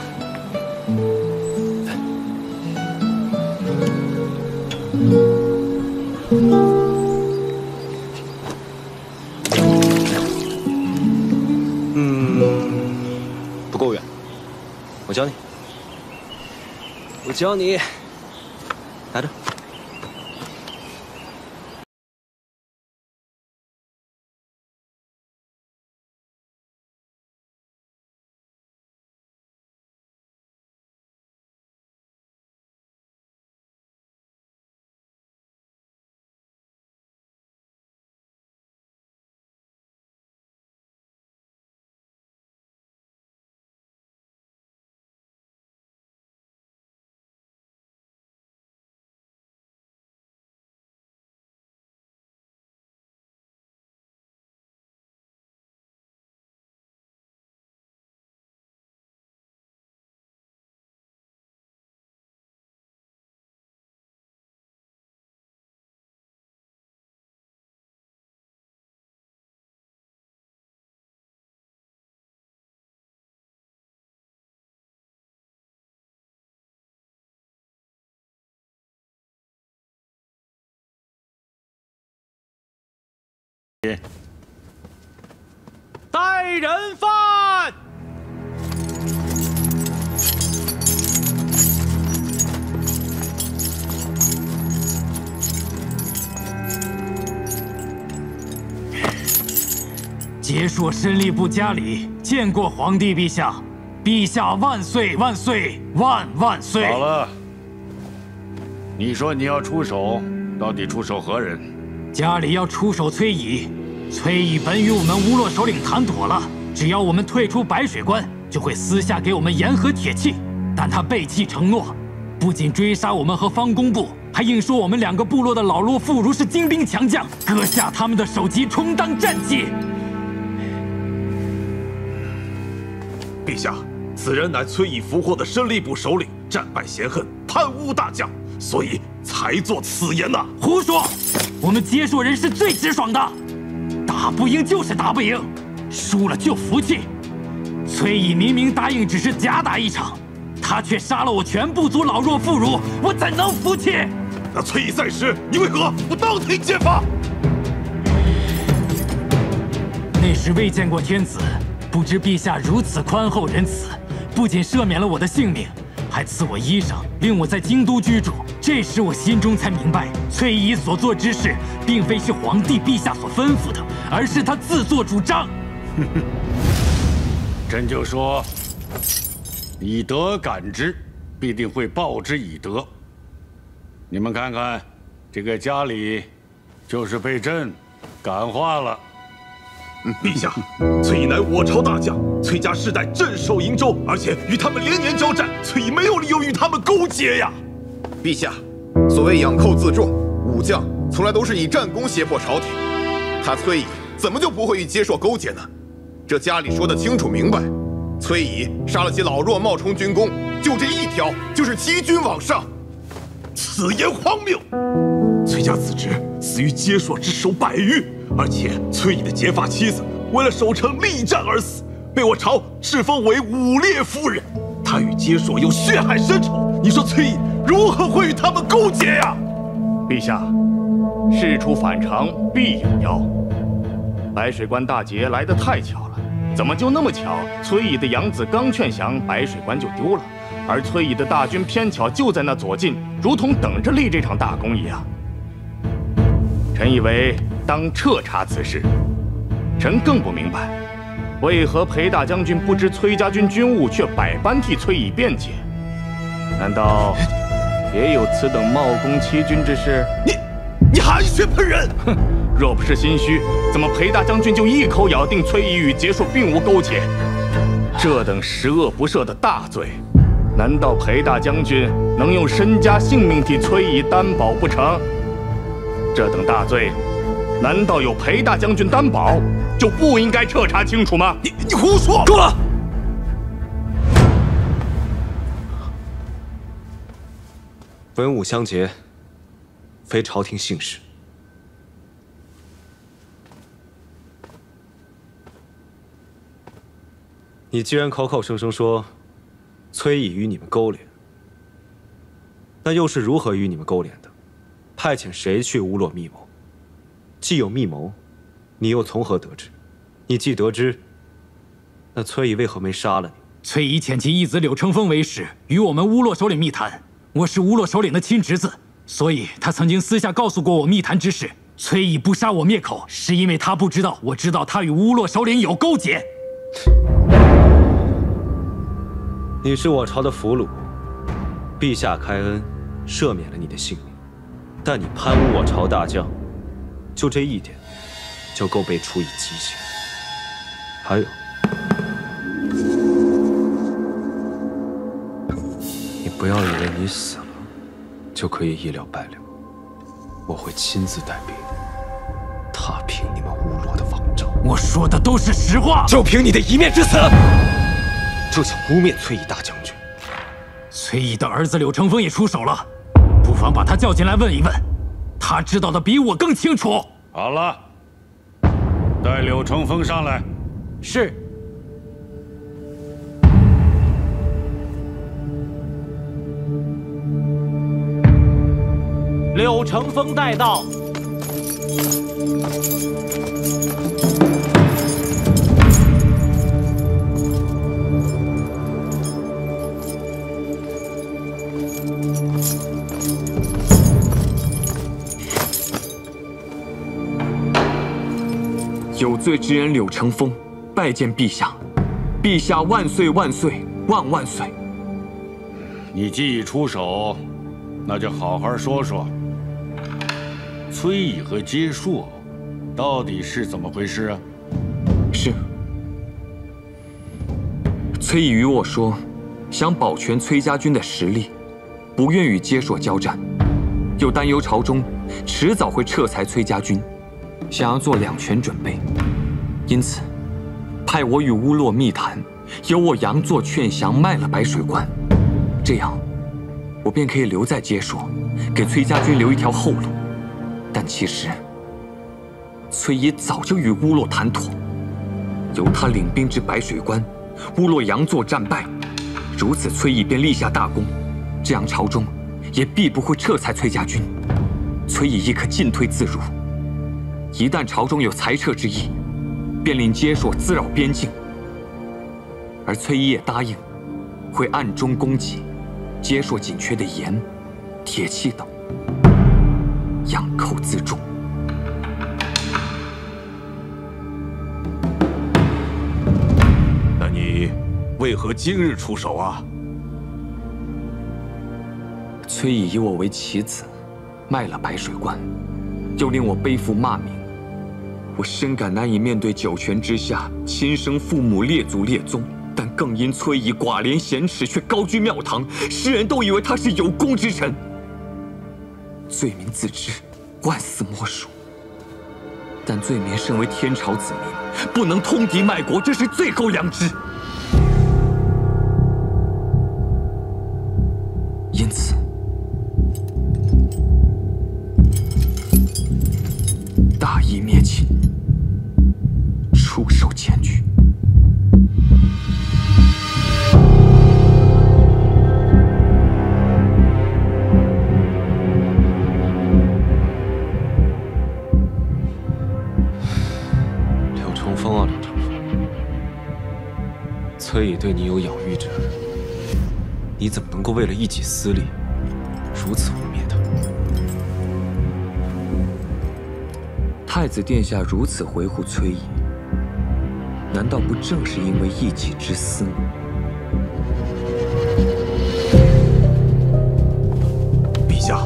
不够远，我教你。我教你，拿着。带人犯！结硕申吏部家里见过皇帝陛下，陛下万岁万岁万万岁！好了，你说你要出手，到底出手何人？家里要出手崔乙，崔乙本与我们乌洛首领谈妥了，只要我们退出白水关，就会私下给我们盐和铁器。但他背弃承诺，不仅追杀我们和方工部，还硬说我们2个部落的老弱妇孺是精兵强将，割下他们的首级充当战绩。陛下，此人乃崔乙俘获的申吏部首领，战败嫌恨，叛污大将，所以才作此言呐！胡说！我们结硕人是最直爽的，打不赢就是打不赢，输了就服气。崔乙明明答应只是假打一场，他却杀了我全部族老弱妇孺，我怎能服气？那崔乙在时，你为何不当庭揭发？那时未见过天子，不知陛下如此宽厚仁慈，不仅赦免了我的性命，还赐我衣裳，令我在京都居住。这时我心中才明白，崔乙所做之事，并非是皇帝陛下所吩咐的，而是他自作主张。朕就说，以德感之，必定会报之以德。你们看看，这个家里，就是被朕感化了。陛下，崔乙乃我朝大将，崔家世代镇守营州，而且与他们连年交战，崔乙没有理由与他们勾结呀。陛下，所谓养寇自重，武将从来都是以战功胁迫朝廷。他崔乙怎么就不会与结硕勾结呢？这家里说得清楚明白，崔乙杀了其老弱冒充军功，就这一条就是欺君罔上。此言荒谬！崔家子侄死于结硕之手百余，而且崔乙的结发妻子为了守城力战而死，被我朝敕封为武烈夫人。他与结硕有血海深仇，你说崔乙如何会与他们勾结呀？陛下，事出反常必有妖。白水关大捷来得太巧了，怎么就那么巧？崔乙的养子刚劝降，白水关就丢了，而崔乙的大军偏巧就在那左近，如同等着立这场大功一样。臣以为当彻查此事。臣更不明白，为何裴大将军不知崔家军军务，却百般替崔乙辩解？难道也有此等冒功欺君之事？你含血喷人！哼，若不是心虚，怎么裴大将军就一口咬定崔乙与结硕并无勾结？这等十恶不赦的大罪，难道裴大将军能用身家性命替崔乙担保不成？这等大罪，难道有裴大将军担保，就不应该彻查清楚吗？你胡说！够了！文武相结，非朝廷幸事。你既然口口声声说崔乙与你们勾连，那又是如何与你们勾连的？派遣谁去乌洛密谋？既有密谋，你又从何得知？你既得知，那崔乙为何没杀了你？崔乙遣其义子柳成风为使，与我们乌洛首领密谈。我是乌洛首领的亲侄子，所以他曾经私下告诉过我密谈之事。崔乙不杀我灭口，是因为他不知道，我知道他与乌洛首领有勾结。你是我朝的俘虏，陛下开恩，赦免了你的性命，但你贪污我朝大将，就这一点，就够被处以极刑。还有，你不要以为你死了，就可以一了百了。我会亲自带兵，踏平你们乌洛的王朝。我说的都是实话，就凭你的一面之词，就想污蔑崔乙大将军。崔乙的儿子柳成风也出手了，不妨把他叫进来问一问，他知道的比我更清楚。好了，带柳成风上来。是。柳成风带到。有罪之人柳成风，拜见陛下。陛下万岁万岁万万岁！你既已出手，那就好好说说，崔乙和接硕到底是怎么回事啊？是。崔乙与我说，想保全崔家军的实力，不愿与接硕交战，又担忧朝中迟早会撤裁崔家军，想要做两全准备，因此派我与乌洛密谈，由我佯作劝降，卖了白水关，这样我便可以留在接硕，给崔家军留一条后路。但其实崔乙早就与乌洛谈妥，由他领兵至白水关，乌洛佯作战败，如此崔乙便立下大功，这样朝中也必不会撤裁崔家军，崔乙亦可进退自如。一旦朝中有裁撤之意，便令接硕滋扰边境，而崔乙也答应会暗中供给接硕紧缺的盐、铁器等，养寇自重。那你为何今日出手啊？崔乙以我为棋子，卖了白水关，又令我背负骂名。我深感难以面对九泉之下亲生父母列祖列宗，但更因崔乙寡廉鲜耻，却高居庙堂，世人都以为他是有功之臣。罪民自知，万死莫属。但罪民身为天朝子民，不能通敌卖国，这是最后良知。因此，大义灭亲，出手检举。柳成风啊，柳成风，崔乙对你有养育之恩，你怎么能够为了一己私利，如此污蔑他？太子殿下如此维护崔乙，难道不正是因为一己之私吗？陛下，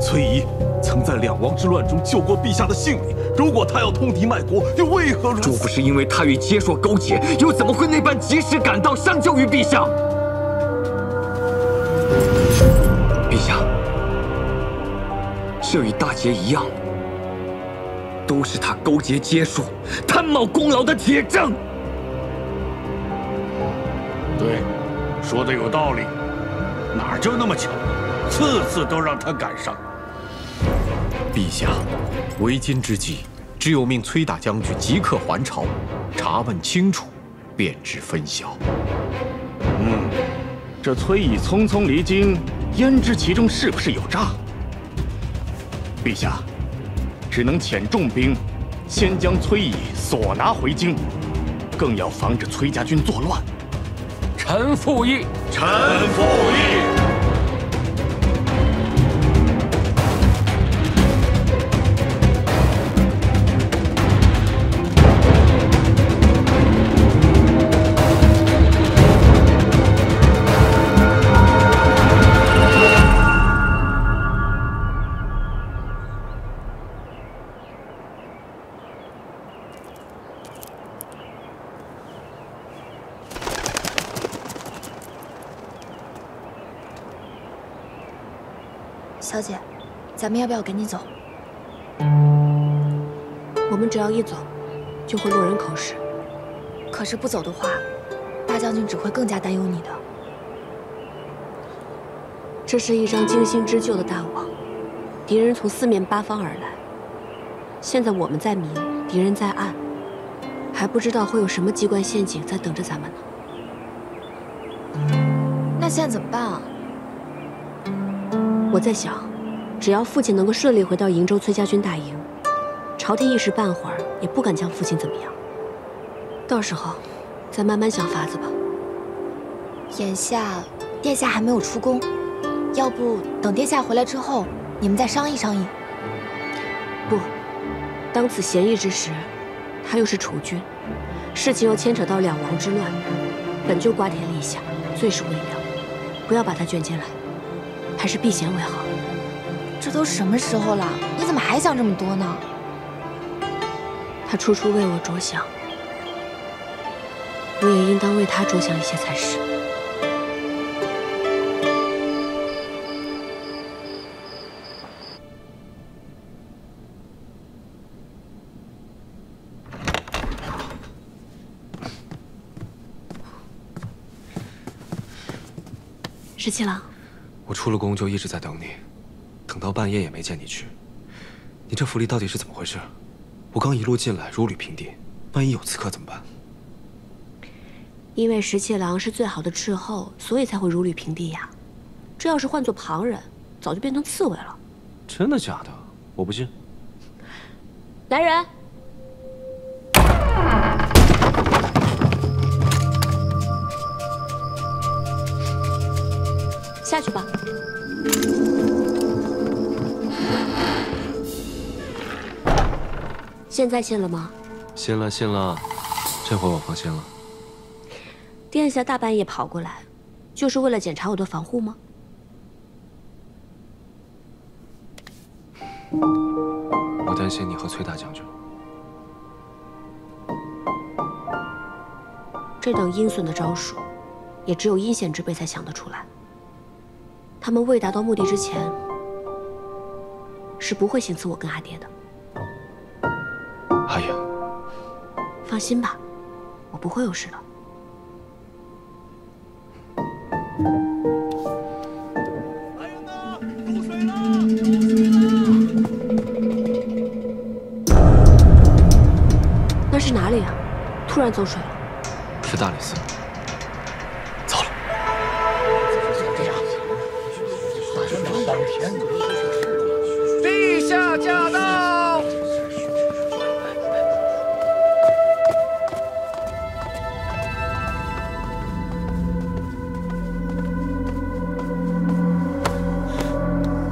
崔乙曾在两王之乱中救过陛下的性命。如果他要通敌卖国，又为何如此？若不是因为他与接硕勾结，又怎么会那般及时赶到相救于陛下？陛下，这与大捷一样，都是他勾结接术、贪冒功劳的铁证。对，说的有道理，哪就那么巧，次次都让他赶上。陛下，为今之计，只有命崔大将军即刻还朝，查问清楚，便知分晓。这崔乙匆匆离京，焉知其中是不是有诈？陛下，只能遣重兵，先将崔乙索拿回京，更要防止崔家军作乱。臣附议。臣附议。小姐，咱们要不要赶紧走？我们只要一走，就会落人口实。可是不走的话，大将军只会更加担忧你的。这是一张精心织就的大网，敌人从四面八方而来。现在我们在明，敌人在暗，还不知道会有什么机关陷阱在等着咱们呢。那现在怎么办啊？我在想，只要父亲能够顺利回到瀛州崔家军大营，朝廷一时半会儿也不敢将父亲怎么样。到时候，再慢慢想法子吧。眼下，殿下还没有出宫，要不等殿下回来之后，你们再商议商议。不，当此贤义之时，他又是储君，事情又牵扯到两王之乱，本就瓜田李下，最是微妙，不要把他卷进来。还是避嫌为好。这都什么时候了，你怎么还想这么多呢？他处处为我着想，我也应当为他着想一些才是。十七郎。我出了宫就一直在等你，等到半夜也没见你去。你这府里到底是怎么回事？我刚一路进来如履平地，万一有刺客怎么办？因为十七郎是最好的斥候，所以才会如履平地呀。这要是换做旁人，早就变成刺猬了。真的假的？我不信。来人！下去吧。现在信了吗？信了，信了，这回我放心了。殿下大半夜跑过来，就是为了检查我的防护吗？我担心你和崔大将军。这等阴损的招数，也只有阴险之辈才想得出来。他们未达到目的之前，是不会行刺我跟阿爹的。阿英，放心吧，我不会有事的。那是哪里啊？突然走水了。是大理寺。走了。陛下驾到！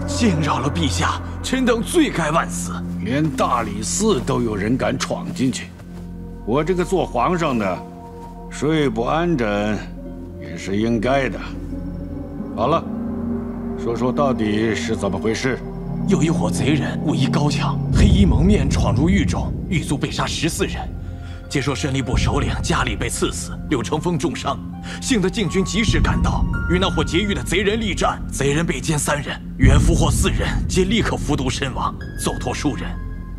惊扰了陛下，臣等罪该万死。连大理寺都有人敢闯进去，我这个做皇上的，睡不安枕也是应该的。好了，说说到底是怎么回事？有一伙贼人武艺高强，黑衣蒙面闯入狱中，狱卒被杀14人。接说审理部首领家里被刺死，柳成风重伤，幸得禁军及时赶到，与那伙劫狱的贼人力战，贼人被歼3人，原俘获4人，皆立刻服毒身亡，走脱数人。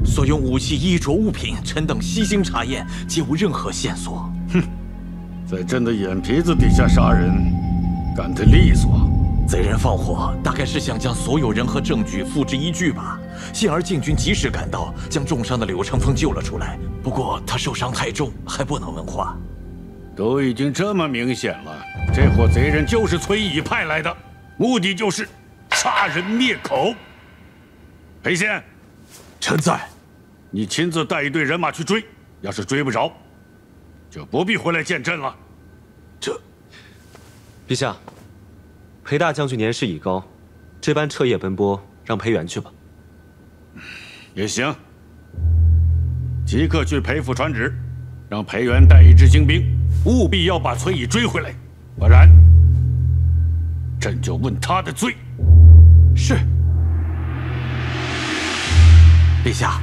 所用武器、衣着、物品，臣等悉心查验，皆无任何线索。哼，在朕的眼皮子底下杀人，干得利索。贼人放火，大概是想将所有人和证据付之一炬吧。幸而禁军及时赶到，将重伤的柳成风救了出来。不过他受伤太重，还不能问话。都已经这么明显了，这伙贼人就是崔乙派来的，目的就是杀人灭口。裴宪，臣在。你亲自带一队人马去追，要是追不着，就不必回来见朕了。陛下，裴大将军年事已高，这般彻夜奔波，让裴元去吧。也行，即刻去裴府传旨，让裴元带一支精兵，务必要把崔乙追回来，不然朕就问他的罪。是。陛下，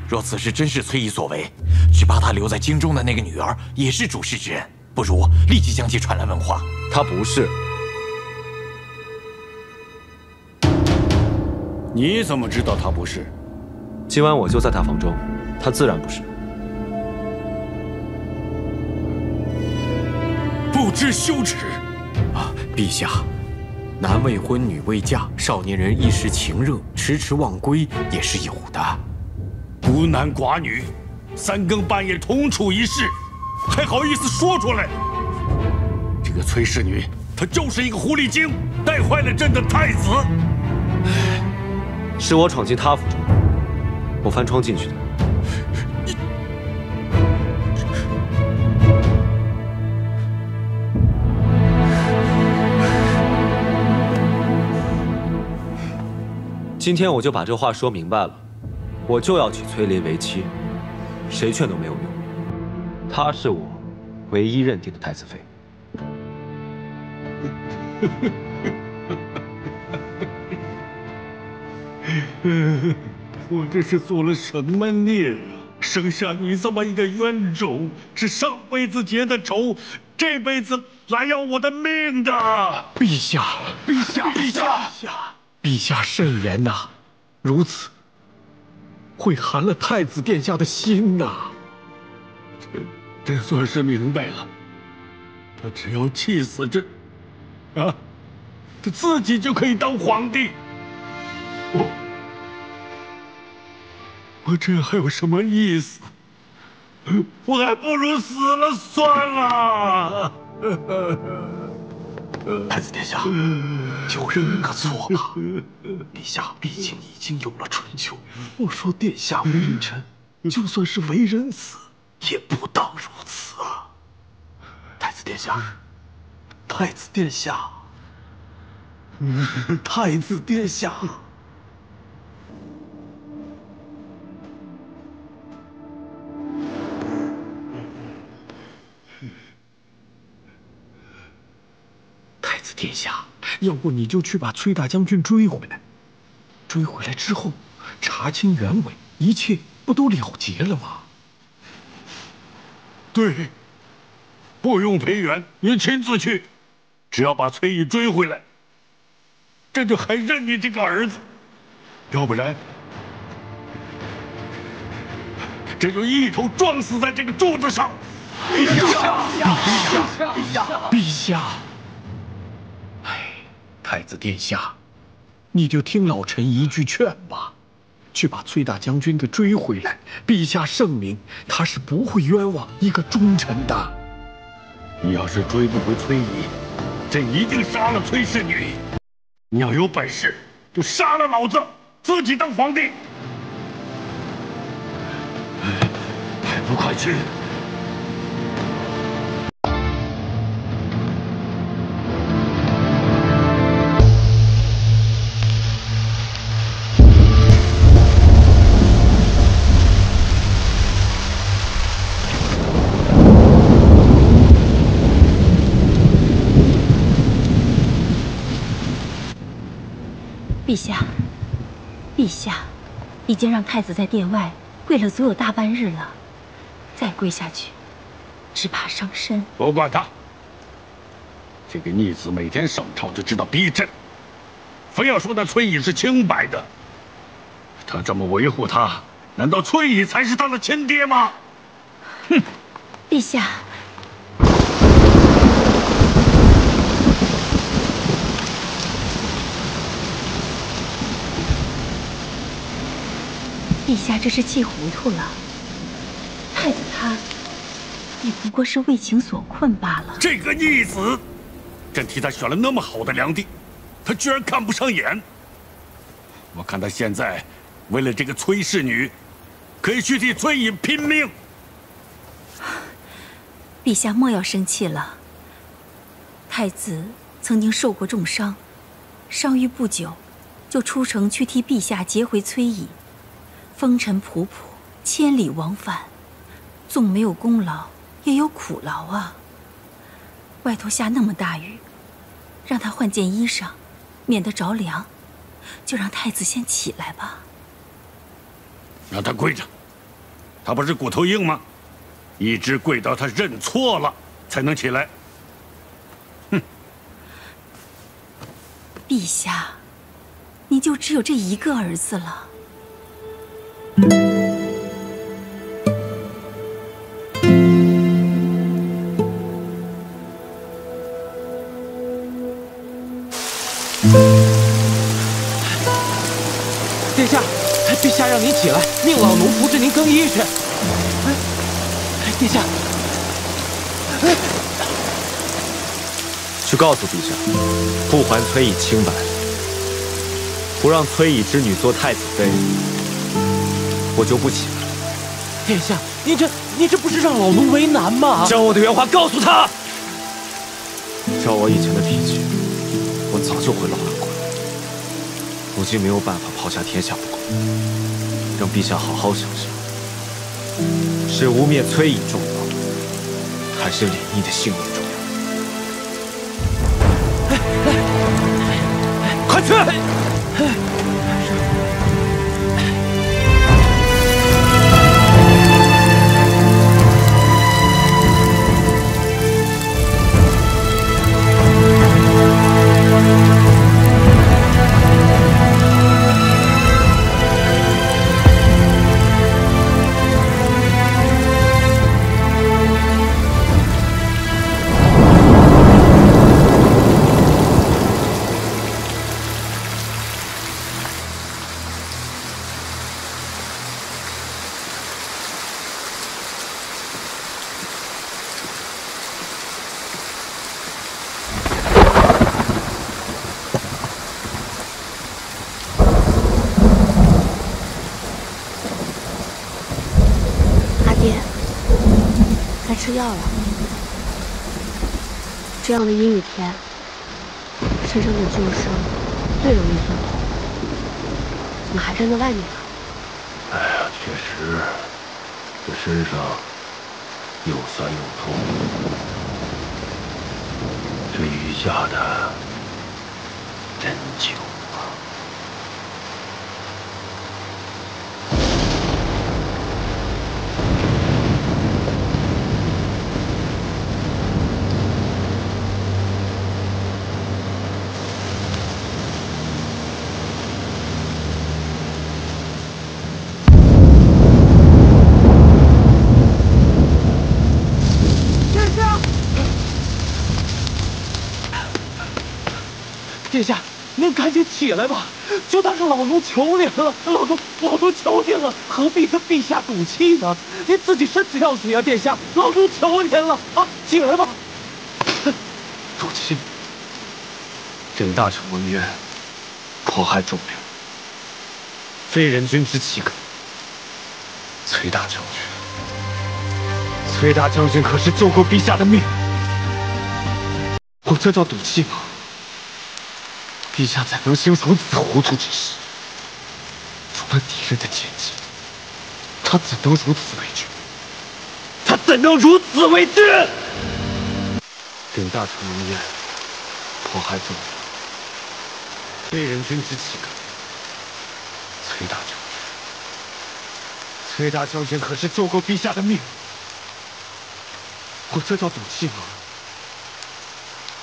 若此事真是崔乙所为，只怕他留在京中的那个女儿也是主事之人，不如立即将其传来问话。他不是。你怎么知道他不是？今晚我就在大房中，他自然不是。不知羞耻！啊，陛下，男未婚，女未嫁，少年人一时情热，迟迟忘归也是有的。孤男寡女，三更半夜同处一室，还好意思说出来？这个崔氏女，她就是一个狐狸精，带坏了朕的太子。是我闯进他府中，我翻窗进去的。今天我就把这话说明白了，我就要娶崔琳为妻，谁劝都没有用。她是我唯一认定的太子妃。我这是做了什么孽啊！生下你这么一个冤种，是上辈子结的仇，这辈子来要我的命的！陛下，陛下，陛下，陛下慎言呐！如此会寒了太子殿下的心呐！朕算是明白了，他只要气死朕，啊，他自己就可以当皇帝。我这还有什么意思？我还不如死了算了。太子殿下，就认个错吧。陛下毕竟已经有了春秋，莫说殿下为人臣，就算是为人子，也不当如此啊。太子殿下，太子殿下，太子殿下。太子殿下，要不你就去把崔大将军追回来。追回来之后，查清原委，一切不都了结了吗？对，不用裴元，你亲自去，只要把崔乙追回来，朕就还认你这个儿子。要不然，朕就一头撞死在这个柱子上。陛下，陛下！哎，太子殿下，你就听老臣一句劝吧，去把崔大将军给追回来。陛下圣明，他是不会冤枉一个忠臣的。你要是追不回崔乙，朕一定杀了崔氏女。你要有本事，就杀了老子，自己当皇帝。还不快去！陛下，陛下，已经让太子在殿外跪了足有大半日了，再跪下去，只怕伤身。不管他，这个逆子每天上朝就知道逼朕，非要说那崔乙是清白的。他这么维护他，难道崔乙才是他的亲爹吗？哼！陛下，陛下这是气糊涂了。太子他也不过是为情所困罢了。这个逆子，朕替他选了那么好的良地，他居然看不上眼。我看他现在为了这个崔氏女，可以去替崔乙拼命。陛下莫要生气了。太子曾经受过重伤，伤愈不久，就出城去替陛下劫回崔乙。风尘仆仆，千里往返，纵没有功劳，也有苦劳啊。外头下那么大雨，让他换件衣裳，免得着凉。就让太子先起来吧。让他跪着，他不是骨头硬吗？一直跪到他认错了才能起来。哼！陛下，你就只有这一个儿子了。殿下，陛下让您起来，命老奴扶着您更衣去。殿下，去告诉陛下，不还崔乙清白，不让崔乙之女做太子妃，我就不起来。殿下，您这不是让老奴为难吗？将我的原话告诉他。照我以前的脾气，我早就回老兰国了。如今没有办法抛下天下不管，让陛下好好想想，是污蔑崔乙重要，还是李密的性命重要？快去！吃药了。这样的阴雨天，身上的旧伤最容易钻痛。怎么还站在外面啊？哎呀，确实，这身上又酸又痛。这雨下的真久啊！殿下，您赶紧起来吧，就当是老奴求您了，老奴求您了，何必跟陛下赌气呢？您自己身子要紧啊，殿下，老奴求您了啊，起来吧。赌气？朕大臣闻冤，迫害众人，非人君之岂可？崔大将军可是救过陛下的命，我这叫赌气吗？陛下怎能心存此糊涂之事？除了敌人的奸计，他怎能如此为之？他怎能如此为之？朕大臣闻冤，迫害众人，非人君之岂可？崔大将军可是救过陛下的命，我这叫赌气吗？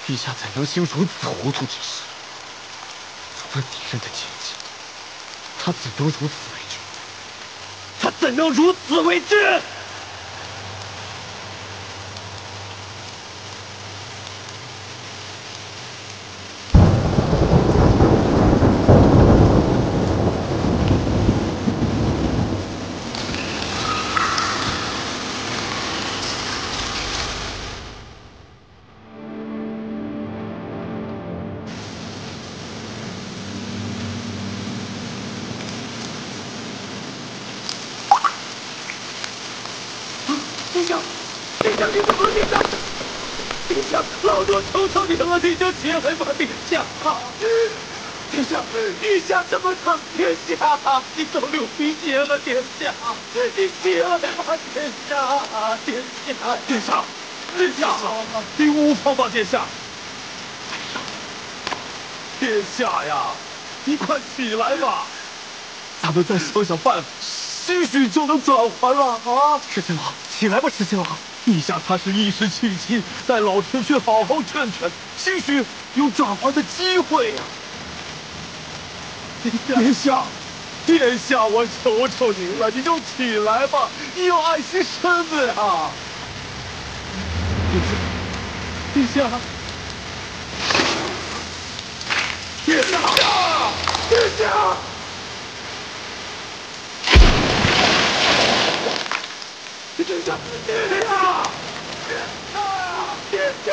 陛下怎能心存此糊涂之事？除了敌人的奸计，他怎能如此为之？他怎能如此为之？殿下，殿下，你怎么了？殿下，殿下，老奴求求你了，你就起来吧，殿下。殿下，陛下这么疼，殿下，你都流鼻血了，殿下，你起来吧，殿下，殿下，殿下，殿下，你无妨吧，殿下。殿下呀，你快起来吧，咱们再想想办法。兴许就能转还了啊！赤亲王，起来吧，赤亲王！陛下他是一时气急，待老臣去好好劝劝，兴许有转还的机会呀。殿下，殿下，我求求您了，你就起来吧，你要爱惜身子呀！殿下，殿下，殿下！殿下，殿下，殿下，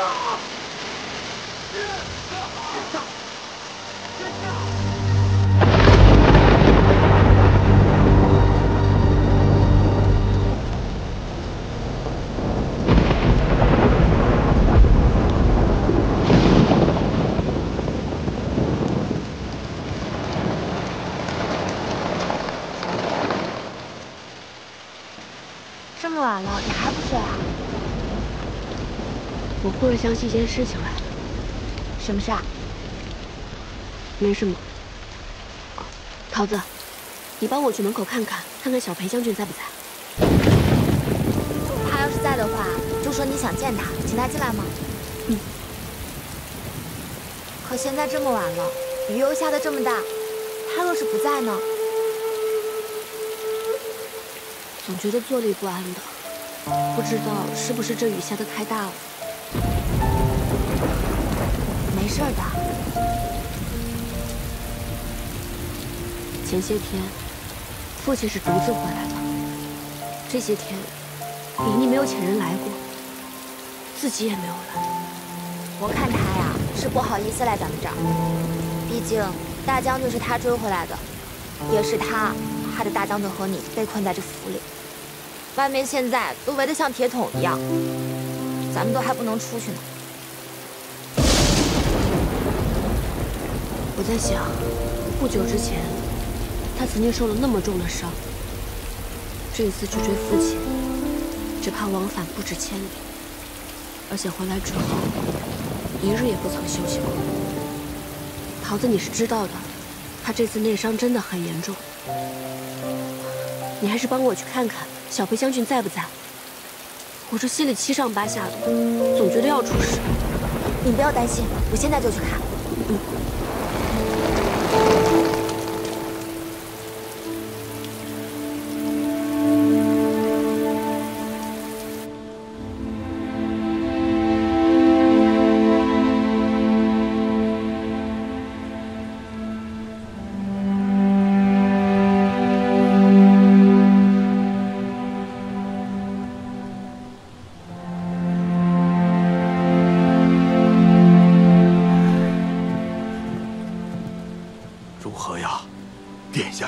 这么晚了，你还不睡啊？我忽然想起一件事情来。什么事啊？没什么。桃子，你帮我去门口看看小裴将军在不在。他要是在的话，就说你想见他，请他进来吗？嗯。可现在这么晚了，雨又下得这么大，他若是不在呢？总觉得坐立不安的，不知道是不是这雨下得太大了。没事的。前些天，父亲是独自回来的。这些天，李逆没有请人来过，自己也没有来。我看他呀，是不好意思来咱们这儿。毕竟大将军是他追回来的，也是他害得大将军和你被困在这府里。外面现在都围得像铁桶一样，咱们都还不能出去呢。我在想，不久之前，他曾经受了那么重的伤，这一次去追父亲，只怕往返不止1000里，而且回来之后，一日也不曾休息过。桃子，你是知道的，他这次内伤真的很严重，你还是帮我去看看小裴将军在不在？我这心里七上八下的，总觉得要出事。你不要担心，我现在就去看。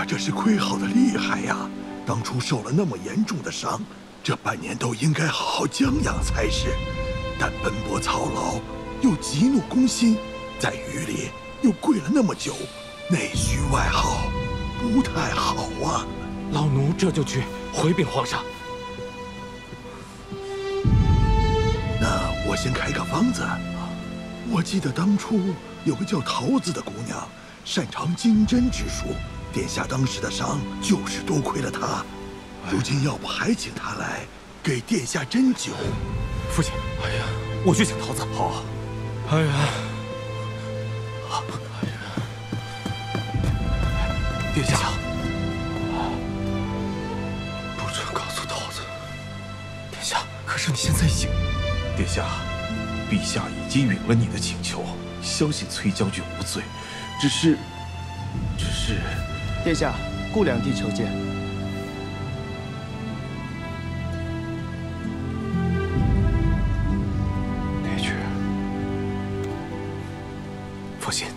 这是亏好的厉害呀！当初受了那么严重的伤，这半年都应该好好将养才是。但奔波操劳，又急怒攻心，在雨里又跪了那么久，内虚外耗，不太好啊！老奴这就去回禀皇上。那我先开个方子。我记得当初有个叫桃子的姑娘，擅长金针之术。殿下当时的伤，就是多亏了她。如今要不还请她来给殿下针灸？父亲，哎呀，我去请桃子。好。哎呀，哎呀，殿下，殿下，可是你现在已经……殿下，陛下已经允了你的请求，相信崔将军无罪，只是……殿下，顾两地求见。别去，放心。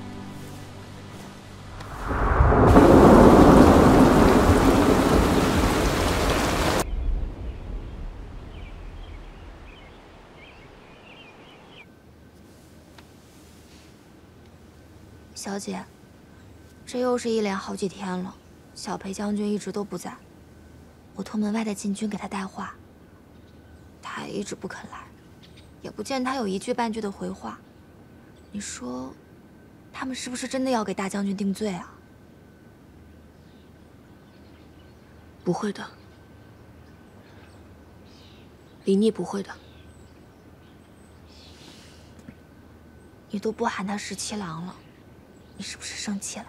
小姐，这又是一连好几天了，小裴将军一直都不在。我托门外的禁军给他带话，他也一直不肯来，也不见他有一句半句的回话。你说，他们是不是真的要给大将军定罪啊？不会的，李逆不会的。你都不喊他17郎了。你是不是生气了？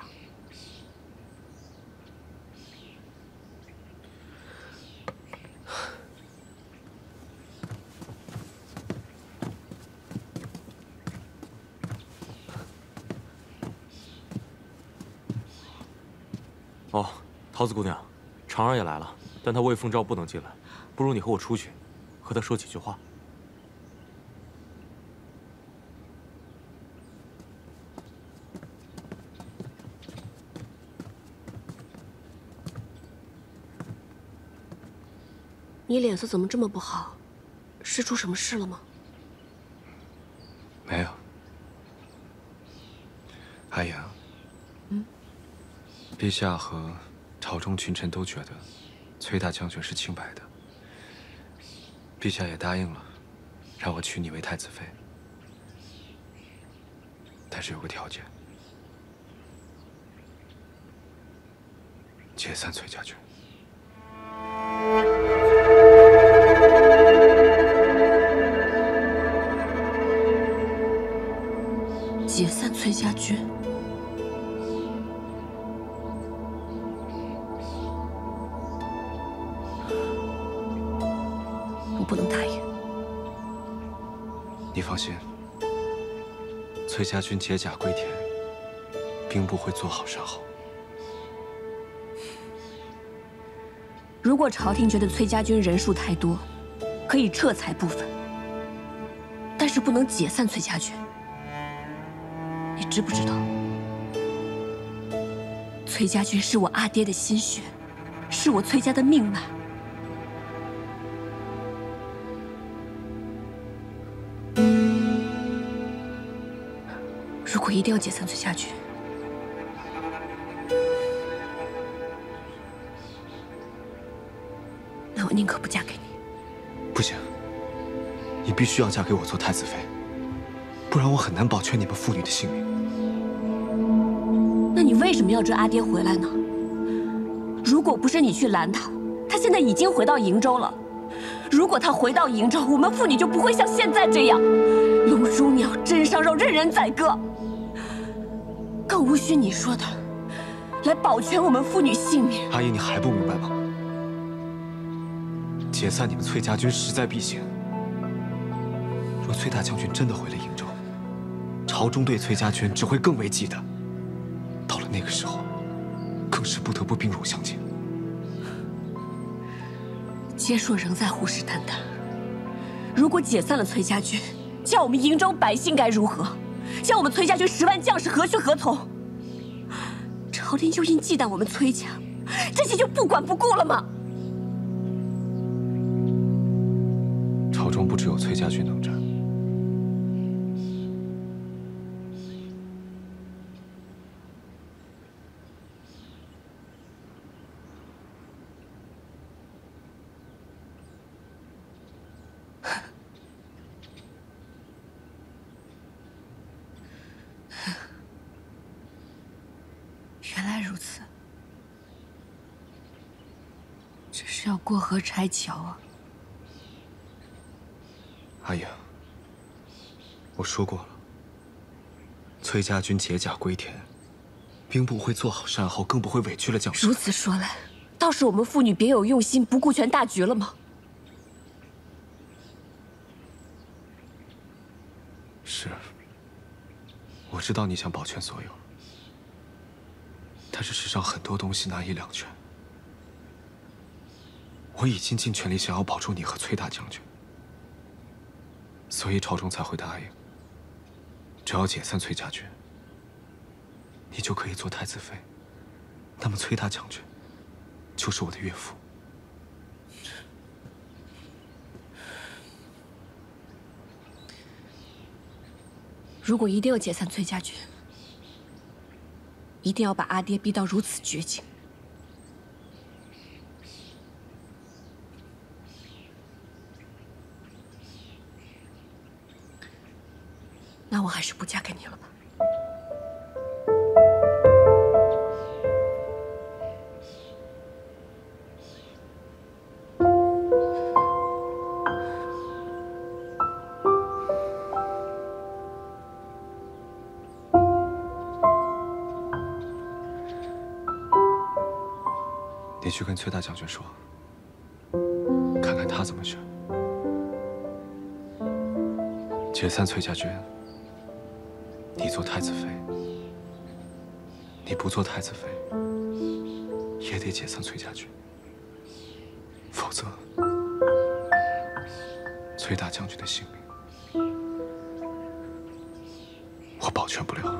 哦，桃子姑娘，常儿也来了，但她未奉诏不能进来，不如你和我出去，和她说几句话。你脸色怎么这么不好？是出什么事了吗？没有。阿阳，陛下和朝中群臣都觉得崔大将军是清白的，陛下也答应了，让我娶你为太子妃。但是有个条件，解散崔家军。解散崔家军，我不能答应。你放心，崔家军解甲归田，兵部会做好善后。如果朝廷觉得崔家军人数太多，可以撤裁部分，但是不能解散崔家军。你知不知道，崔家军是我阿爹的心血，是我崔家的命脉。如果一定要解散崔家军，那我宁可不嫁给你。不行，你必须要嫁给我做太子妃，不然我很难保全你们父女的性命。那你为什么要追阿爹回来呢？如果不是你去拦他，他现在已经回到瀛州了。如果他回到瀛州，我们父女就不会像现在这样，龙如鸟，针上肉，任人宰割。更无需你说的，来保全我们父女性命。阿姨，你还不明白吗？解散你们崔家军势在必行。若崔大将军真的回了瀛州，朝中对崔家军只会更为忌惮。到了那个时候，更是不得不兵戎相见。结硕仍在虎视眈眈。如果解散了崔家军，叫我们瀛州百姓该如何？叫我们崔家军10万将士何去何从？朝廷就因忌惮我们崔家，这些就不管不顾了吗？朝中不只有崔家军能战。原来如此，这是要过河拆桥啊！阿英，我说过了，崔家军解甲归田，兵部会做好善后，更不会委屈了将士。如此说来，倒是我们父女别有用心，不顾全大局了吗？我知道你想保全所有，但是世上很多东西难以两全。我已经尽全力想要保住你和崔大将军，所以朝中才会答应，只要解散崔家军，你就可以做太子妃，那么崔大将军就是我的岳父。如果一定要解散崔家军，一定要把阿爹逼到如此绝境。那我还是不嫁给你了吧。你去跟崔大将军说，看看他怎么选。解散崔家军，你做太子妃；你不做太子妃，也得解散崔家军，否则崔大将军的性命我保全不了。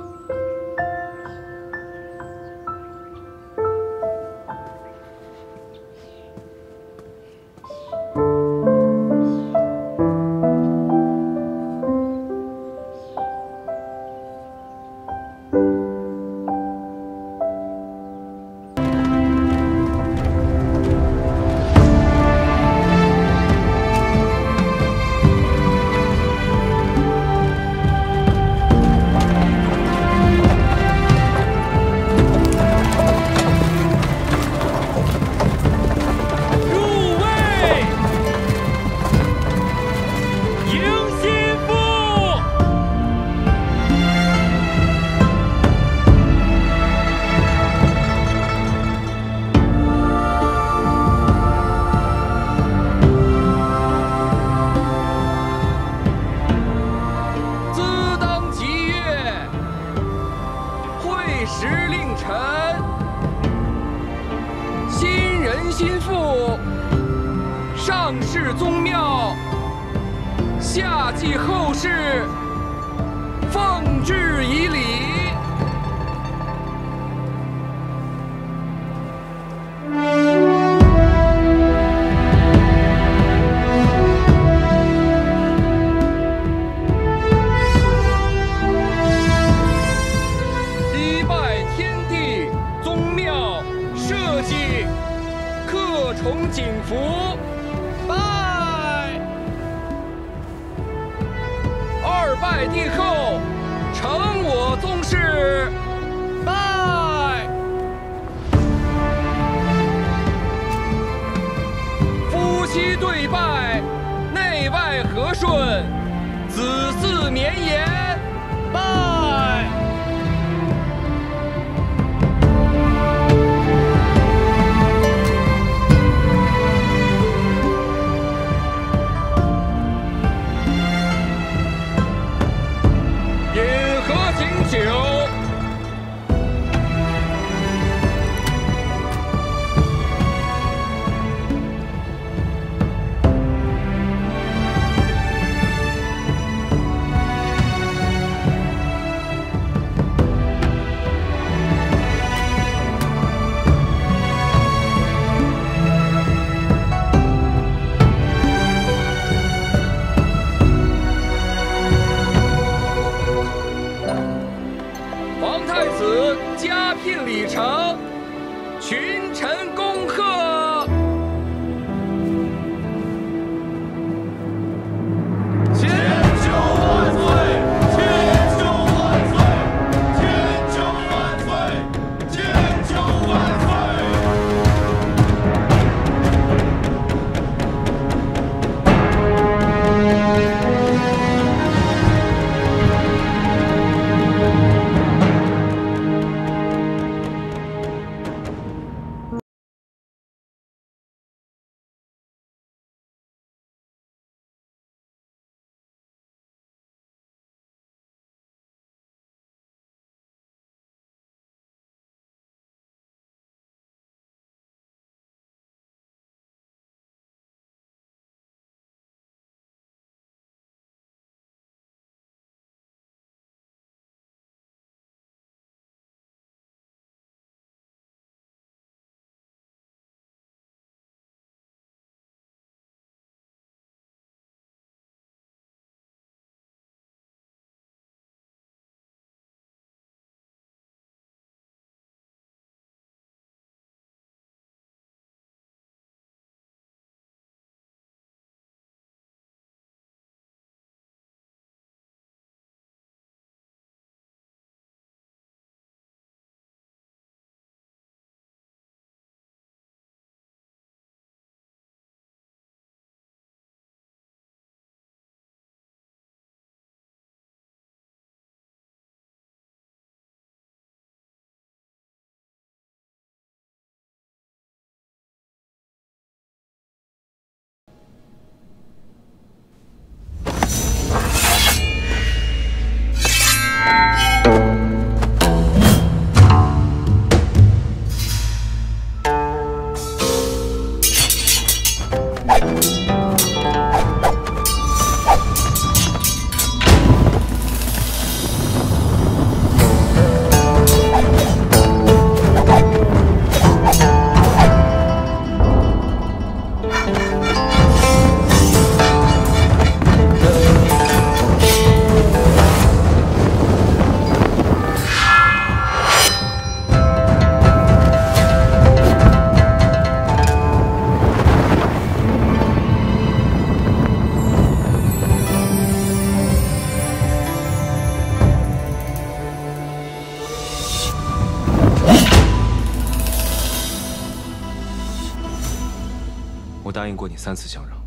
我答应过你3次相让，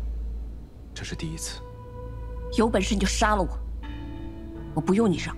这是第1次。有本事你就杀了我，我不用你让。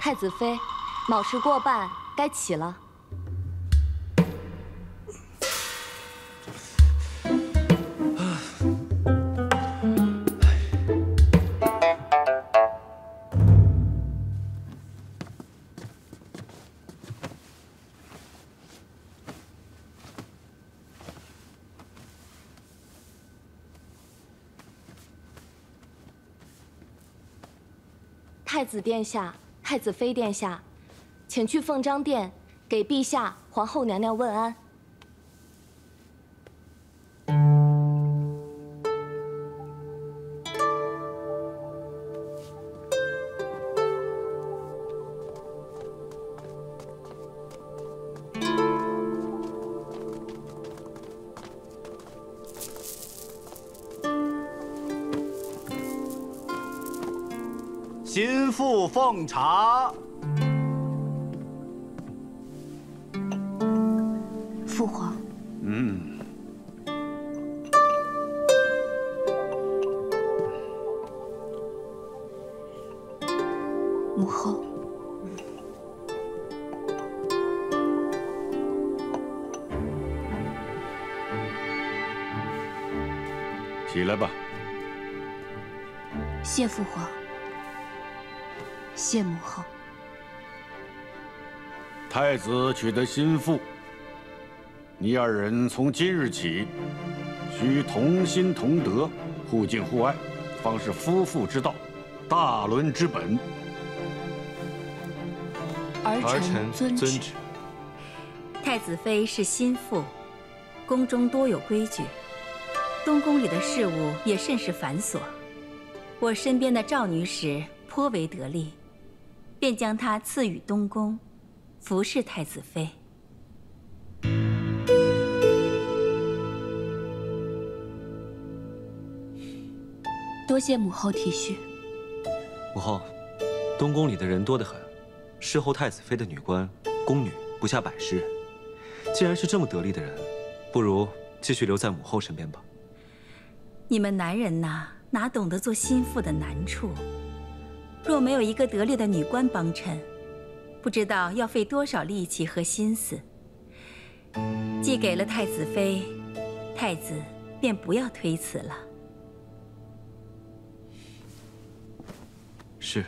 太子妃，卯时过半，该起了。太子殿下。 太子妃殿下，请去凤章殿给陛下、皇后娘娘问安。心腹奉茶。父皇。母后。起来吧。谢父皇。 谢母后。太子取得心腹，你二人从今日起，需同心同德，互敬互爱，方是夫妇之道，大伦之本。儿臣遵旨。太子妃是心腹，宫中多有规矩，东宫里的事务也甚是繁琐。我身边的赵女使颇为得力。 便将她赐予东宫，服侍太子妃。多谢母后体恤。母后，东宫里的人多得很，侍候太子妃的女官、宫女不下100人。既然是这么得力的人，不如继续留在母后身边吧。你们男人呐，哪懂得做心腹的难处？ 若没有一个得力的女官帮衬，不知道要费多少力气和心思。既给了太子妃，太子便不要推辞了。是。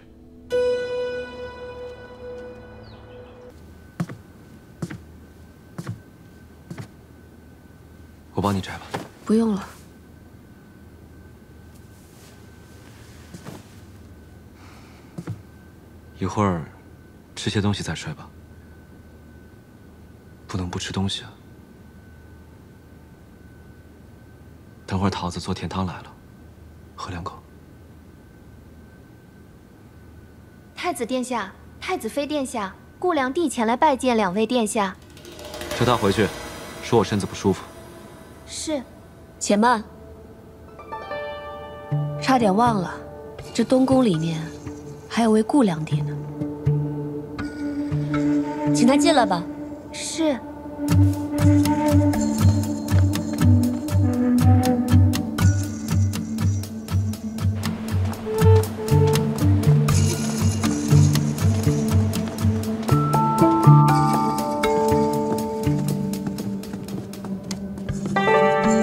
我帮你摘吧。不用了。一会儿吃些东西再睡吧。不能不吃东西啊。等会儿桃子做甜汤来了，喝2口。太子殿下，太子妃殿下，顾良娣前来拜见2位殿下。叫他回去，说我身子不舒服。是。且慢，差点忘了，这东宫里面还有位顾良娣呢，请他进来吧。是。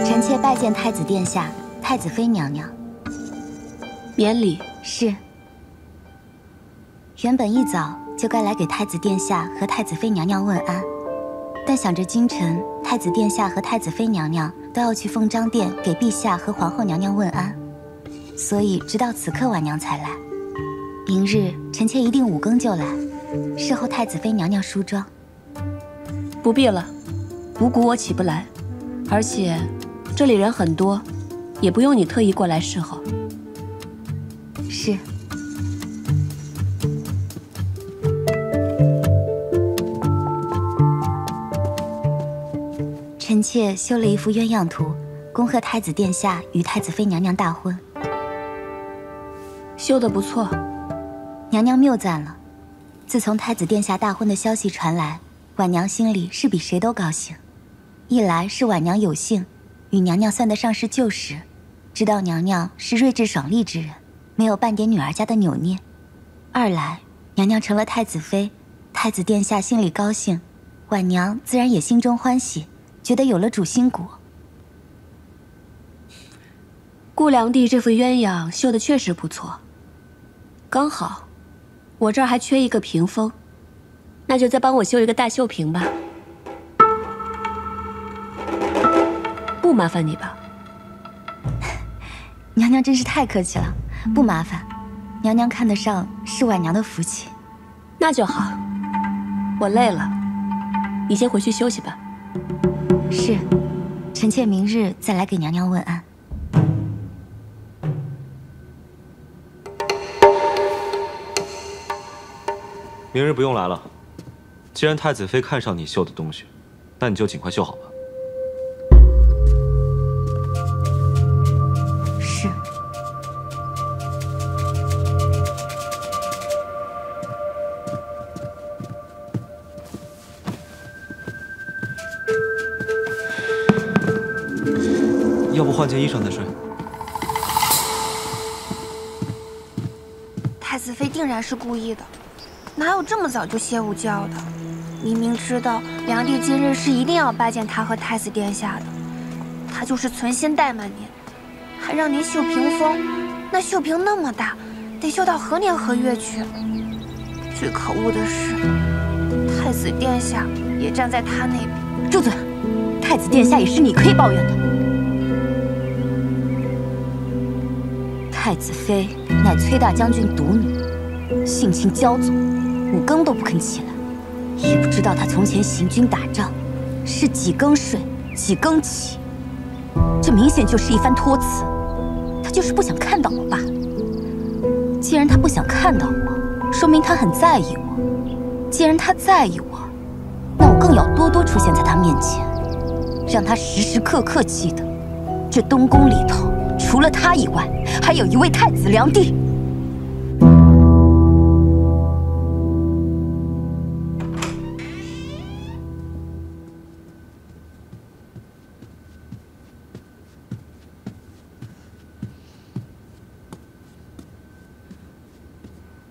臣妾拜见太子殿下、太子妃娘娘。免礼。是。原本一早就该来给太子殿下和太子妃娘娘问安，但想着今晨太子殿下和太子妃娘娘都要去凤章殿给陛下和皇后娘娘问安，所以直到此刻晚娘才来。明日臣妾一定5更就来，侍候太子妃娘娘梳妆。不必了，五谷我起不来，而且这里人很多，也不用你特意过来侍候。是。臣妾修了一幅鸳鸯图，恭贺太子殿下与太子妃娘娘大婚。修得不错，娘娘谬赞了。自从太子殿下大婚的消息传来，婉娘心里是比谁都高兴。一来是婉娘有幸与娘娘算得上是旧识，知道娘娘是睿智爽利之人，没有半点女儿家的扭捏；二来娘娘成了太子妃，太子殿下心里高兴，婉娘自然也心中欢喜，觉得有了主心骨。顾良娣这副鸳鸯绣的确实不错，刚好我这儿还缺一个屏风，那就再帮我绣一个大绣屏吧。不麻烦你吧？娘娘真是太客气了，不麻烦。娘娘看得上是婉娘的福气。那就好，我累了，你先回去休息吧。是，臣妾明日再来给娘娘问安。明日不用来了。既然太子妃看上你绣的东西，那你就尽快绣好吧。是。要不换件衣裳再睡？太子妃定然是故意的，哪有这么早就歇午觉的？明明知道良娣今日是一定要拜见他和太子殿下的，他就是存心怠慢您，还让您绣屏风。那绣屏那么大，得绣到何年何月去？最可恶的是，太子殿下也站在他那边。住嘴！太子殿下也是你可以抱怨的。太子妃乃崔大将军独女，性情骄纵，5更都不肯起来。也不知道她从前行军打仗是几更睡几更起，这明显就是一番托辞。她就是不想看到我罢了。既然她不想看到我，说明她很在意我。既然她在意我，那我更要多多出现在她面前，让她时时刻刻记得，这东宫里头除了她以外，还有一位太子良娣。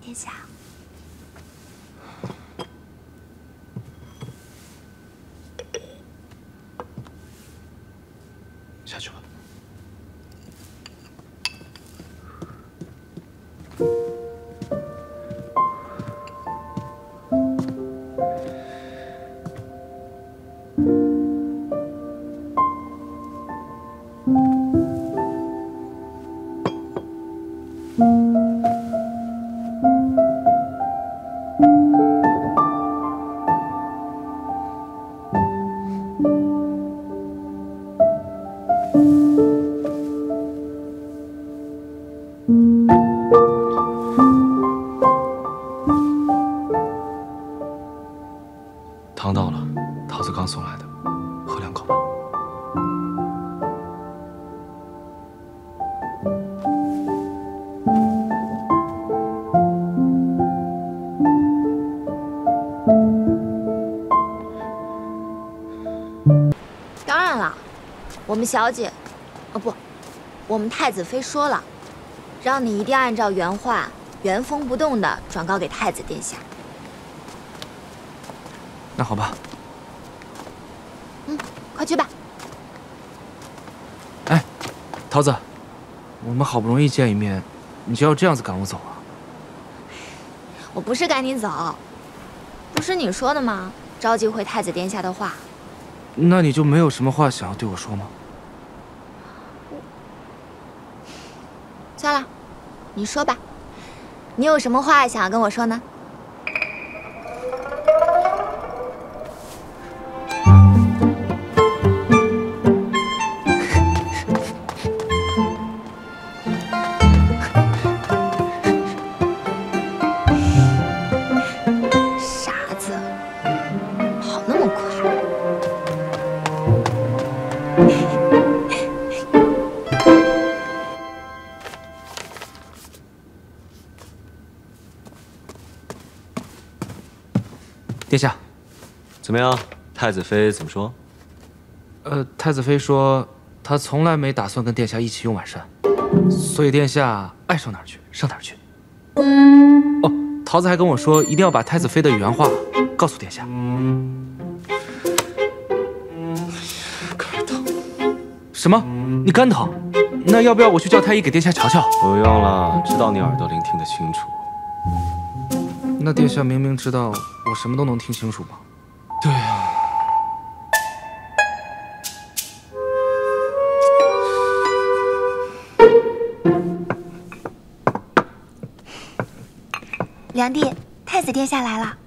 殿下，下去吧。汤到了，桃子刚送来的，喝2口吧。当然了，我们小姐，不，我们太子妃说了，让你一定按照原话原封不动地转告给太子殿下。那好吧。快去吧。哎，桃子，我们好不容易见一面，你就要这样子赶我走啊？我不是赶你走，不是你说的吗？着急回太子殿下的话。那你就没有什么话想要对我说吗？算了，你说吧，你有什么话想要跟我说呢？傻子，跑那么快。殿下，怎么样？太子妃怎么说？太子妃说她从来没打算跟殿下一起用晚膳，所以殿下爱上哪儿去上哪儿去。哦，桃子还跟我说一定要把太子妃的原话告诉殿下。肝疼？什么？你肝疼？那要不要我去叫太医给殿下瞧瞧？不用了，知道你耳朵灵听得清楚。那殿下明明知道我什么都能听清楚吗？对呀。梁帝，太子殿下来了。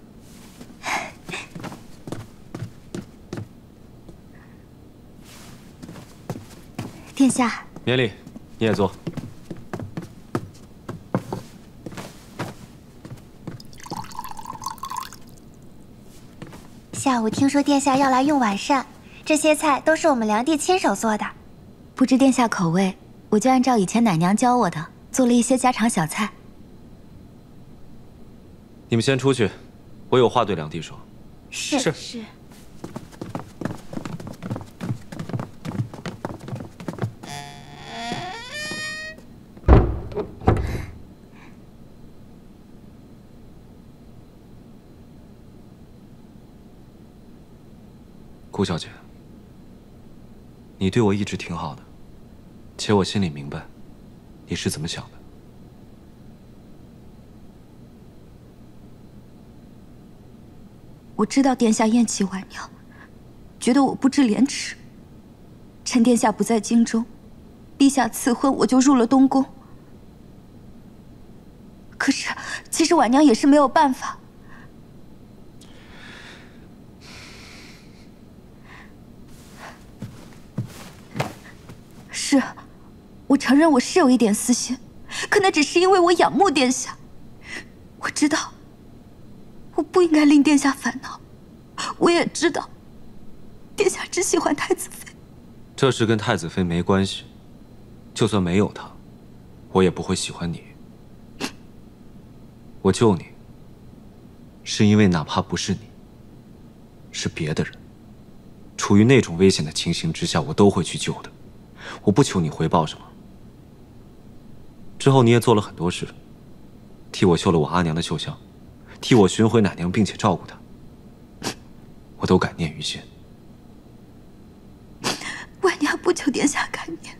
殿下，免礼，你也坐。下午听说殿下要来用晚膳，这些菜都是我们梁帝亲手做的。不知殿下口味，我就按照以前奶娘教我的，做了一些家常小菜。你们先出去，我有话对梁帝说。是。顾小姐，你对我一直挺好的，且我心里明白你是怎么想的。我知道殿下厌弃婉娘，觉得我不知廉耻。趁殿下不在京中，陛下赐婚，我就入了东宫。可是，其实婉娘也是没有办法。是，我承认我是有一点私心，可那只是因为我仰慕殿下。我知道，我不应该令殿下烦恼。我也知道，殿下只喜欢太子妃。这事跟太子妃没关系，就算没有她，我也不会喜欢你。我救你，是因为哪怕不是你，是别的人，处于那种危险的情形之下，我都会去救的。我不求你回报什么。之后你也做了很多事，替我绣了我阿娘的绣像，替我寻回奶娘，并且照顾她，我都感念于心。婉娘不求殿下感念。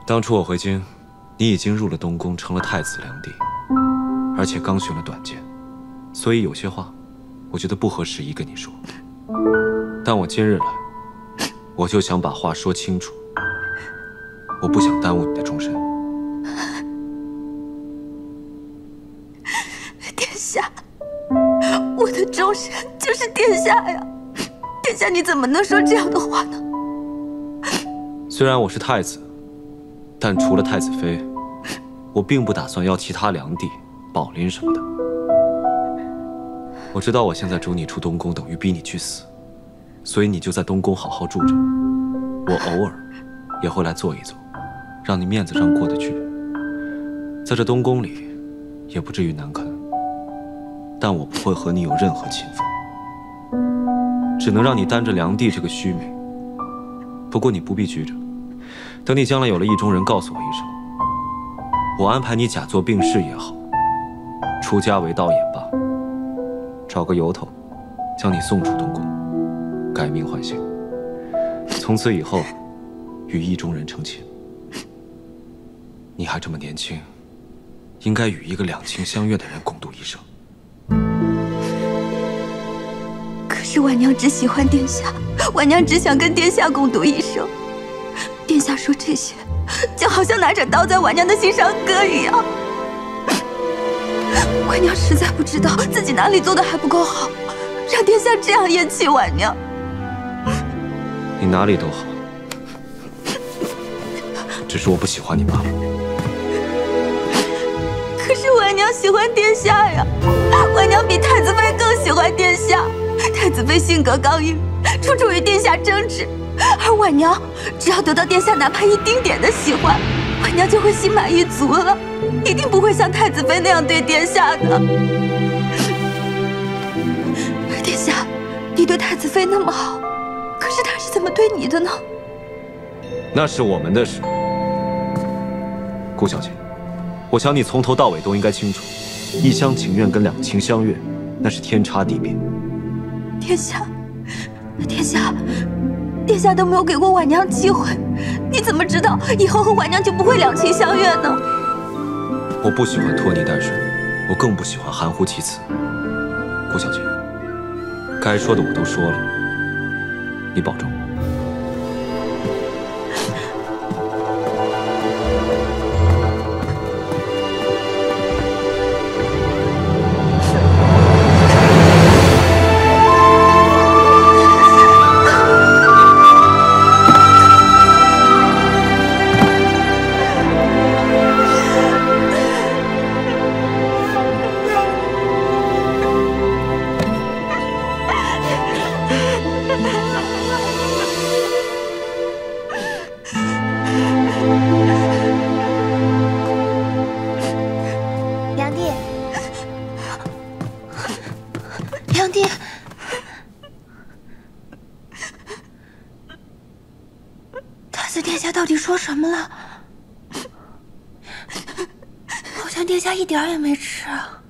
当初我回京，你已经入了东宫，成了太子良帝，而且刚寻了短见，所以有些话，我觉得不合时宜跟你说。但我今日来，我就想把话说清楚。我不想耽误你的终身。殿下，我的终身就是殿下呀！殿下，你怎么能说这样的话呢？虽然我是太子，但除了太子妃，我并不打算要其他良地、宝林什么的。我知道我现在逐你出东宫等于逼你去死，所以你就在东宫好好住着。我偶尔也会来坐一坐，让你面子上过得去。在这东宫里，也不至于难堪。但我不会和你有任何情分，只能让你担着良帝这个虚名。不过你不必拘着，等你将来有了意中人，告诉我一声，我安排你假作病逝也好，出家为道也罢，找个由头，将你送出东宫，改名换姓，从此以后与意中人成亲。你还这么年轻，应该与一个两情相悦的人共度一生。可是婉娘只喜欢殿下，婉娘只想跟殿下共度一生。殿下说这些，就好像拿着刀在婉娘的心上割一样。婉娘实在不知道自己哪里做的还不够好，让殿下这样厌弃婉娘。你哪里都好，只是我不喜欢你罢了。可是婉娘喜欢殿下呀，婉娘比太子妃更喜欢殿下。太子妃性格刚硬，处处与殿下争执，而婉娘只要得到殿下哪怕一丁点的喜欢，婉娘就会心满意足了，一定不会像太子妃那样对殿下的。而殿下，你对太子妃那么好，可是她是怎么对你的呢？那是我们的事。顾小姐，我想你从头到尾都应该清楚，一厢情愿跟两情相悦，那是天差地别。殿下，殿下都没有给过婉娘机会，你怎么知道以后和婉娘就不会两情相悦呢？我不喜欢拖泥带水，我更不喜欢含糊其辞。顾小姐，该说的我都说了，你保重。说什么了？好像殿下一点也没吃啊。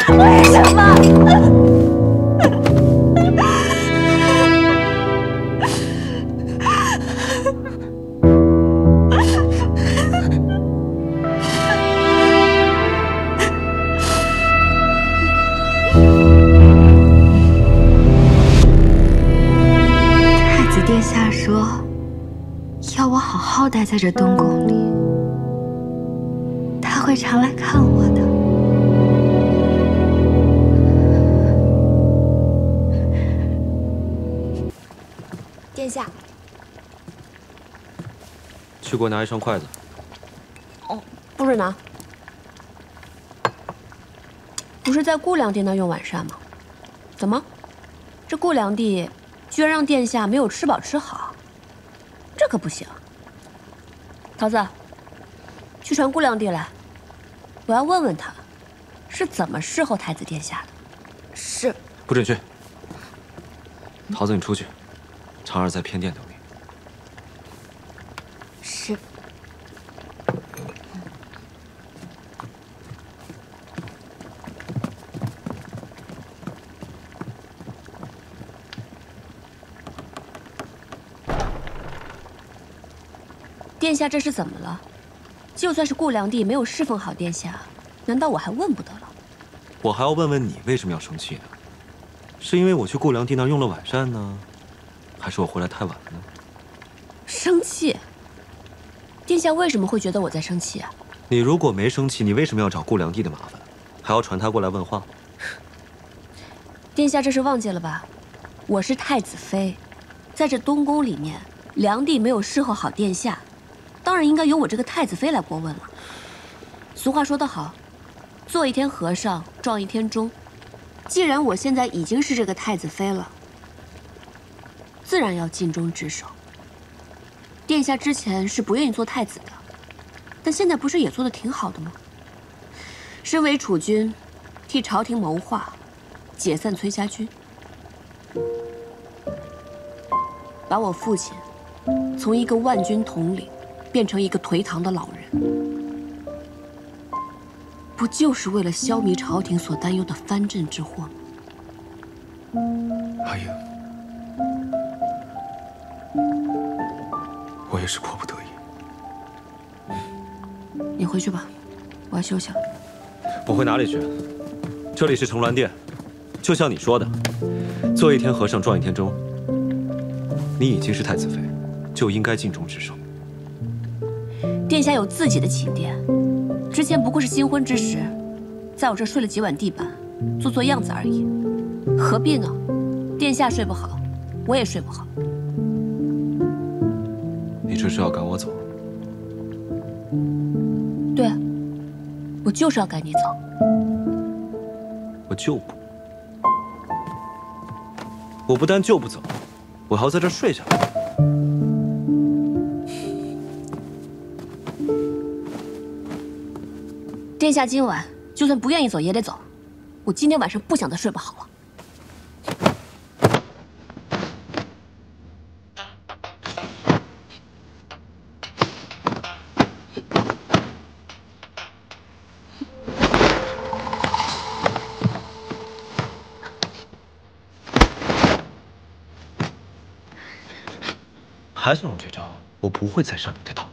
为什么？待在这东宫里，他会常来看我的。殿下，去给我拿一双筷子。哦，不准拿。不是在顾良娣那用晚膳吗？怎么，这顾良娣居然让殿下没有吃饱吃好？这可不行。桃子，去传顾良娣来，我要问问她，是怎么侍候太子殿下的。是。不准去。桃子，你出去，常儿在偏殿等你。是。殿下这是怎么了？就算是顾良娣没有侍奉好殿下，难道我还问不得了？我还要问问你为什么要生气呢？是因为我去顾良娣那儿用了晚膳呢，还是我回来太晚了呢？生气？殿下为什么会觉得我在生气啊？你如果没生气，你为什么要找顾良娣的麻烦，还要传她过来问话？殿下这是忘记了吧？我是太子妃，在这东宫里面，梁帝没有侍候好殿下，当然应该由我这个太子妃来过问了。俗话说得好，做一天和尚撞一天钟。既然我现在已经是这个太子妃了，自然要尽忠职守。殿下之前是不愿意做太子的，但现在不是也做得挺好的吗？身为储君，替朝廷谋划，解散崔家军，把我父亲从一个万军统领变成一个颓唐的老人，不就是为了消弭朝廷所担忧的藩镇之祸吗？阿英，我也是迫不得已。你回去吧，我要休息了。我回哪里去？这里是承鸾殿，就像你说的，做一天和尚撞一天钟。你已经是太子妃，就应该尽忠职守。殿下有自己的寝殿，之前不过是新婚之时，在我这睡了几晚地板，做样子而已，何必呢？殿下睡不好，我也睡不好。你这是要赶我走？对啊，我就是要赶你走。我就不，我不但就不走，我还要在这儿睡下来。殿下今晚就算不愿意走也得走，我今天晚上不想再睡不好了。还想用这招？我不会再上你这套。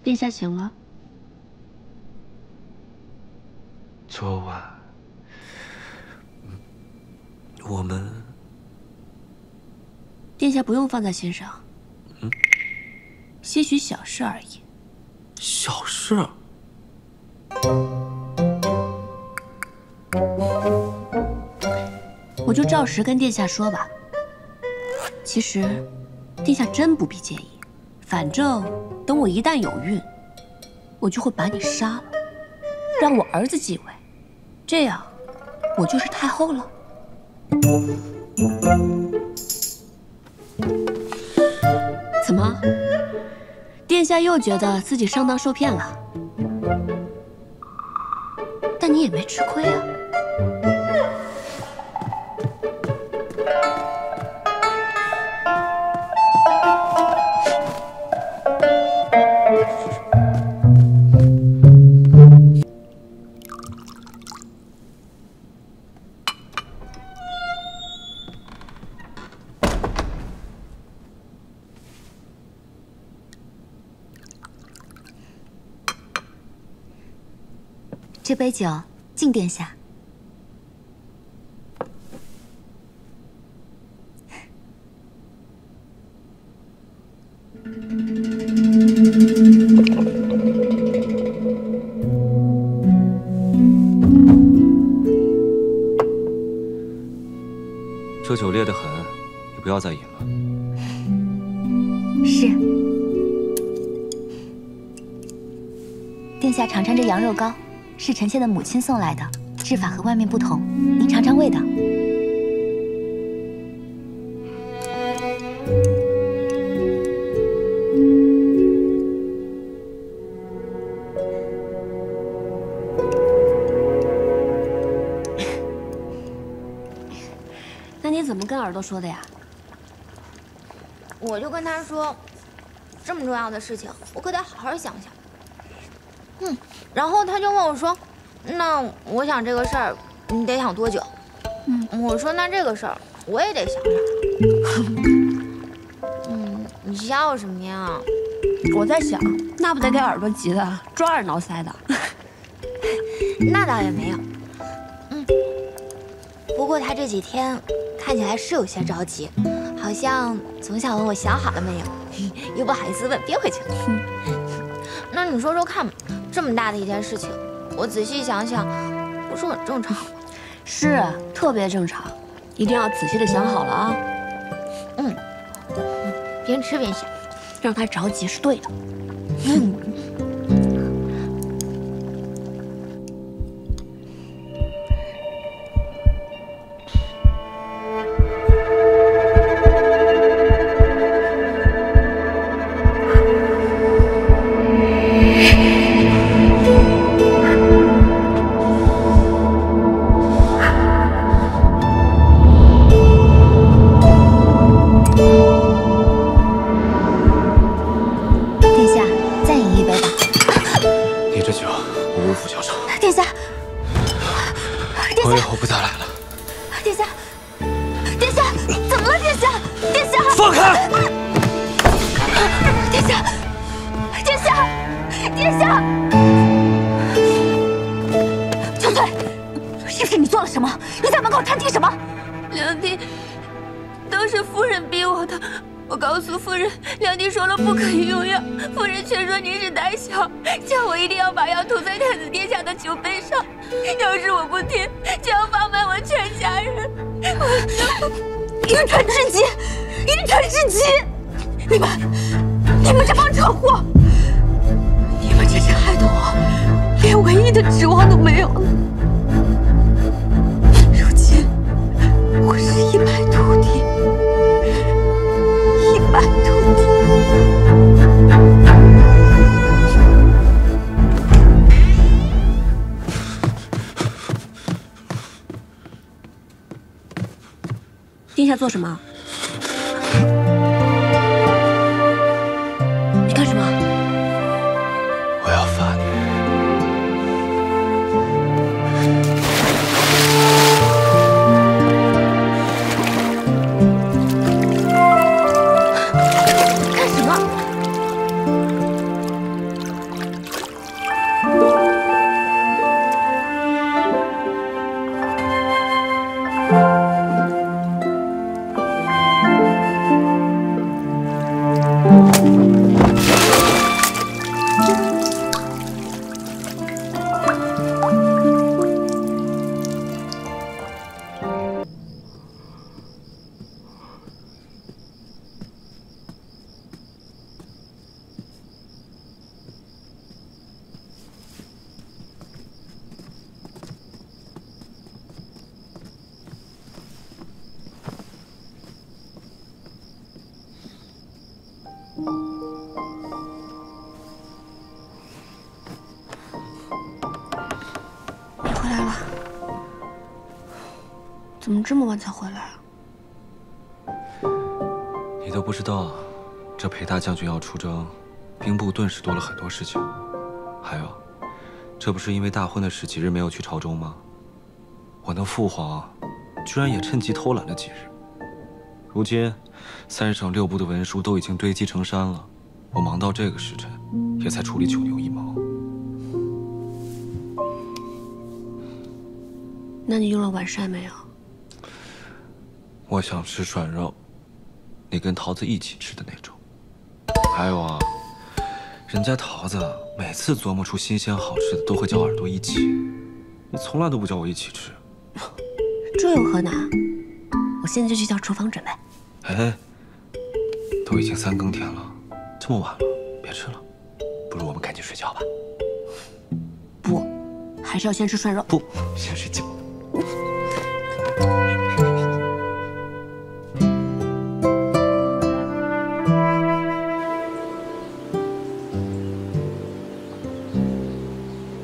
殿下醒了。昨晚，我们……殿下不用放在心上。些许小事而已。小事？我就照实跟殿下说吧。其实，殿下真不必介意。反正等我一旦有孕，我就会把你杀了，让我儿子继位，这样我就是太后了。怎么？殿下又觉得自己上当受骗了？但你也没吃亏啊。这杯酒敬殿下。这酒烈得很，也不要再饮了。是。殿下尝尝这羊肉糕。 是臣妾的母亲送来的，制法和外面不同，您尝尝味道。那你怎么跟耳朵说的呀？我就跟他说，这么重要的事情，我可得好好想想。然后他就问我说：“那我想这个事儿，你得想多久？”我说：“那这个事儿我也得想想。”你笑什么呀？我在想，那不得给耳朵急的抓耳挠腮的。那倒也没有。不过他这几天看起来是有些着急，好像总想问我想好了没有，又不好意思问，憋回去了。那你说说看吧。 这么大的一件事情，我仔细想想，不是很正常吗？是，特别正常，一定要仔细的想好了啊。边吃边想，让他着急是对的。你们这帮蠢货！你们这些害得我连唯一的指望都没有了。如今我是一败涂地，一败涂地。殿下做什么？ 我要罚你。干什么？你回来了？怎么这么晚才回来啊？你都不知道，这裴大将军要出征，兵部顿时多了很多事情。还有，这不是因为大婚的事几日没有去朝中吗？我那父皇，居然也趁机偷懒了几日。如今，3省6部的文书都已经堆积成山了，我忙到这个时辰，也才处理9牛1毛。那你用了晚膳没有？我想吃涮肉，你跟桃子一起吃的那种。还有啊，人家桃子每次琢磨出新鲜好吃的，都会叫耳朵一起，你从来都不叫我一起吃。这有何难？我现在就去叫厨房准备。哎，都已经3更天了，这么晚了，别吃了，不如我们赶紧睡觉吧。不，还是要先吃涮肉。不，先睡觉。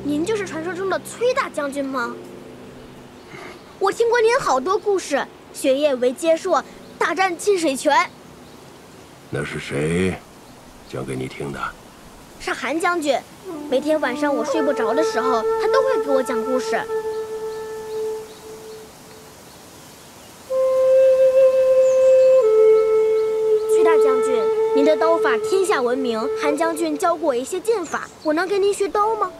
您就是传说中的崔大将军吗？我听过您好多故事，雪夜为接硕，大战清水泉。那是谁讲给你听的？是韩将军，每天晚上我睡不着的时候，他都会给我讲故事。崔大将军，您的刀法天下闻名，韩将军教过我一些剑法，我能跟您学刀吗？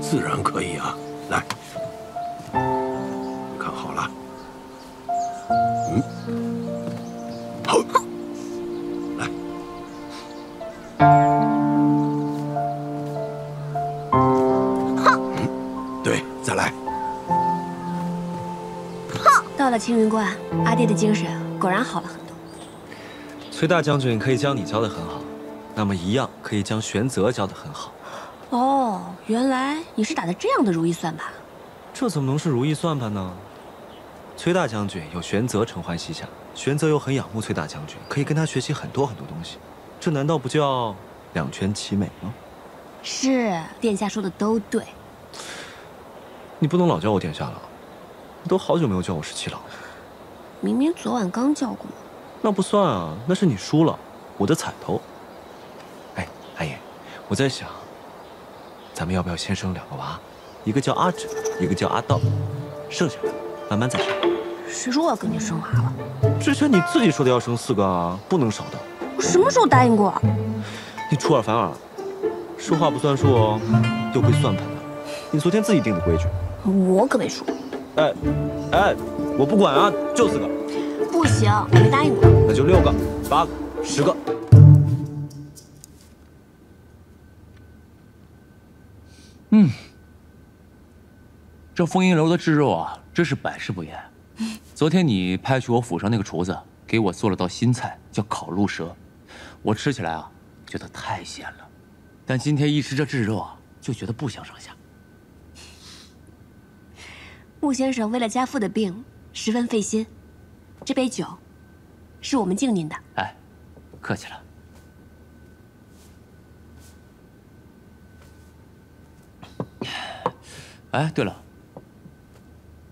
自然可以啊，来，你看好了。好，来。对，再来。到了青云观，阿爹的精神果然好了很多。崔大将军可以将你教得很好，那么一样可以将玄泽教得很好。哦，原来你是打的这样的如意算盘。这怎么能是如意算盘呢？崔大将军有玄泽承欢膝下，玄泽又很仰慕崔大将军，可以跟他学习很多很多东西，这难道不叫两全其美吗？是，殿下说的都对。你不能老叫我殿下了，你都好久没有叫我17郎了。明明昨晚刚叫过。那不算啊，那是你输了，我的彩头。哎，阿爷，我在想，咱们要不要先生2个娃，一个叫阿芷，一个叫阿道，剩下的慢慢再生。谁说我要跟你生娃了？之前你自己说的要生4个啊，不能少的。我什么时候答应过？你出尔反尔，说话不算数哦，又会算盘的。你昨天自己定的规矩。我可没说。哎，我不管啊，就4个。不行，我没答应过。那就6个、8个、10个。这丰阴楼的制肉啊，真是百试不厌。昨天你派去我府上那个厨子，给我做了道新菜，叫烤鹿舌，我吃起来啊，觉得太鲜了。但今天一吃这制肉啊，就觉得不相上下。穆先生为了家父的病，十分费心。这杯酒，是我们敬您的。哎，客气了。哎，对了，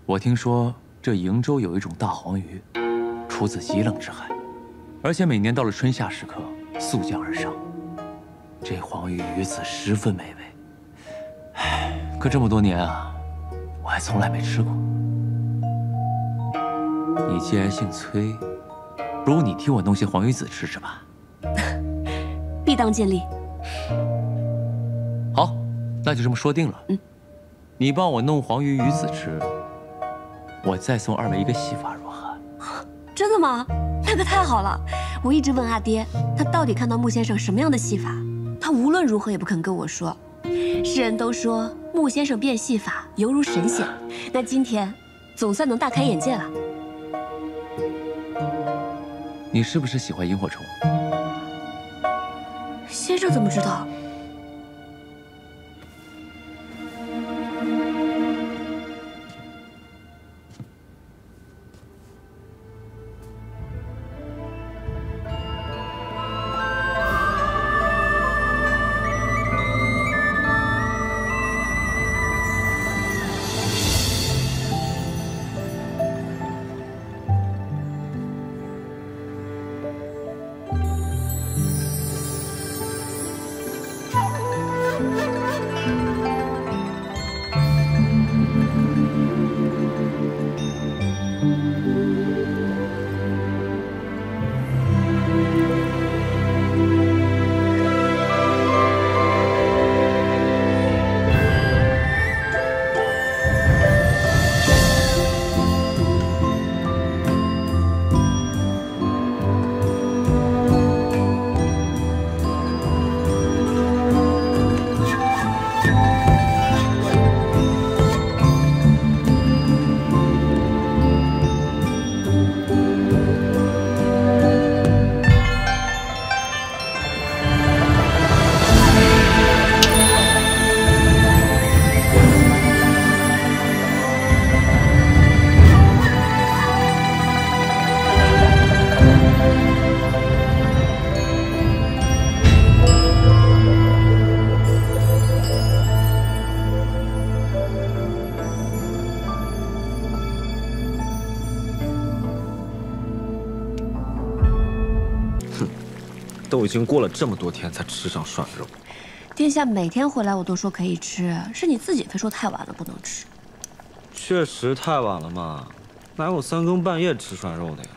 我听说这瀛州有一种大黄鱼，出自极冷之海，而且每年到了春夏时刻，速降而上。这黄鱼鱼刺十分美味。哎，可这么多年啊，我还从来没吃过。你既然姓崔，不如你替我弄些黄鱼子吃吃吧。必当尽力。好，那就这么说定了。你帮我弄黄鱼鱼子吃，我再送2位一个戏法，如何？真的吗？那可太好了！我一直问阿爹，他到底看到穆先生什么样的戏法，他无论如何也不肯跟我说。世人都说穆先生变戏法犹如神仙，那今天总算能大开眼界了。你是不是喜欢萤火虫？先生怎么知道？都已经过了这么多天才吃上涮肉。殿下每天回来我都说可以吃，是你自己非说太晚了不能吃。确实太晚了嘛，哪有3更半夜吃涮肉的呀？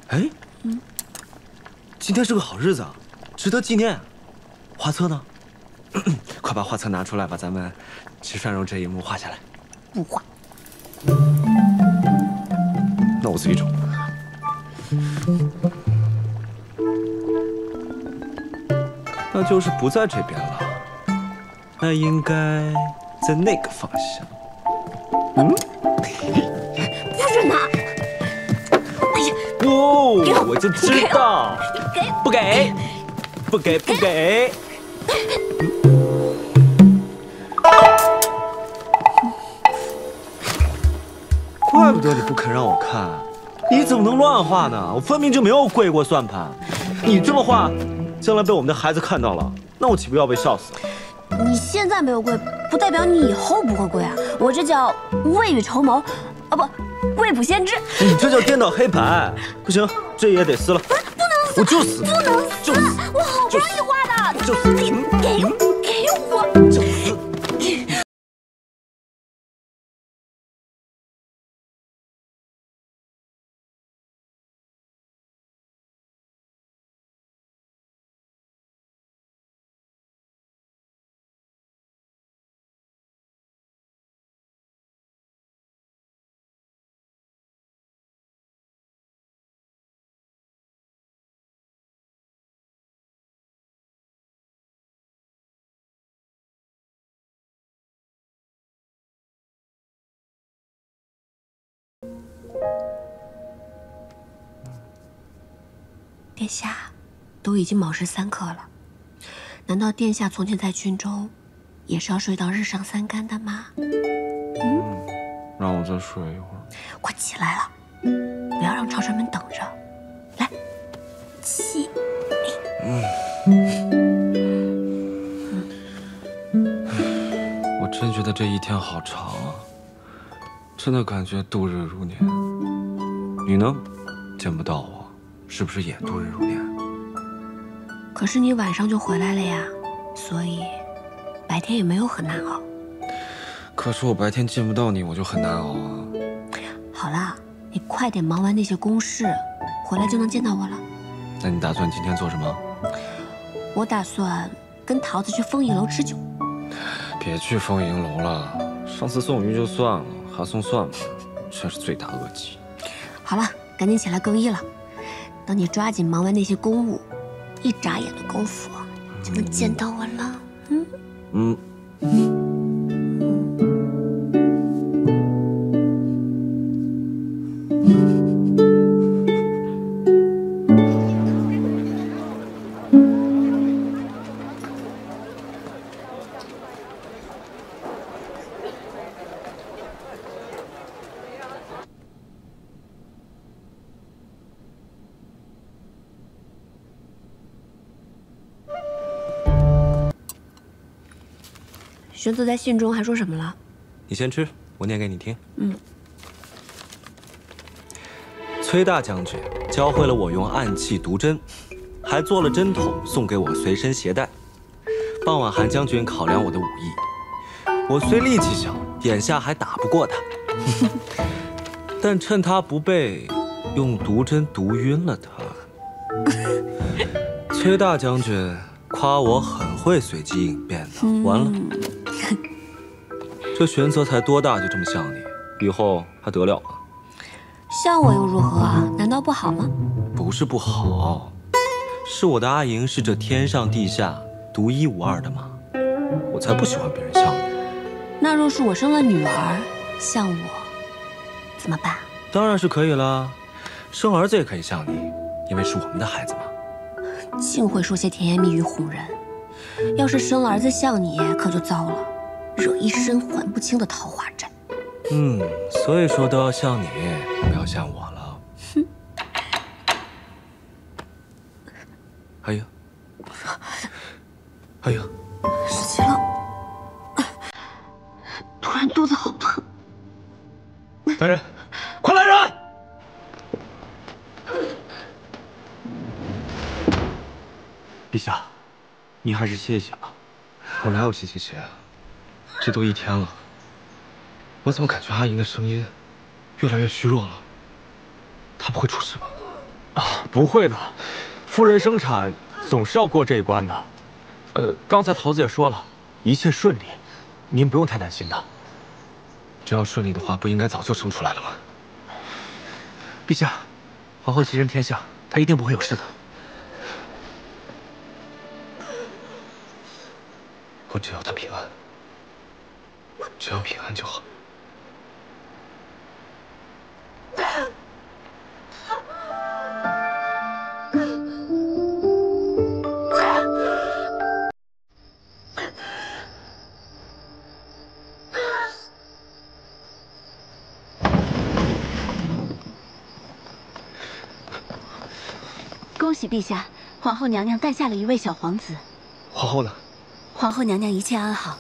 哎，今天是个好日子啊，值得纪念。画册呢？快把画册拿出来，把咱们吃涮肉这一幕画下来。不画。那我自己找。那就是不在这边了，那应该在那个方向。不准拿！哎呀，不，给我就知道，不给，不给，不给。怪不得你不肯让我看，你怎么能乱画呢？我分明就没有跪过算盘，你这么画，将来被我们的孩子看到了，那我岂不要被笑死？你现在没有跪，不代表你以后不会跪啊！我这叫未雨绸缪，啊不，未卜先知。你这叫颠倒黑白，不行，这也得撕了。不能撕，我就撕，不能撕，我好不容易画的，就撕，你给我，就撕。殿下，都已经卯时3刻了，难道殿下从前在军中也是要睡到日上3竿的吗？让我再睡一会儿。快起来了，不要让朝臣们等着。来，起。我真觉得这一天好长啊，真的感觉度日如年。你呢？见不到我，是不是也度日如年？可是你晚上就回来了呀，所以白天也没有很难熬。可是我白天见不到你，我就很难熬啊。好了，你快点忙完那些公事，回来就能见到我了。那你打算今天做什么？我打算跟桃子去丰影楼吃酒。别去丰影楼了，上次送鱼就算了，还送蒜盘，真是罪大恶极。好了，赶紧起来更衣了。等你抓紧忙完那些公务，一眨眼的功夫就能见到我了。玄子在信中还说什么了？你先吃，我念给你听。崔大将军教会了我用暗器毒针，还做了针筒送给我随身携带。傍晚韩将军考量我的武艺，我虽力气小，眼下还打不过他，但趁他不备，用毒针毒晕了他。崔大将军夸我很会随机应变的，完了。这玄泽才多大就这么像你，以后还得了吗？像我又如何啊？难道不好吗？不是不好，是我的阿莹是这天上地下独一无二的嘛，我才不喜欢别人像你。那若是我生了女儿，像我，怎么办？当然是可以啦，生儿子也可以像你，因为是我们的孩子嘛。净会说些甜言蜜语哄人，要是生了儿子像你，可就糟了，惹一身还不清的桃花债。所以说都要像你，不要像我了。哼。哎呀，哎呀，失气了，突然肚子好疼。来人，快来人！陛下，您还是歇歇吧。我哪有歇？这都1天了，我怎么感觉阿银的声音越来越虚弱了？她不会出事吧？啊，不会的，夫人生产总是要过这一关的。刚才桃子也说了，一切顺利，您不用太担心的。这要顺利的话，不应该早就生出来了吗？陛下，皇后吉人天相，她一定不会有事的。我只要她平安，只要平安就好。恭喜陛下，皇后娘娘诞下了一位小皇子。皇后呢？皇后娘娘一切安好，